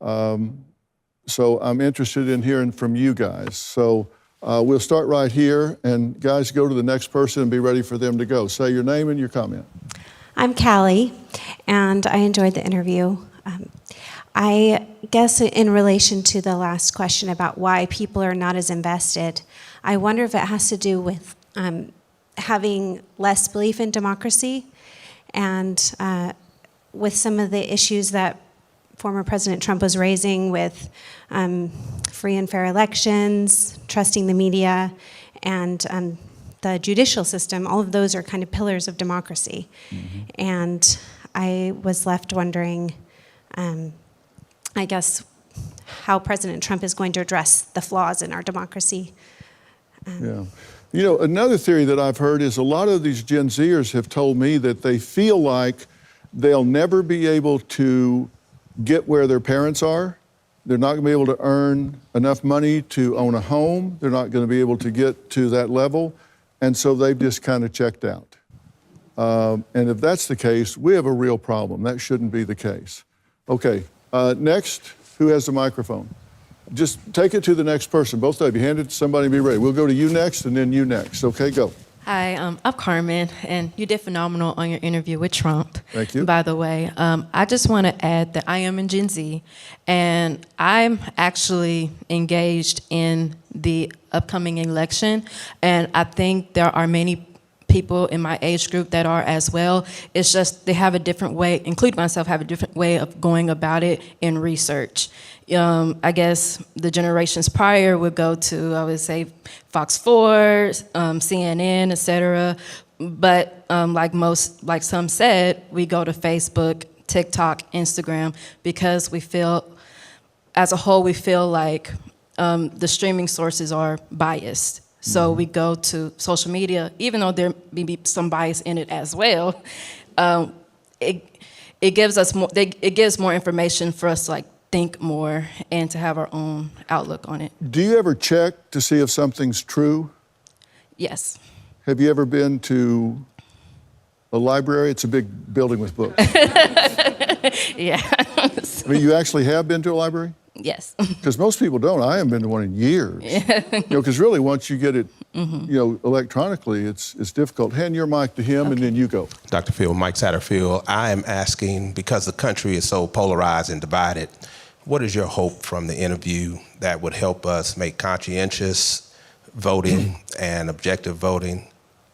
Speaker 2: So I'm interested in hearing from you guys. So we'll start right here, and guys, go to the next person and be ready for them to go. Say your name and your comment.
Speaker 11: I'm Callie, and I enjoyed the interview. I guess in relation to the last question about why people are not as invested, I wonder if it has to do with having less belief in democracy, and with some of the issues that former President Trump was raising with free and fair elections, trusting the media, and the judicial system. All of those are kind of pillars of democracy. Mm-hmm. And I was left wondering, I guess, how President Trump is going to address the flaws in our democracy.
Speaker 2: Yeah. You know, another theory that I've heard is a lot of these Gen Zers have told me that they feel like they'll never be able to get where their parents are. They're not going to be able to earn enough money to own a home. They're not going to be able to get to that level. And so they've just kind of checked out. And if that's the case, we have a real problem. That shouldn't be the case. Okay, next, who has the microphone? Just take it to the next person. Both of you, hand it to somebody and be ready. We'll go to you next and then you next. Okay, go.
Speaker 10: Hi, I'm Carmen, and you did phenomenal on your interview with Trump.
Speaker 2: Thank you.
Speaker 10: By the way, I just want to add that I am in Gen Z, and I'm actually engaged in the upcoming election, and I think there are many people in my age group that are as well. It's just they have a different way, including myself, have a different way of going about it in research. I guess the generations prior would go to, I would say, Fox 4, CNN, et cetera. But like some said, we go to Facebook, TikTok, Instagram, because we feel, as a whole, we feel like the streaming sources are biased. So we go to social media, even though there may be some bias in it as well. It gives us more. It gives more information for us to like think more and to have our own outlook on it.
Speaker 2: Do you ever check to see if something's true?
Speaker 10: Yes.
Speaker 2: Have you ever been to a library? It's a big building with books.
Speaker 10: Yeah.
Speaker 2: I mean, you actually have been to a library?
Speaker 10: Yes.
Speaker 2: Because most people don't. I haven't been to one in years. Yeah. Because really, once you get it, electronically, it's difficult. Hand your mic to him, and then you go.
Speaker 12: Dr. Phil, Mike Satterfield. I am asking, because the country is so polarized and divided, what is your hope from the interview that would help us make conscientious voting and objective voting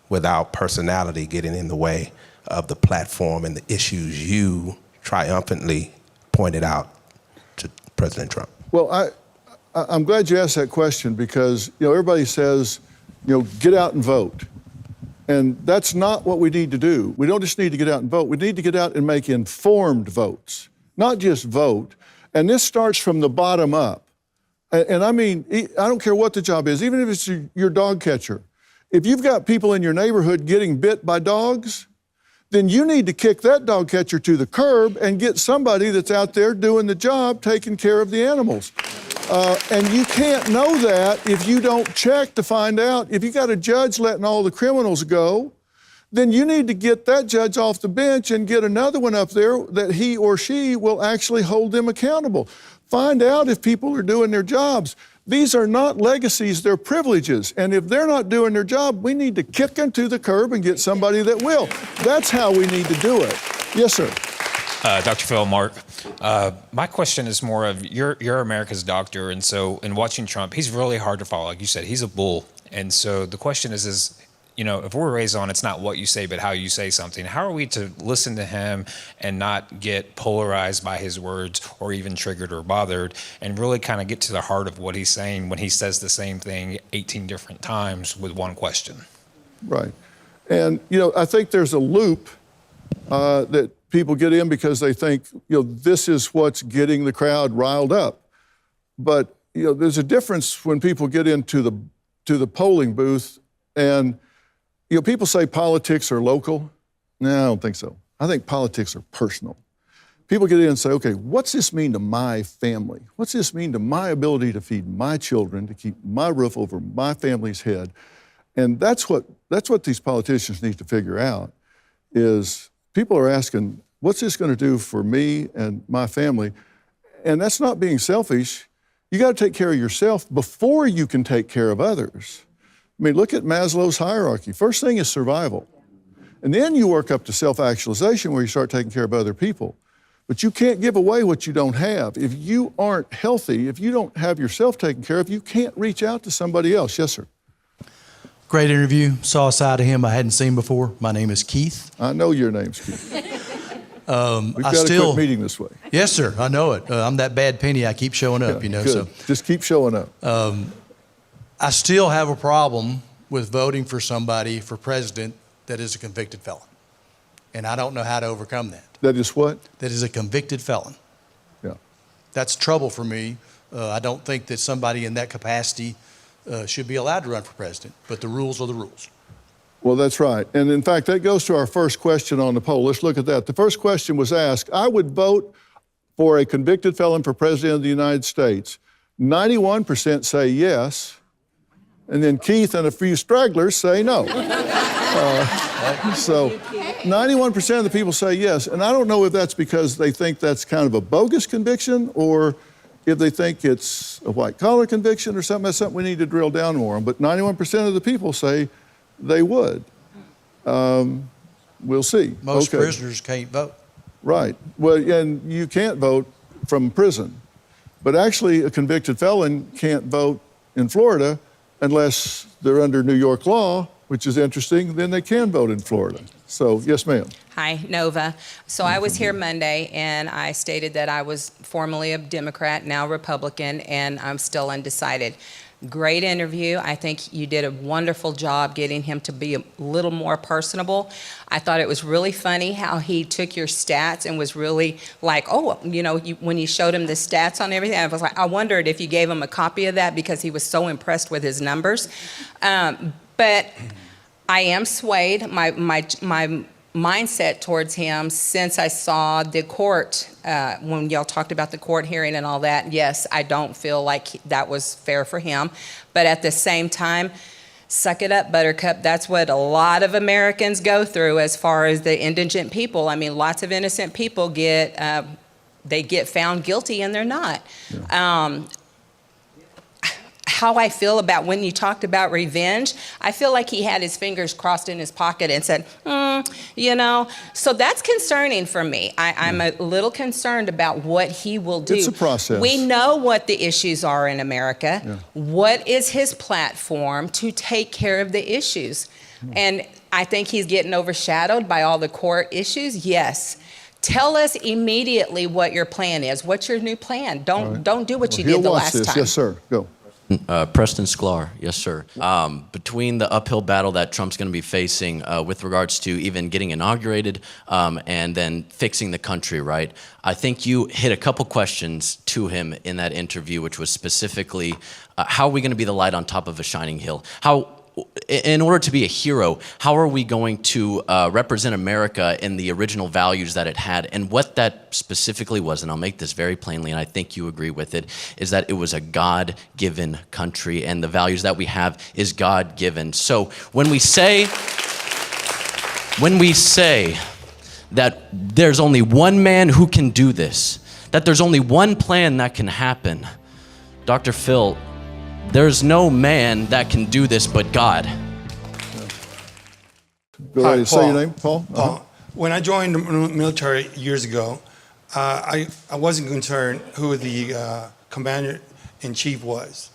Speaker 12: without personality getting in the way of the platform and the issues you triumphantly pointed out to President Trump?
Speaker 2: Well, I'm glad you asked that question because, everybody says, get out and vote. And that's not what we need to do. We don't just need to get out and vote. We need to get out and make informed votes, not just vote. And this starts from the bottom up. And I mean, I don't care what the job is, even if it's your dog catcher. If you've got people in your neighborhood getting bit by dogs, then you need to kick that dog catcher to the curb and get somebody that's out there doing the job, taking care of the animals. And you can't know that if you don't check to find out. If you got a judge letting all the criminals go, then you need to get that judge off the bench and get another one up there that he or she will actually hold them accountable. Find out if people are doing their jobs. These are not legacies, they're privileges. And if they're not doing their job, we need to kick them to the curb and get somebody that will. That's how we need to do it. Yes, sir.
Speaker 13: Dr. Phil, Mark, my question is more of, you're America's doctor, and so in watching Trump, he's really hard to follow. Like you said, he's a bull. And so the question is, if we're raised on it's not what you say, but how you say something, how are we to listen to him and not get polarized by his words or even triggered or bothered and really kind of get to the heart of what he's saying when he says the same thing 18 different times with one question?
Speaker 2: Right. And, I think there's a loop that people get in because they think, this is what's getting the crowd riled up. But, there's a difference when people get into the polling booth and, people say politics are local. No, I don't think so. I think politics are personal. People get in and say, okay, what's this mean to my family? What's this mean to my ability to feed my children, to keep my roof over my family's head? And that's what these politicians need to figure out is people are asking, what's this going to do for me and my family? And that's not being selfish. You got to take care of yourself before you can take care of others. I mean, look at Maslow's hierarchy. First thing is survival. And then you work up to self-actualization where you start taking care of other people. But you can't give away what you don't have. If you aren't healthy, if you don't have yourself taken care of, you can't reach out to somebody else. Yes, sir.
Speaker 14: Great interview. Saw a side of him I hadn't seen before. My name is Keith.
Speaker 2: I know your name's Keith. We've got to quit meeting this way.
Speaker 14: Yes, sir. I know it. I'm that bad penny. I keep showing up,
Speaker 2: Good.
Speaker 14: So
Speaker 2: just keep showing up.
Speaker 14: I still have a problem with voting for somebody for president that is a convicted felon. And I don't know how to overcome that.
Speaker 2: That is what?
Speaker 14: That is a convicted felon.
Speaker 2: Yeah.
Speaker 14: That's trouble for me. I don't think that somebody in that capacity should be allowed to run for president, but the rules are the rules.
Speaker 2: Well, that's right. And in fact, that goes to our first question on the poll. Let's look at that. The first question was asked, I would vote for a convicted felon for president of the United States. 91% say yes. And then Keith and a few stragglers say no. So 91% of the people say yes. And I don't know if that's because they think that's kind of a bogus conviction or if they think it's a white-collar conviction or something. That's something we need to drill down more on. But 91% of the people say they would. We'll see.
Speaker 14: Most prisoners can't vote.
Speaker 2: Right. Well, and you can't vote from prison. But actually, a convicted felon can't vote in Florida unless they're under New York law, which is interesting, then they can vote in Florida. So, yes, ma'am.
Speaker 15: Hi, Nova. So I was here Monday, and I stated that I was formerly a Democrat, now Republican, and I'm still undecided. Great interview. I think you did a wonderful job getting him to be a little more personable. I thought it was really funny how he took your stats and was really like, oh, when you showed him the stats on everything, I was like, I wondered if you gave him a copy of that because he was so impressed with his numbers. But I am swayed. My mindset towards him since I saw the court, when y'all talked about the court hearing and all that, yes, I don't feel like that was fair for him. But at the same time, suck it up, Buttercup. That's what a lot of Americans go through as far as the indigent people. I mean, lots of innocent people get found guilty and they're not.
Speaker 2: Yeah.
Speaker 15: how I feel about when you talked about revenge. I feel like he had his fingers crossed in his pocket and said, you know. So that's concerning for me. I'm a little concerned about what he will do.
Speaker 2: It's a process.
Speaker 15: We know what the issues are in America.
Speaker 2: Yeah.
Speaker 15: What is his platform to take care of the issues? And I think he's getting overshadowed by all the court issues. Yes. Tell us immediately what your plan is. What's your new plan? Don't do what you did the last time.
Speaker 2: Yes, sir. Go.
Speaker 16: Preston Sklar, yes, sir. Between the uphill battle that Trump's going to be facing with regards to even getting inaugurated and then fixing the country, right? I think you hit a couple questions to him in that interview, which was specifically, how are we going to be the light on top of a shining hill? In order to be a hero, how are we going to represent America in the original values that it had? And what that specifically was, and I'll make this very plainly, and I think you agree with it, is that it was a God-given country, and the values that we have is God-given. So when we say that there's only one man who can do this, that there's only one plan that can happen, Dr. Phil, there's no man that can do this but God.
Speaker 2: Go ahead. Say your name, Paul.
Speaker 17: Paul. When I joined the military years ago, I wasn't concerned who the commander-in-chief was.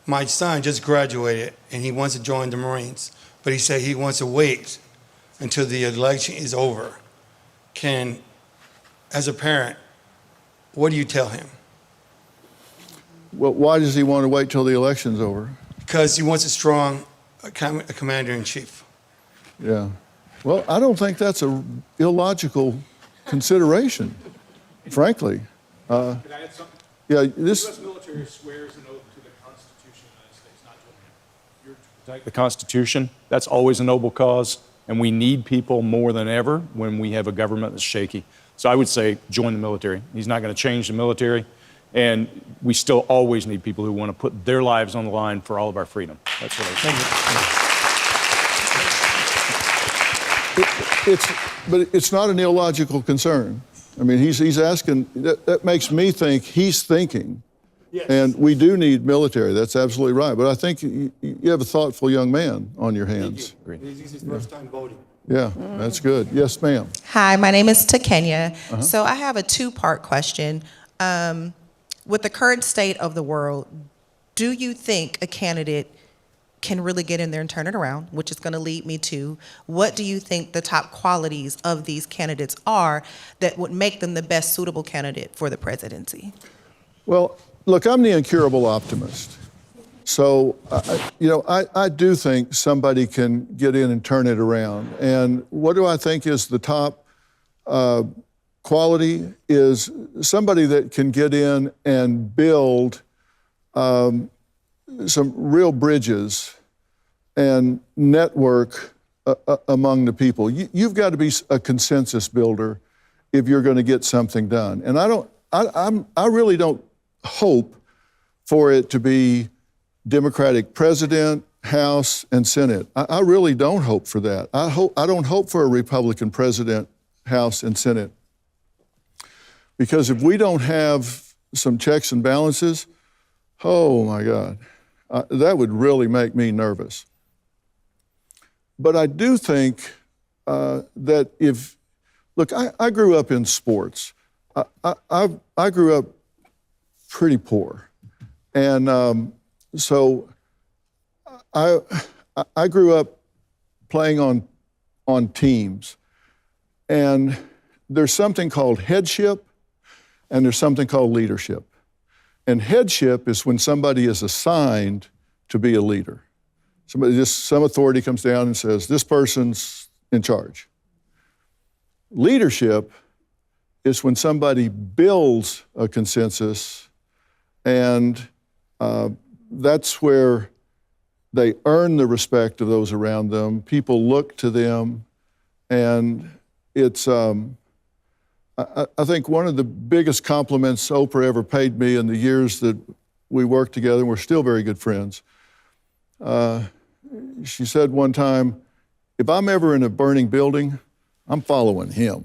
Speaker 17: My son just graduated, and he wants to join the Marines, but he said he wants to wait until the election is over. As a parent, what do you tell him?
Speaker 2: Well, why does he want to wait till the election's over?
Speaker 17: Because he wants a strong commander-in-chief.
Speaker 2: Yeah. Well, I don't think that's an illogical consideration, frankly.
Speaker 3: Can I add something?
Speaker 2: Yeah,
Speaker 3: The U.S. military swears an oath to the Constitution of the United States, not to America. You're to protect the Constitution. That's always a noble cause, and we need people more than ever when we have a government that's shaky. So I would say join the military. He's not going to change the military. And we still always need people who want to put their lives on the line for all of our freedom. That's what I think.
Speaker 2: But it's not an illogical concern. I mean, he's asking, that makes me think he's thinking. Yes. And we do need military. That's absolutely right. But I think you have a thoughtful young man on your hands.
Speaker 17: This is his first time voting.
Speaker 2: Yeah, that's good. Yes, ma'am.
Speaker 18: Hi, my name is Takenya. So I have a two-part question. With the current state of the world, do you think a candidate can really get in there and turn it around, which is going to lead me to, what do you think the top qualities of these candidates are that would make them the best suitable candidate for the presidency?
Speaker 2: Well, look, I'm the incurable optimist. So, I do think somebody can get in and turn it around. And what do I think is the top quality is somebody that can get in and build some real bridges and network among the people. You've got to be a consensus builder if you're going to get something done. And I really don't hope for it to be Democratic president, House, and Senate. I really don't hope for that. I don't hope for a Republican president, House, and Senate. Because if we don't have some checks and balances, oh my God, that would really make me nervous. But I do think that look, I grew up in sports. I grew up pretty poor. And so I grew up playing on teams. And there's something called headship, and there's something called leadership. And headship is when somebody is assigned to be a leader. Some authority comes down and says, this person's in charge. Leadership is when somebody builds a consensus, and that's where they earn the respect of those around them. People look to them, and it's, I think one of the biggest compliments Oprah ever paid me in the years that we worked together, and we're still very good friends. She said one time, if I'm ever in a burning building, I'm following him.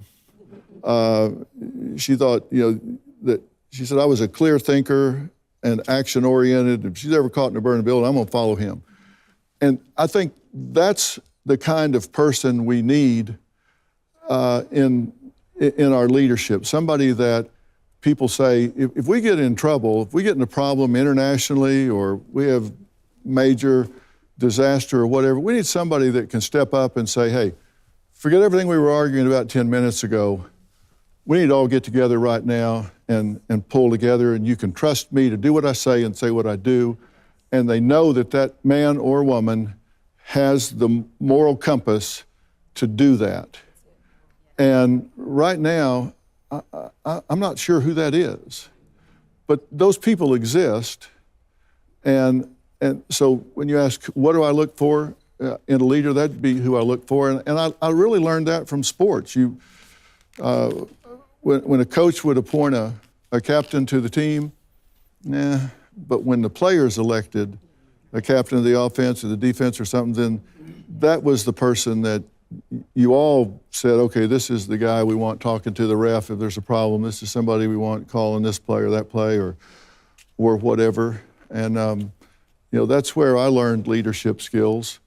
Speaker 2: She thought, that she said I was a clear thinker, and action-oriented. If she's ever caught in a burning building, I'm going to follow him. And I think that's the kind of person we need in our leadership. Somebody that people say, if we get in trouble, if we get in a problem internationally, or we have major disaster or whatever, we need somebody that can step up and say, hey, forget everything we were arguing about 10 minutes ago. We need to all get together right now and pull together, and you can trust me to do what I say and say what I do. And they know that that man or woman has the moral compass to do that. And right now, I'm not sure who that is, but those people exist. And so when you ask, what do I look for in a leader, that'd be who I look for. And I really learned that from sports. When a coach would appoint a captain to the team, but when the players elected a captain of the offense or the defense or something, then that was the person that you all said, okay, this is the guy we want talking to the ref if there's a problem. This is somebody we want calling this play or that play or whatever. And that's where I learned leadership skills.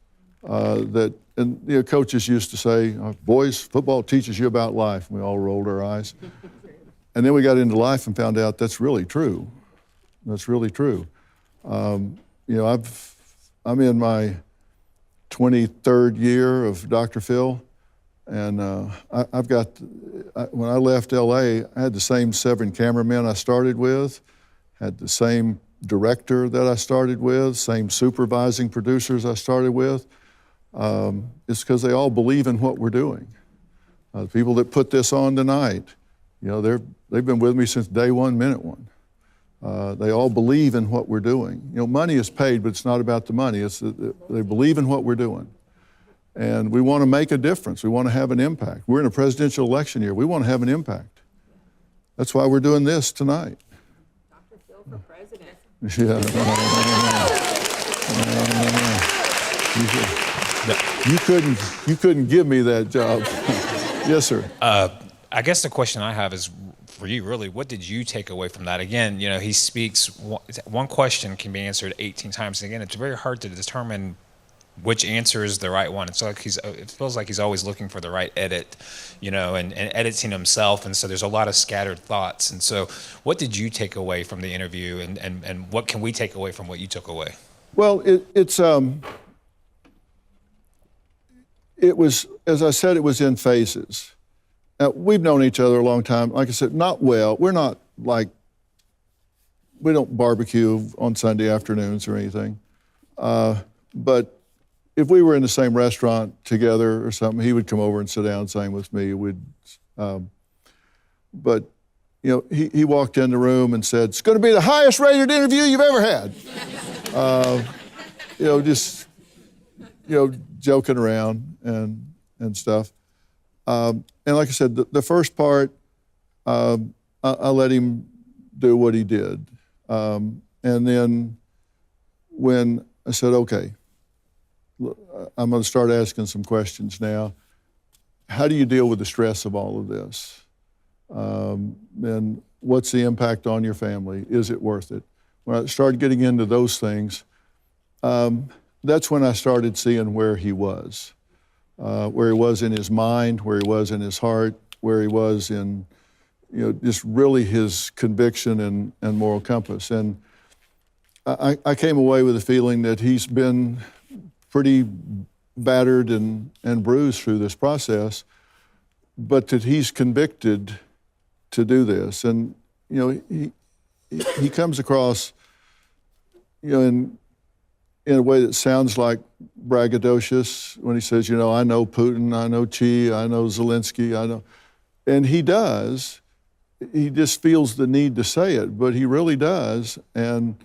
Speaker 2: Coaches used to say, boys, football teaches you about life. And we all rolled our eyes. And then we got into life and found out that's really true. That's really true. I'm in my 23rd year of Dr. Phil, and when I left LA, I had the same 7 cameramen I started with, had the same director that I started with, same supervising producers I started with. It's because they all believe in what we're doing. The people that put this on tonight, they've been with me since day one, minute one. They all believe in what we're doing. Money is paid, but it's not about the money. It's they believe in what we're doing. And we want to make a difference. We want to have an impact. We're in a presidential election year. We want to have an impact. That's why we're doing this tonight.
Speaker 15: Dr. Phil for president.
Speaker 2: Yeah. You couldn't give me that job. Yes, sir.
Speaker 13: I guess the question I have is for you, really, what did you take away from that? Again, he speaks, one question can be answered 18 times. And again, it's very hard to determine which answer is the right one. It's like it feels like he's always looking for the right edit, and editing himself. And so there's a lot of scattered thoughts. And so what did you take away from the interview, and what can we take away from what you took away?
Speaker 2: Well, it was, as I said, it was in phases. Now, we've known each other a long time. Like I said, not well. We're not like, we don't barbecue on Sunday afternoons or anything. But if we were in the same restaurant together or something, he would come over and sit down, same with me. But he walked in the room and said, it's going to be the highest rated interview you've ever had. Just joking around and stuff. And like I said, the first part, I let him do what he did. And then when I said, okay, I'm going to start asking some questions now. How do you deal with the stress of all of this? And what's the impact on your family? Is it worth it? When I started getting into those things, that's when I started seeing where he was in his mind, where he was in his heart, where he was in, just really his conviction and moral compass. And I came away with a feeling that he's been pretty battered and bruised through this process, but that he's convicted to do this. And, he comes across, in a way that sounds like braggadocious when he says, I know Putin, I know Xi, I know Zelensky, I know. And he does. He just feels the need to say it, but he really does. And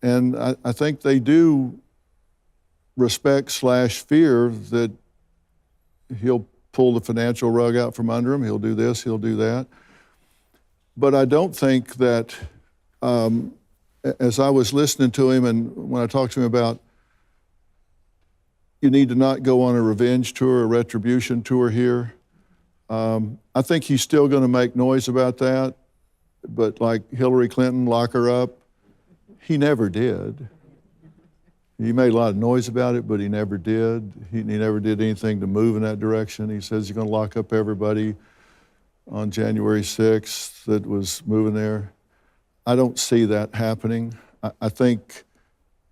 Speaker 2: I think they do respect/fear that he'll pull the financial rug out from under him. He'll do this, he'll do that. But I don't think that, as I was listening to him and when I talked to him about you need to not go on a revenge tour, a retribution tour here, I think he's still going to make noise about that. But like Hillary Clinton, lock her up, He never did. He made a lot of noise about it, but he never did. He never did anything to move in that direction. He says he's going to lock up everybody on January 6th that was moving there. I don't see that happening. I think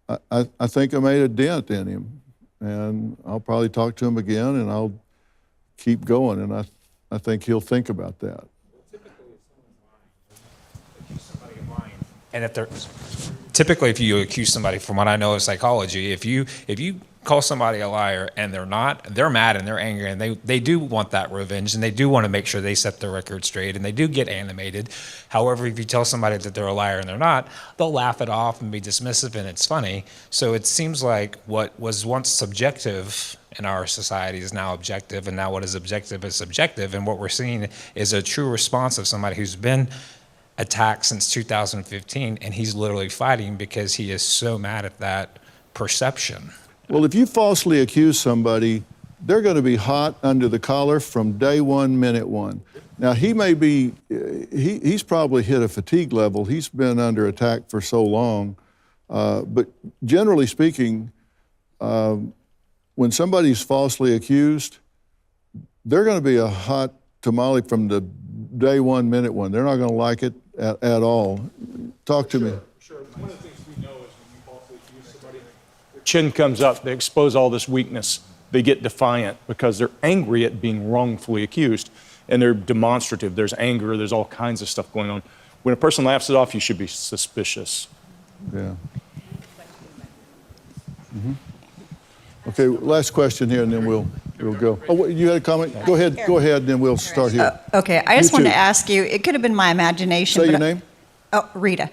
Speaker 2: I made a dent in him, and I'll probably talk to him again, and I'll keep going, and I think he'll think about that.
Speaker 13: And typically, if you accuse somebody, from what I know of psychology, if you call somebody a liar and they're not, they're mad and they're angry and they do want that revenge and they do want to make sure they set their record straight and they do get animated. However, if you tell somebody that they're a liar and they're not, they'll laugh it off and be dismissive and it's funny. So it seems like what was once subjective in our society is now objective, and now what is objective is subjective, and what we're seeing is a true response of somebody who's been attacked since 2015, and he's literally fighting because he is so mad at that perception.
Speaker 2: Well, if you falsely accuse somebody, they're going to be hot under the collar from day one, minute one. Now, he may be, he's probably hit a fatigue level. He's been under attack for so long. But generally speaking, when somebody's falsely accused, they're going to be a hot tamale from the day one, minute one. They're not going to like it at all. Talk to me.
Speaker 3: Sure. One of the things we know is when you falsely accuse somebody, their chin comes up, they expose all this weakness, they get defiant because they're angry at being wrongfully accused, and they're demonstrative. There's anger, there's all kinds of stuff going on. When a person laughs it off, you should be suspicious.
Speaker 2: Yeah. Mm-hmm. Okay, last question here, and then we'll go. Oh, you had a comment? Go ahead, and then we'll start here.
Speaker 19: Okay, I just wanted to ask you, it could have been my imagination.
Speaker 2: Say your name.
Speaker 19: Oh, Rita.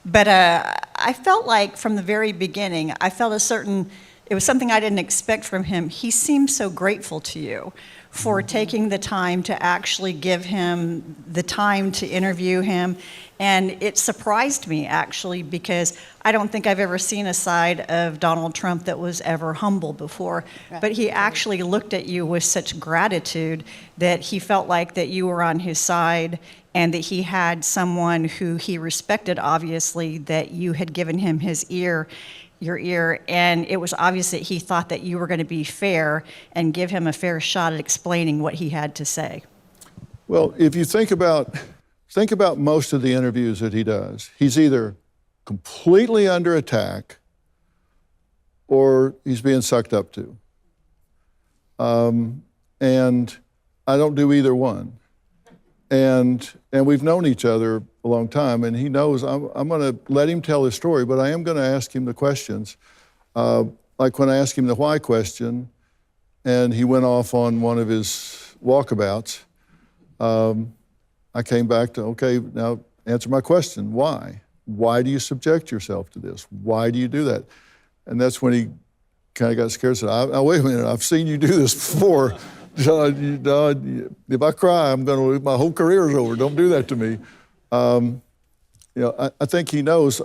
Speaker 19: But I felt like from the very beginning, I felt it was something I didn't expect from him. He seemed so grateful to you for taking the time to actually give him the time to interview him. And it surprised me, actually, because I don't think I've ever seen a side of Donald Trump that was ever humble before. Right. But he actually looked at you with such gratitude that he felt like that you were on his side and that he had someone who he respected, obviously, that you had given him your ear, and it was obvious that he thought that you were going to be fair and give him a fair shot at explaining what he had to say.
Speaker 2: Well, if you think about most of the interviews that he does, he's either completely under attack or he's being sucked up to. And I don't do either one. And we've known each other a long time, and he knows I'm going to let him tell his story, but I am going to ask him the questions. Like when I asked him the why question, and he went off on one of his walkabouts, I came back to, okay, now answer my question. Why? Why do you subject yourself to this? Why do you do that? And that's when he kind of got scared and said, wait a minute, I've seen you do this before. If I cry, I'm going to lose, my whole career is over. Don't do that to me. I think he knows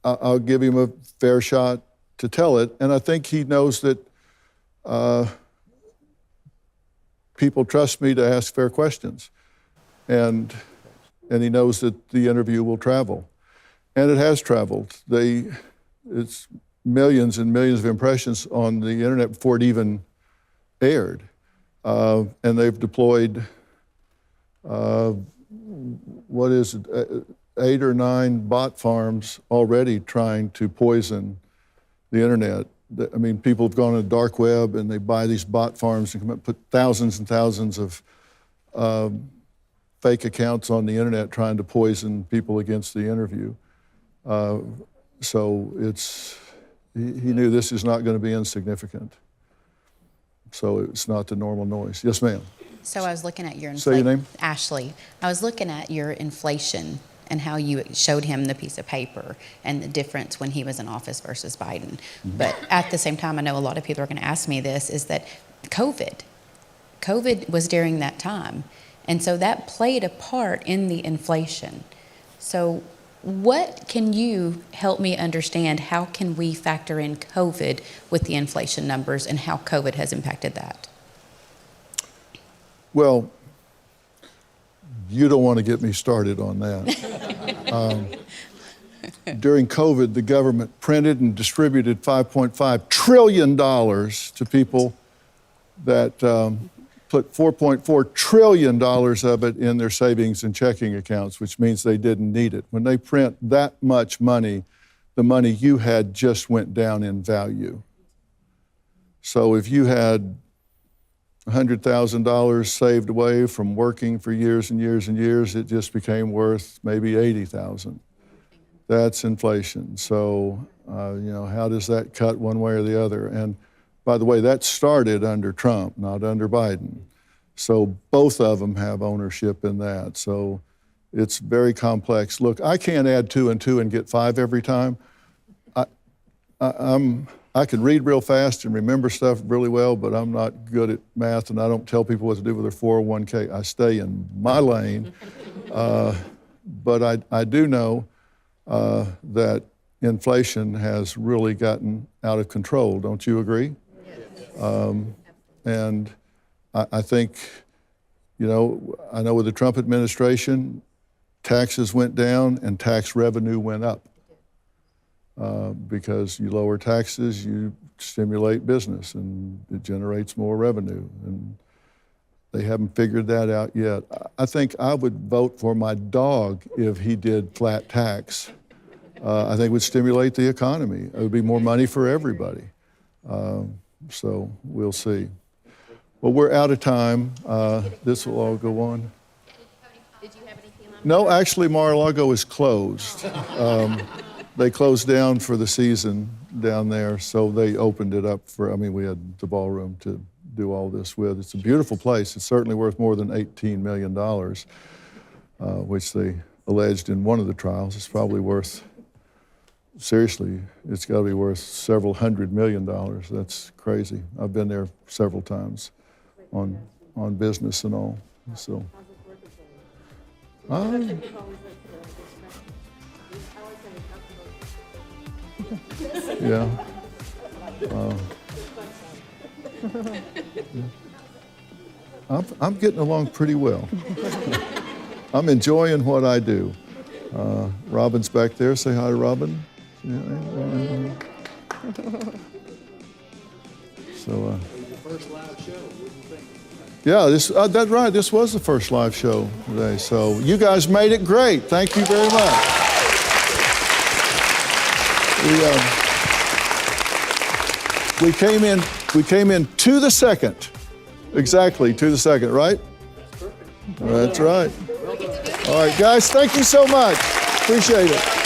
Speaker 2: I'll give him a fair shot to tell it, and I think he knows that people trust me to ask fair questions, and he knows that the interview will travel, and it has traveled. It's millions and millions of impressions on the internet before it even aired, and they've deployed 8 or 9 bot farms already trying to poison the internet. I mean, people have gone on the dark web and they buy these bot farms and come up, put thousands and thousands of fake accounts on the internet trying to poison people against the interview. So he knew this is not going to be insignificant. So it's not the normal noise. Yes, ma'am.
Speaker 20: So I was looking at your
Speaker 2: Say your name.
Speaker 20: Ashley. I was looking at your inflation and how you showed him the piece of paper and the difference when he was in office versus Biden. Mm-hmm. But at the same time, I know a lot of people are going to ask me this, is that COVID was during that time. And so that played a part in the inflation. So what can you help me understand? How can we factor in COVID with the inflation numbers and how COVID has impacted that?
Speaker 2: Well, you don't want to get me started on that. during COVID, the government printed and distributed $5.5 trillion to people that put $4.4 trillion of it in their savings and checking accounts, which means they didn't need it. When they print that much money, the money you had just went down in value. So if you had $100,000 saved away from working for years and years and years, it just became worth maybe $80,000. That's inflation. So, how does that cut one way or the other? And by the way, that started under Trump, not under Biden. So both of them have ownership in that. So it's very complex. Look, I can't add 2 and 2 and get 5 every time. I can read real fast and remember stuff really well, but I'm not good at math, and I don't tell people what to do with their 401k. I stay in my lane. But I do know that inflation has really gotten out of control. Don't you agree? And I think, I know with the Trump administration, taxes went down and tax revenue went up. Because you lower taxes, you stimulate business, and it generates more revenue. And they haven't figured that out yet. I think I would vote for my dog if he did flat tax. I think it would stimulate the economy. It would be more money for everybody. So we'll see. Well, we're out of time. This will all go on.
Speaker 20: Did you have anything on?
Speaker 2: No, actually, Mar-a-Lago is closed. They closed down for the season down there, so they opened it up we had the ballroom to do all this with. It's a beautiful place. It's certainly worth more than $18 million, which they alleged in one of the trials. It's probably worth, seriously, it's got to be worth several $100 million. That's crazy. I've been there several times on business and all, so. Yeah. I'm getting along pretty well. I'm enjoying what I do. Robin's back there. Say hi to Robin. So. First live show. Yeah, that's right. This was the first live show today. So you guys made it great. Thank you very much. We came in to the second, exactly to the second, right? That's right. All right, guys, thank you so much. Appreciate it.